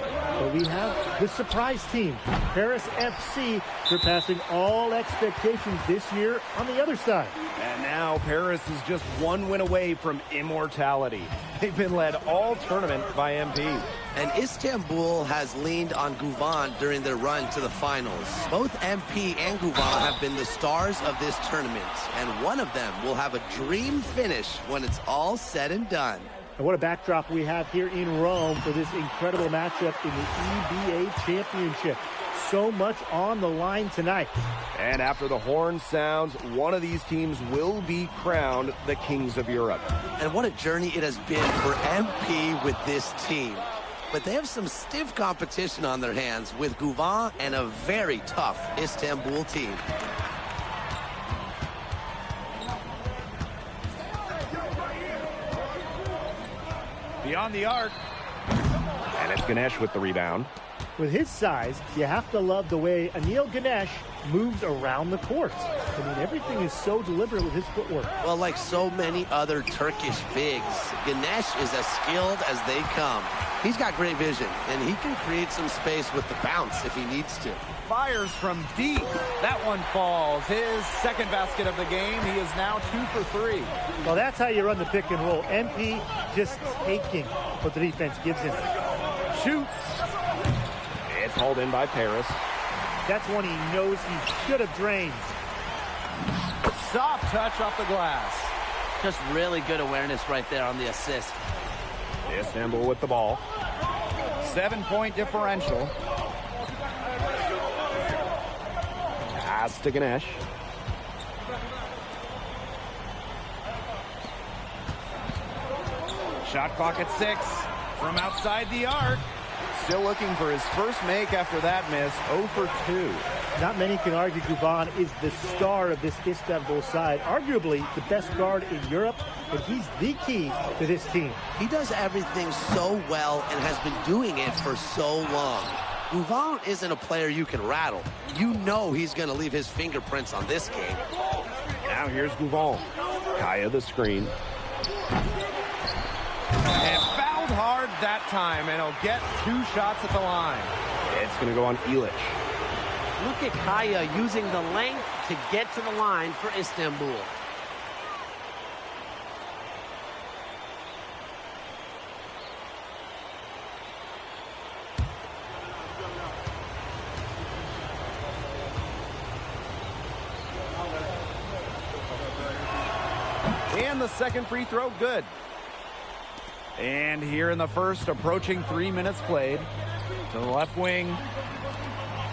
but we have the surprise team, Paris FC, surpassing all expectations this year on the other side. And now Paris is just one win away from immortality. They've been led all tournament by MP. And Istanbul has leaned on Guvan during their run to the finals. Both MP and Guvan have been the stars of this tournament, and one of them will have a dream finish when it's all said and done. And what a backdrop we have here in Rome for this incredible matchup in the EBA Championship. So much on the line tonight. And after the horn sounds, one of these teams will be crowned the kings of Europe. And what a journey it has been for MP with this team. But they have some stiff competition on their hands with Guvan and a very tough Istanbul team. Beyond the arc. And it's Ganesh with the rebound. With his size, you have to love the way Anil Ganesh moves around the court. I mean, everything is so deliberate with his footwork. Well, like so many other Turkish bigs, Ganesh is as skilled as they come. He's got great vision, and he can create some space with the bounce if he needs to. Fires from deep. That one falls. His second basket of the game. He is now 2 for 3. Well, that's how you run the pick and roll. MP just taking what the defense gives him. Shoots. It's hauled in by Paris. That's one he knows he should have drained. Soft touch off the glass. Just really good awareness right there on the assist. Istanbul with the ball. 7-point differential. Pass to Ganesh. Shot clock at 6 from outside the arc. Still looking for his first make after that miss. 0 for 2. Not many can argue Guvan is the star of this Istanbul side. Arguably the best guard in Europe, but he's the key to this team. He does everything so well and has been doing it for so long. Guvan isn't a player you can rattle. You know he's going to leave his fingerprints on this game. Now here's Guvan. Kaya the screen. And fouled hard that time, and he'll get 2 shots at the line. It's going to go on Ilic. Look at Kaya using the length to get to the line for Istanbul. And the second free throw, good. And here in the first, approaching 3 minutes played. To the left wing.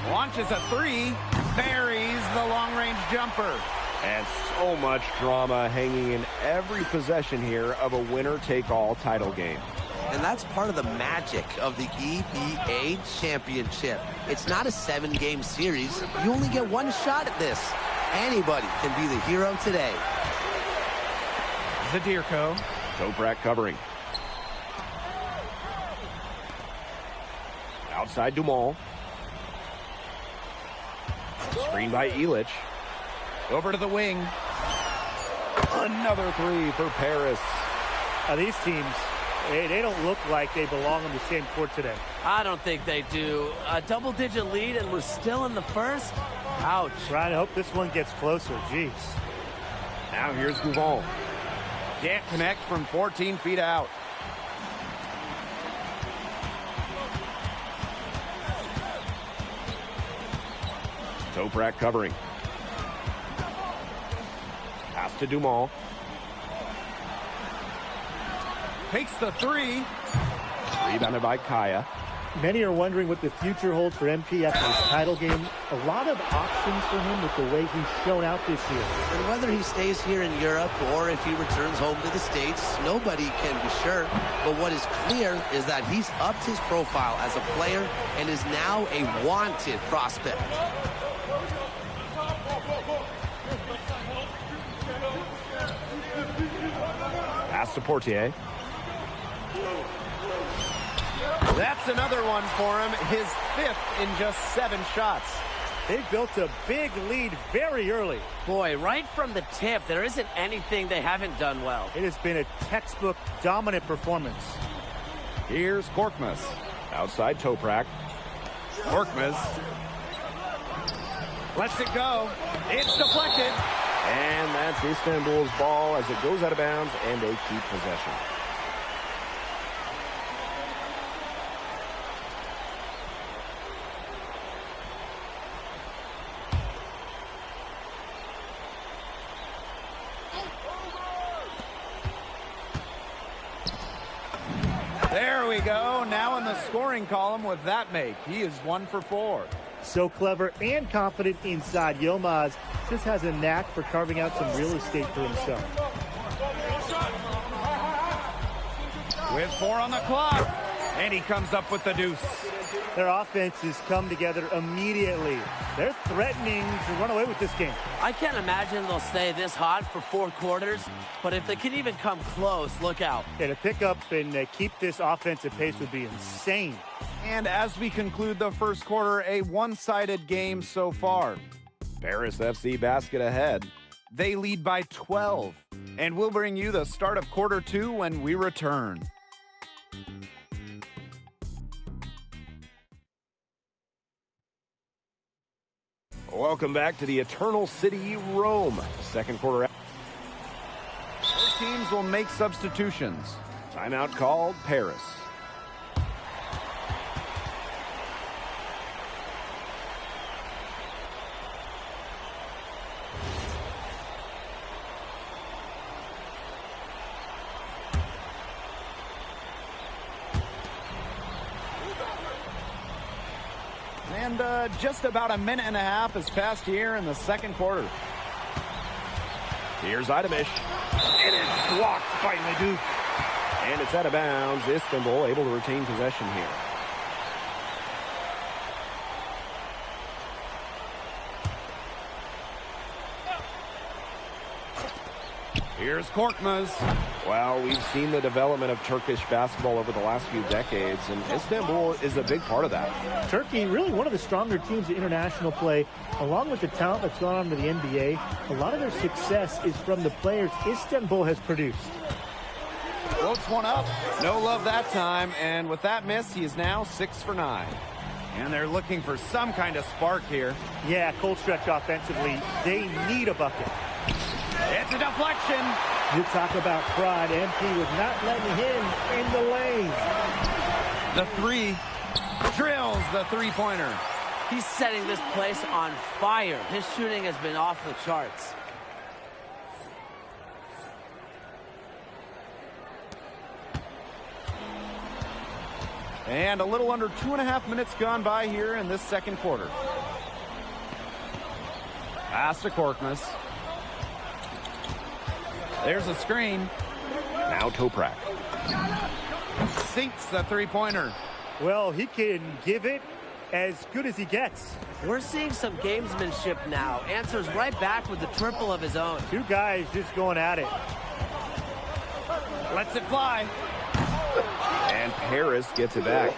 Launches a three. Buries the long-range jumper. And so much drama hanging in every possession here of a winner-take-all title game. And that's part of the magic of the EBA Championship. It's not a 7-game series. You only get one shot at this. Anybody can be the hero today. Zadirko. Toprak covering. Outside Dumont. Screen by Illich. Over to the wing. Another three for Paris. Now these teams, they don't look like they belong on the same court today. I don't think they do. A double-digit lead and we're still in the first? Ouch. Ryan, I hope this one gets closer. Jeez. Now here's Gouvon. Can't connect from 14 feet out. Toprak covering. Pass to Dumont. Takes the three. Rebounded by Kaya. Many are wondering what the future holds for MP after his title game. A lot of options for him with the way he's shown out this year. And whether he stays here in Europe or if he returns home to the States, nobody can be sure. But what is clear is that he's upped his profile as a player and is now a wanted prospect. Pass to Portier. That's another one for him, his 5th in just 7 shots. They've built a big lead very early. Boy, right from the tip, there isn't anything they haven't done well. It has been a textbook dominant performance. Here's Korkmaz. Outside Toprak. Korkmaz lets it go. It's deflected. And that's Istanbul's ball as it goes out of bounds, and they keep possession. There we go. Now in the scoring column with that make. He is 1 for 4. So clever and confident inside. Yilmaz just has a knack for carving out some real estate for himself. With 4 on the clock. And he comes up with the deuce. Their offense has come together immediately. They're threatening to run away with this game. I can't imagine they'll stay this hot for 4 quarters, but if they can even come close, look out. Yeah, to pick up and keep this offensive pace would be insane. And as we conclude the first quarter, a one-sided game so far. Paris FC basket ahead. They lead by 12. And we'll bring you the start of quarter 2 when we return. Welcome back to the Eternal City, Rome. Second quarter. Both teams will make substitutions. Timeout called, Paris. And just about a minute and a half has passed here in the second quarter. Here's Idamish. And it's blocked by Leduc. And it's out of bounds. Istanbul able to retain possession here. Here's Korkmaz. Well, we've seen the development of Turkish basketball over the last few decades, and Istanbul is a big part of that. Turkey, really one of the stronger teams in international play, along with the talent that's gone on to the NBA. A lot of their success is from the players Istanbul has produced. Floats one up. No love that time, and with that miss, he is now 6 for 9. And they're looking for some kind of spark here. Yeah, cold stretch offensively. They need a bucket. It's a deflection. You talk about pride. MP was not letting him in the lane. The three drills the three-pointer. He's setting this place on fire. His shooting has been off the charts. And a little under 2.5 minutes gone by here in this second quarter. Pass to Korkmaz. There's a screen. Now Toprak. Sinks the three-pointer. Well, he can give it as good as he gets. We're seeing some gamesmanship now. Answers right back with the triple of his own. Two guys just going at it. Lets it fly. And Paris gets it back.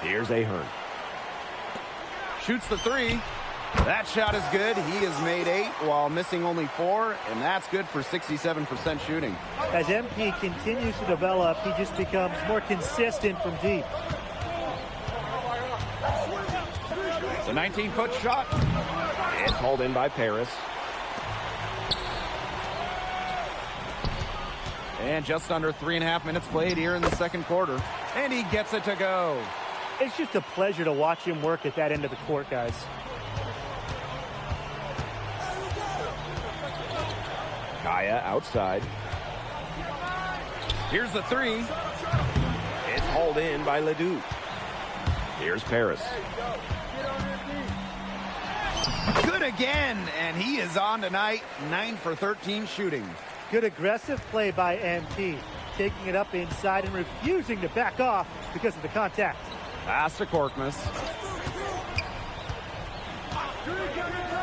Here's Ahern. Shoots the three. That shot is good. He has made 8 while missing only 4, and that's good for 67% shooting. As MP continues to develop, he just becomes more consistent from deep. The 19-foot shot. It's hauled in by Paris. And just under 3.5 minutes played here in the second quarter. And he gets it to go. It's just a pleasure to watch him work at that end of the court, guys. Kaya outside. Here's the three. It's hauled in by Ledoux. Here's Paris. Good again, and he is on tonight. 9 for 13 shooting. Good aggressive play by MP, taking it up inside and refusing to back off because of the contact. Pass to Korkmaz.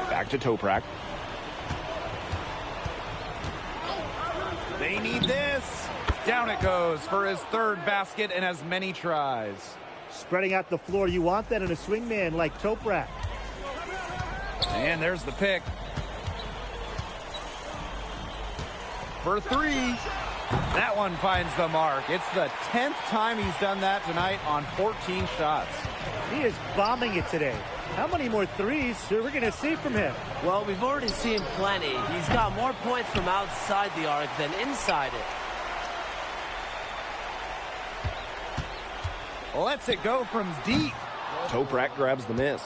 Back to Toprak. They need this. Down it goes for his 3rd basket and as many tries. Spreading out the floor, you want that in a swingman like Toprak. And there's the pick. For 3. That one finds the mark. It's the 10th time he's done that tonight on 14 shots. He is bombing it today. How many more threes are we going to see from him? Well, we've already seen plenty. He's got more points from outside the arc than inside it. Lets it go from deep. Toprak grabs the miss.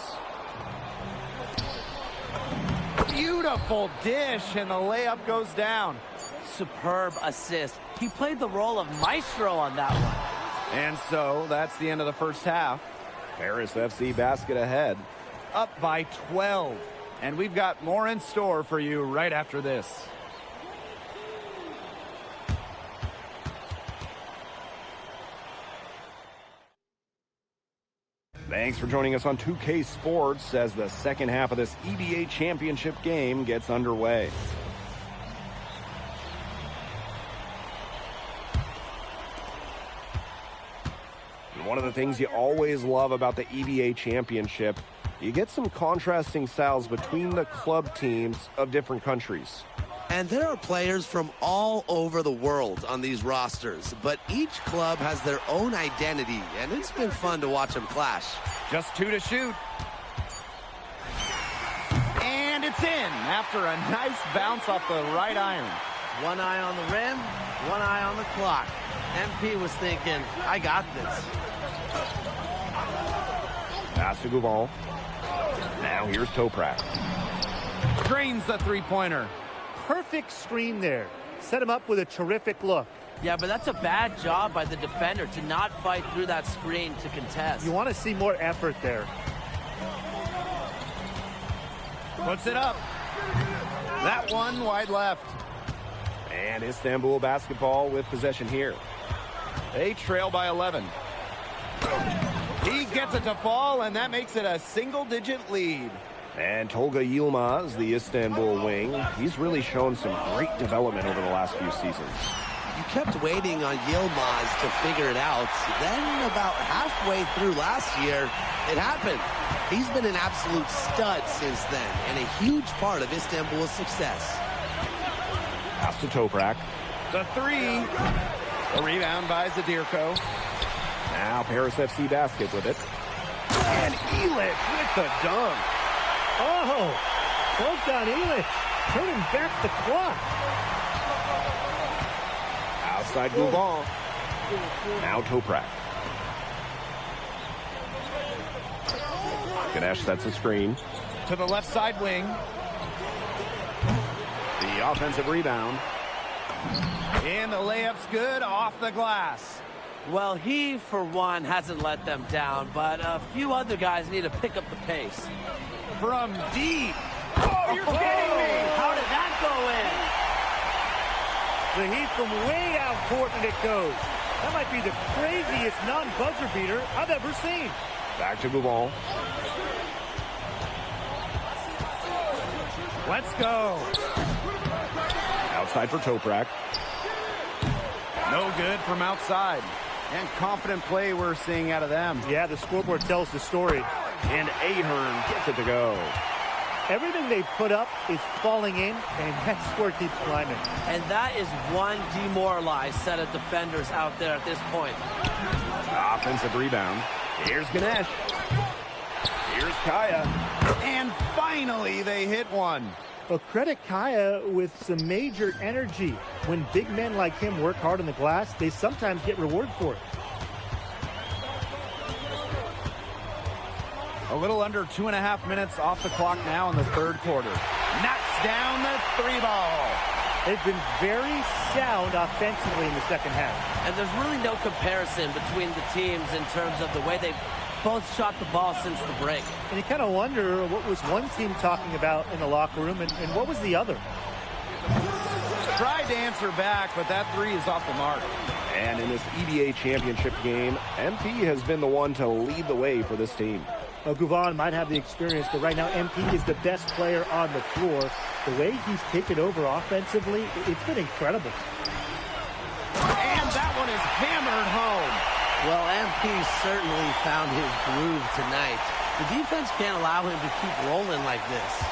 Beautiful dish, and the layup goes down. Superb assist. He played the role of maestro on that one. And so that's the end of the first half. Paris FC basket ahead, up by 12. And we've got more in store for you right after this. Thanks for joining us on 2K Sports as the second half of this EBA championship game gets underway. One of the things you always love about the EBA championship, you get some contrasting styles between the club teams of different countries. And there are players from all over the world on these rosters, but each club has their own identity, and it's been fun to watch them clash. Just 2 to shoot. And it's in after a nice bounce off the right iron. One eye on the rim, one eye on the clock. MP was thinking, I got this. Pass to Gouval. Now here's Toprak. Drains the three-pointer. Perfect screen there. Set him up with a terrific look. Yeah, but that's a bad job by the defender to not fight through that screen to contest. You want to see more effort there. Puts it up. That one wide left. And Istanbul basketball with possession here. They trail by 11. He gets it to fall, and that makes it a single-digit lead. And Tolga Yilmaz, the Istanbul wing, he's really shown some great development over the last few seasons. You kept waiting on Yilmaz to figure it out. Then about halfway through last year, it happened. He's been an absolute stud since then, and a huge part of Istanbul's success. Pass to Toprak. The three. A rebound by Zadirko. Now Paris FC basket with it. And Elic with the dunk. Oh, Bogdan Elic turning back the clock. Outside Gouval. Now Toprak. Ganesh sets a screen. To the left side wing. The offensive rebound. And the layup's good off the glass. Well, he, for one, hasn't let them down, but a few other guys need to pick up the pace. From deep. Oh, You're kidding me! How did that go in? The heat from way down court, and it goes. That might be the craziest non-buzzer beater I've ever seen. Back to Gouvan. Let's go. Outside for Toprak. No good from outside. And confident play we're seeing out of them. Yeah, the scoreboard tells the story. And Ahern gets it to go. Everything they put up is falling in, and that score keeps climbing. And that is one demoralized set of defenders out there at this point. Offensive rebound. Here's Ganesh. Here's Kaya. And finally, they hit one. Well, credit Kaya with some major energy. When big men like him work hard on the glass, they sometimes get rewarded for it. A little under 2.5 minutes off the clock now in the third quarter. Knocks down the three ball. They've been very sound offensively in the second half. And there's really no comparison between the teams in terms of the way they've both shot the ball since the break. And you kind of wonder what was one team talking about in the locker room and what was the other. Tried to answer back, but that three is off the mark. And in this EBA championship game, MP has been the one to lead the way for this team. Well, Gouvan might have the experience, but right now MP is the best player on the floor. The way he's taken over offensively, it's been incredible. And that one is hammered home. Well, MP certainly found his groove tonight. The defense can't allow him to keep rolling like this.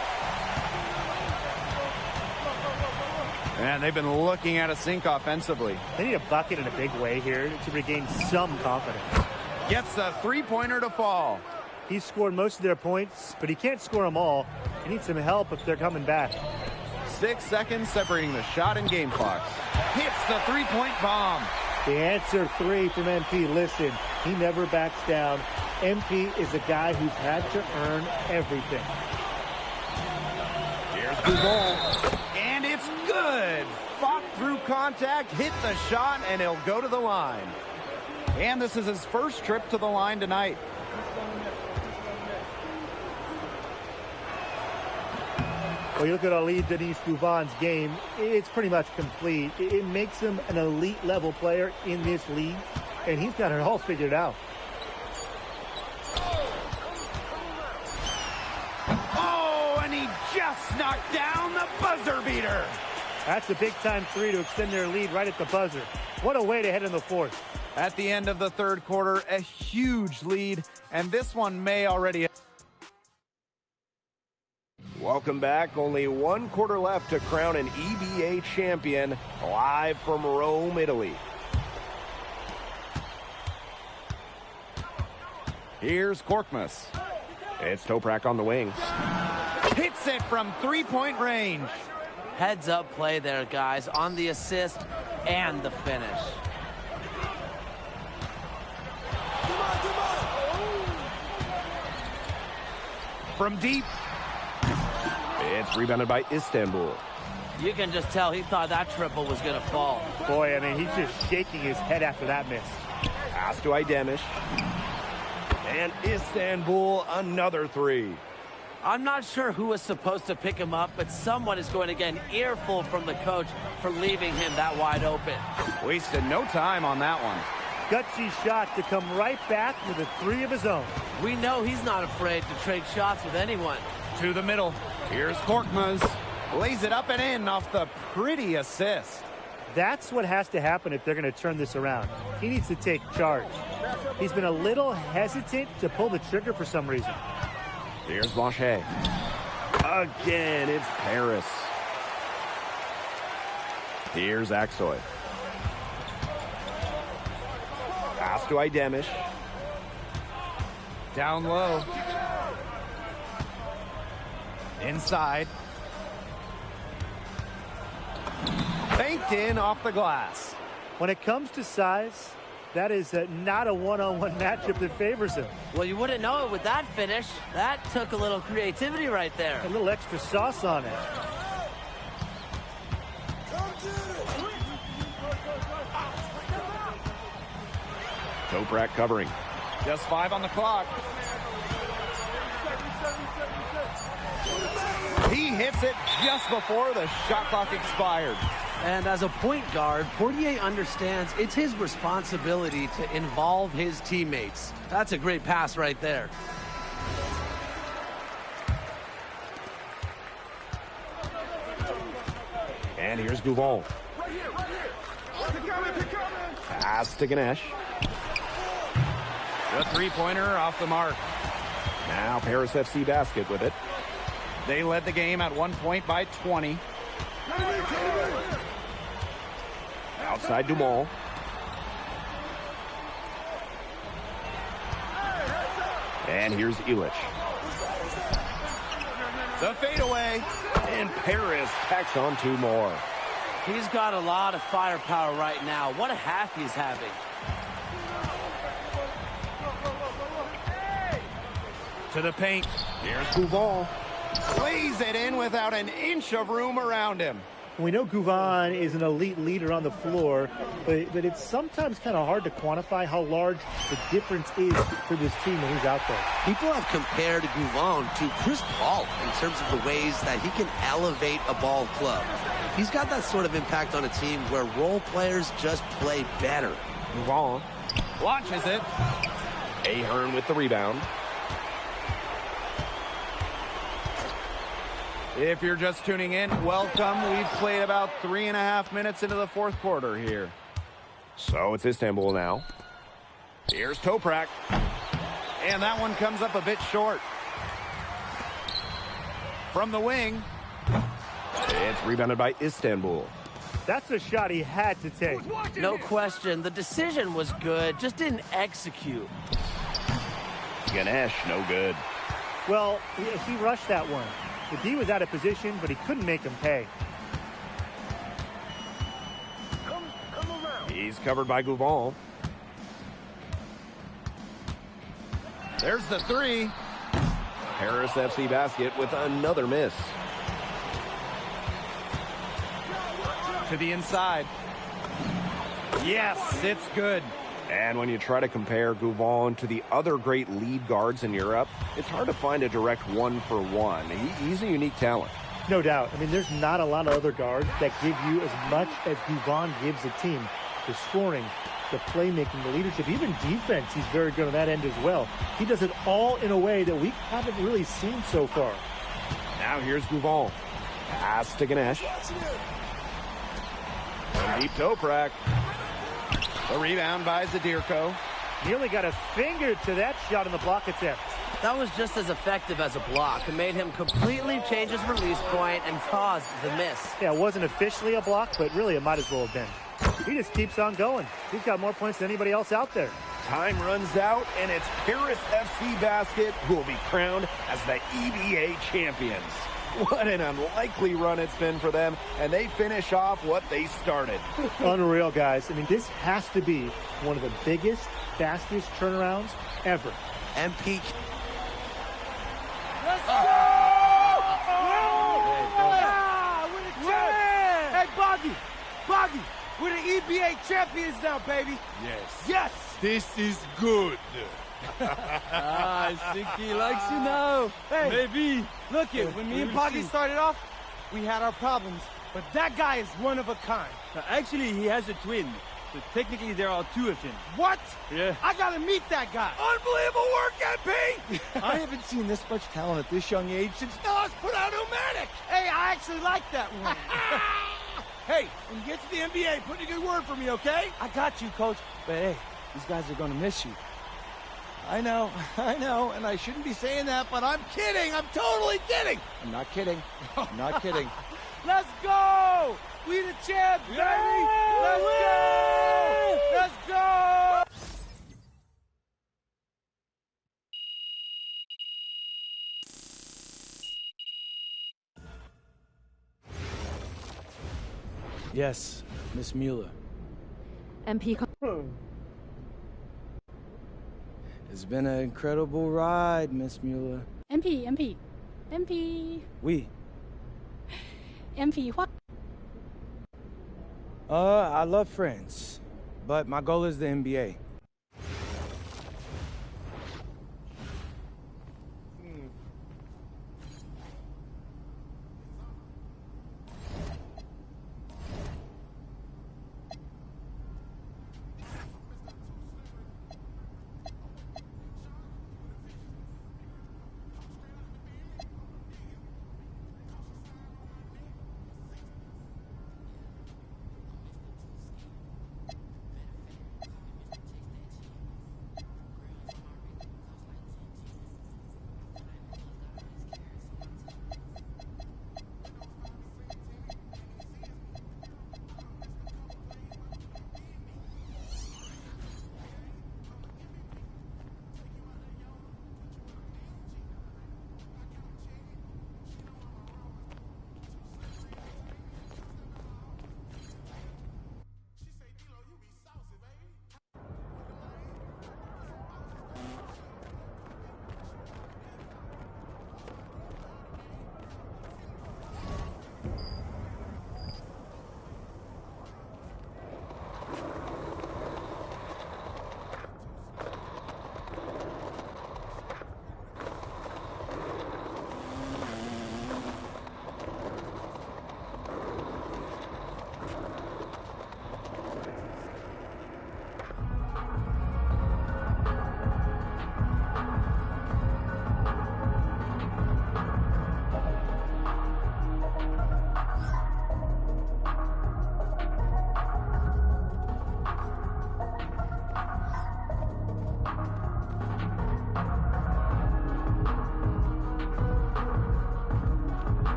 And they've been looking at a sink offensively. They need a bucket in a big way here to regain some confidence. Gets a three-pointer to fall. He's scored most of their points, but he can't score them all. He needs some help if they're coming back. 6 seconds separating the shot and game clocks. Hits the three-point bomb. The answer three from MP. Listen, he never backs down. MP is a guy who's had to earn everything. Here's Gouvan. And it's good. Fought through contact, hit the shot, and he'll go to the line. And this is his first trip to the line tonight. Well, you look at Ali Denis Gouvan's game, it's pretty much complete. It makes him an elite level player in this league, and he's got it all figured out. Oh, and he just knocked down the buzzer beater. That's a big-time three to extend their lead right at the buzzer. What a way to head in the fourth. At the end of the third quarter, a huge lead, and this one may already... Welcome back. Only 1 quarter left to crown an EBA champion, live from Rome, Italy. Here's Korkmaz. It's Toprak on the wing. Hits it from three-point range. Heads up play there, guys, on the assist and the finish. From deep. It's rebounded by Istanbul. You can just tell he thought that triple was going to fall. Boy, I mean, he's just shaking his head after that miss. Pass to Aydemish. And Istanbul, another three. I'm not sure who was supposed to pick him up, but someone is going to get an earful from the coach for leaving him that wide open. Wasted no time on that one. Gutsy shot to come right back with a three of his own. We know he's not afraid to trade shots with anyone. To the middle. Here's Korkmaz. Lays it up and in off the pretty assist. That's what has to happen if they're going to turn this around. He needs to take charge. He's been a little hesitant to pull the trigger for some reason. Here's Blanchet. Again, it's Paris. Here's Aksoy. Pass to Aydemish. Down low. Inside. Banked in off the glass. When it comes to size, that is not a one-on-one matchup that favors him. Well, you wouldn't know it with that finish. That took a little creativity right there. A little extra sauce on it. Toprak covering. Just 5 on the clock. He hits it just before the shot clock expired. And as a point guard, Portier understands it's his responsibility to involve his teammates. That's a great pass right there. And here's Gouvon. Pass to Ganesh. The three-pointer off the mark. Now Paris FC Basket with it. They led the game at 1 point by 20. Outside Dumont. And here's Illich. The fadeaway. And Paris tacks on 2 more. He's got a lot of firepower right now. What a half he's having. To the paint. Here's Gouvon. Plays it in without an inch of room around him. We know Gouvon is an elite leader on the floor, but it's sometimes kind of hard to quantify how large the difference is for this team when he's out there. People have compared Gouvon to Chris Paul in terms of the ways that he can elevate a ball club. He's got that sort of impact on a team where role players just play better. Gouvon launches it. Ahern with the rebound. If you're just tuning in, welcome. We've played about 3.5 minutes into the fourth quarter here. So it's Istanbul now. Here's Toprak. And that one comes up a bit short. From the wing. It's rebounded by Istanbul. That's a shot he had to take. No question. The decision was good, just didn't execute. Ganesh, no good. Well, he rushed that one. The D was out of position, but he couldn't make him pay. He's covered by Gouvon. There's the three. Paris FC Basket with another miss. To the inside. Yes, it's good. And when you try to compare Gouvon to the other great lead guards in Europe, it's hard to find a direct one-for-one. He's a unique talent. No doubt. I mean, there's not a lot of other guards that give you as much as Gouvon gives a team. The scoring, the playmaking, the leadership, even defense, he's very good on that end as well. He does it all in a way that we haven't really seen so far. Now here's Gouvon. Pass to Ganesh. From deep Toprak. The rebound by Zadirko. Nearly got a finger to that shot in the block attempt. That was just as effective as a block. It made him completely change his release point and caused the miss. Yeah, it wasn't officially a block, but really it might as well have been. He just keeps on going. He's got more points than anybody else out there. Time runs out, and it's Paris FC Basket who will be crowned as the EBA champions. What an unlikely run it's been for them, and they finish off what they started. Unreal, guys. I mean, this has to be one of the biggest, fastest turnarounds ever. MP. Let's go! Hey, Boggy, we're the EBA champions now, baby. Yes. Yes. This is good. I think he likes you now. Hey, maybe. Look it, when me and Boggy started off, we had our problems, but that guy is one of a kind. Actually, he has a twin. So technically, there are 2 of him. What? Yeah. I gotta meet that guy. Unbelievable work, MP! I haven't seen this much talent at this young age since Nas put out Pneumatic. Hey, I actually like that one. Hey, when you get to the NBA, put in a good word for me, okay? I got you, Coach. But hey, these guys are gonna miss you. I know, and I shouldn't be saying that, but I'm kidding. I'm totally kidding. I'm not kidding. I'm not kidding. Let's go! We the champs, baby! Let's go! Let's go! Yes, Miss Mueller. MP. It's been an incredible ride, Miss Mueller. MP. Oui. MP, what? I love France, but my goal is the NBA.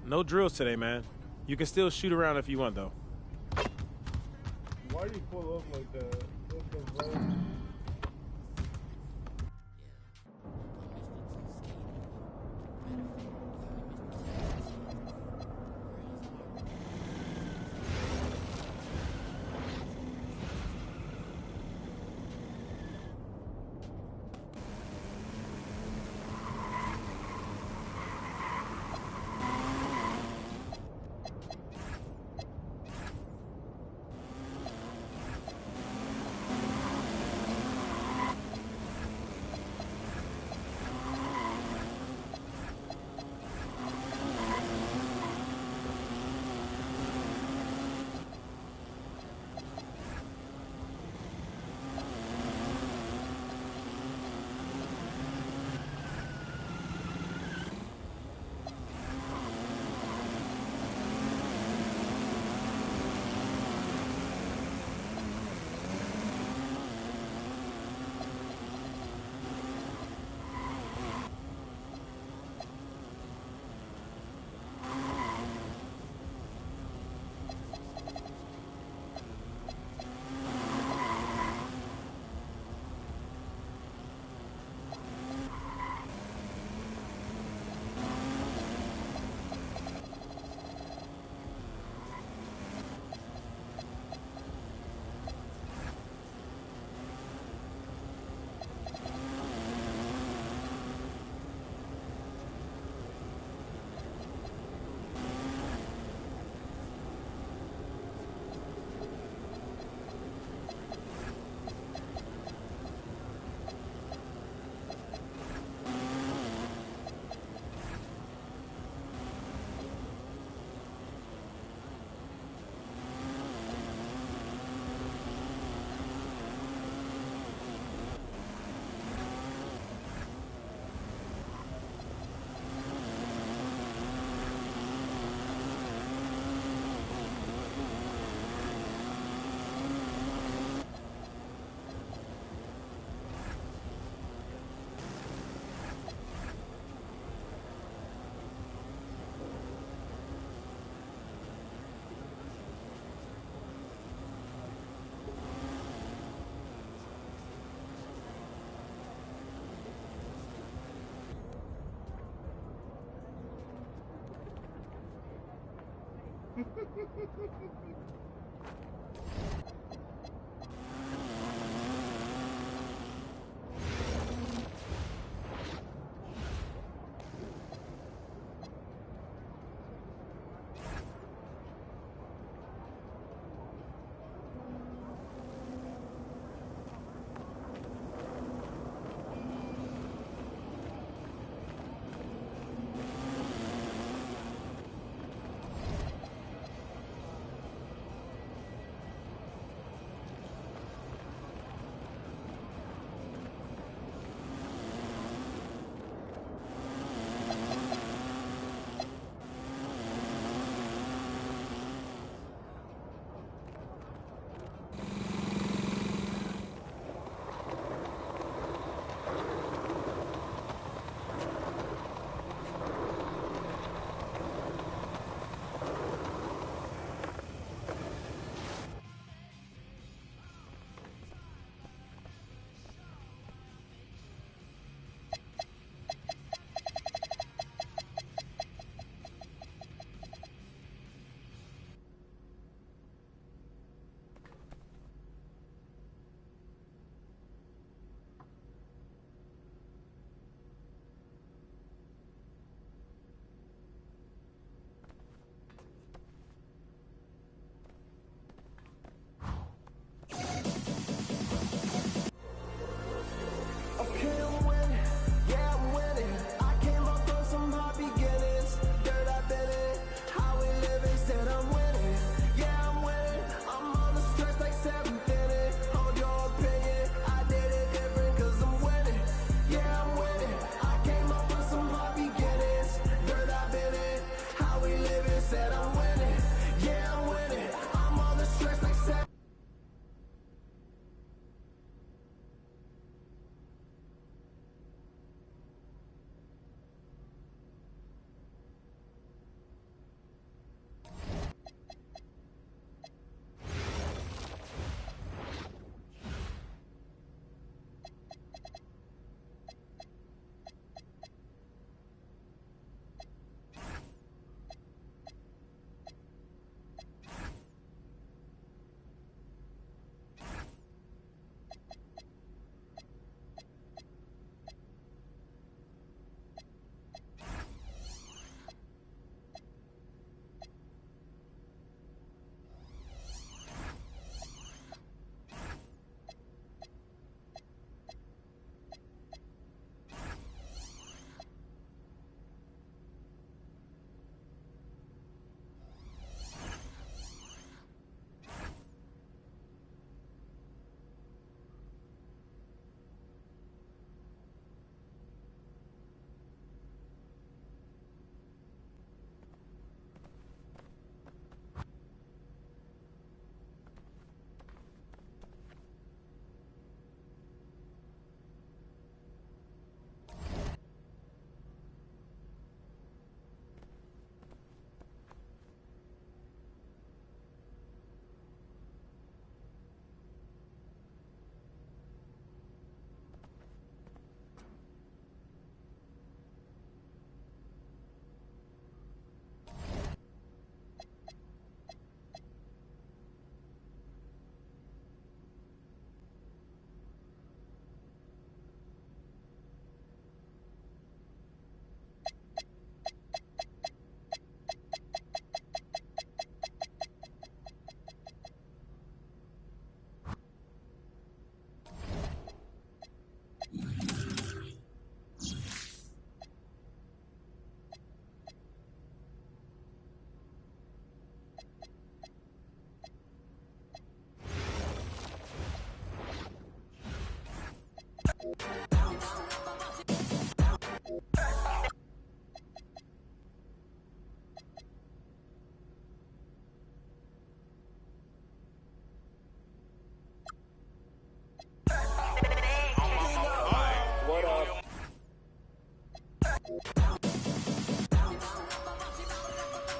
No drills today, man. You can still shoot around if you want, though. Why do you pull up like that? What's the plan?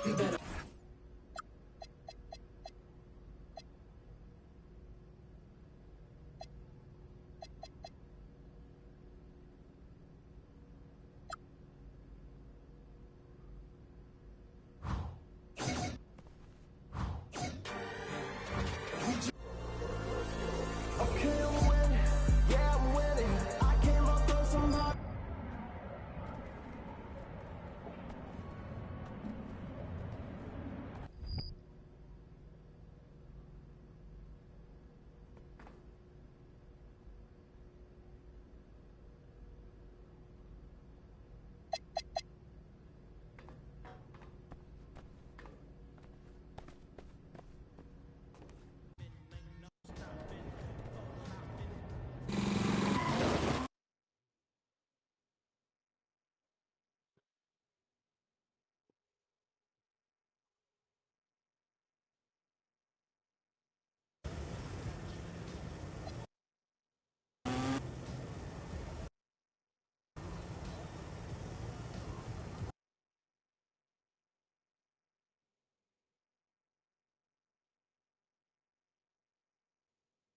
You better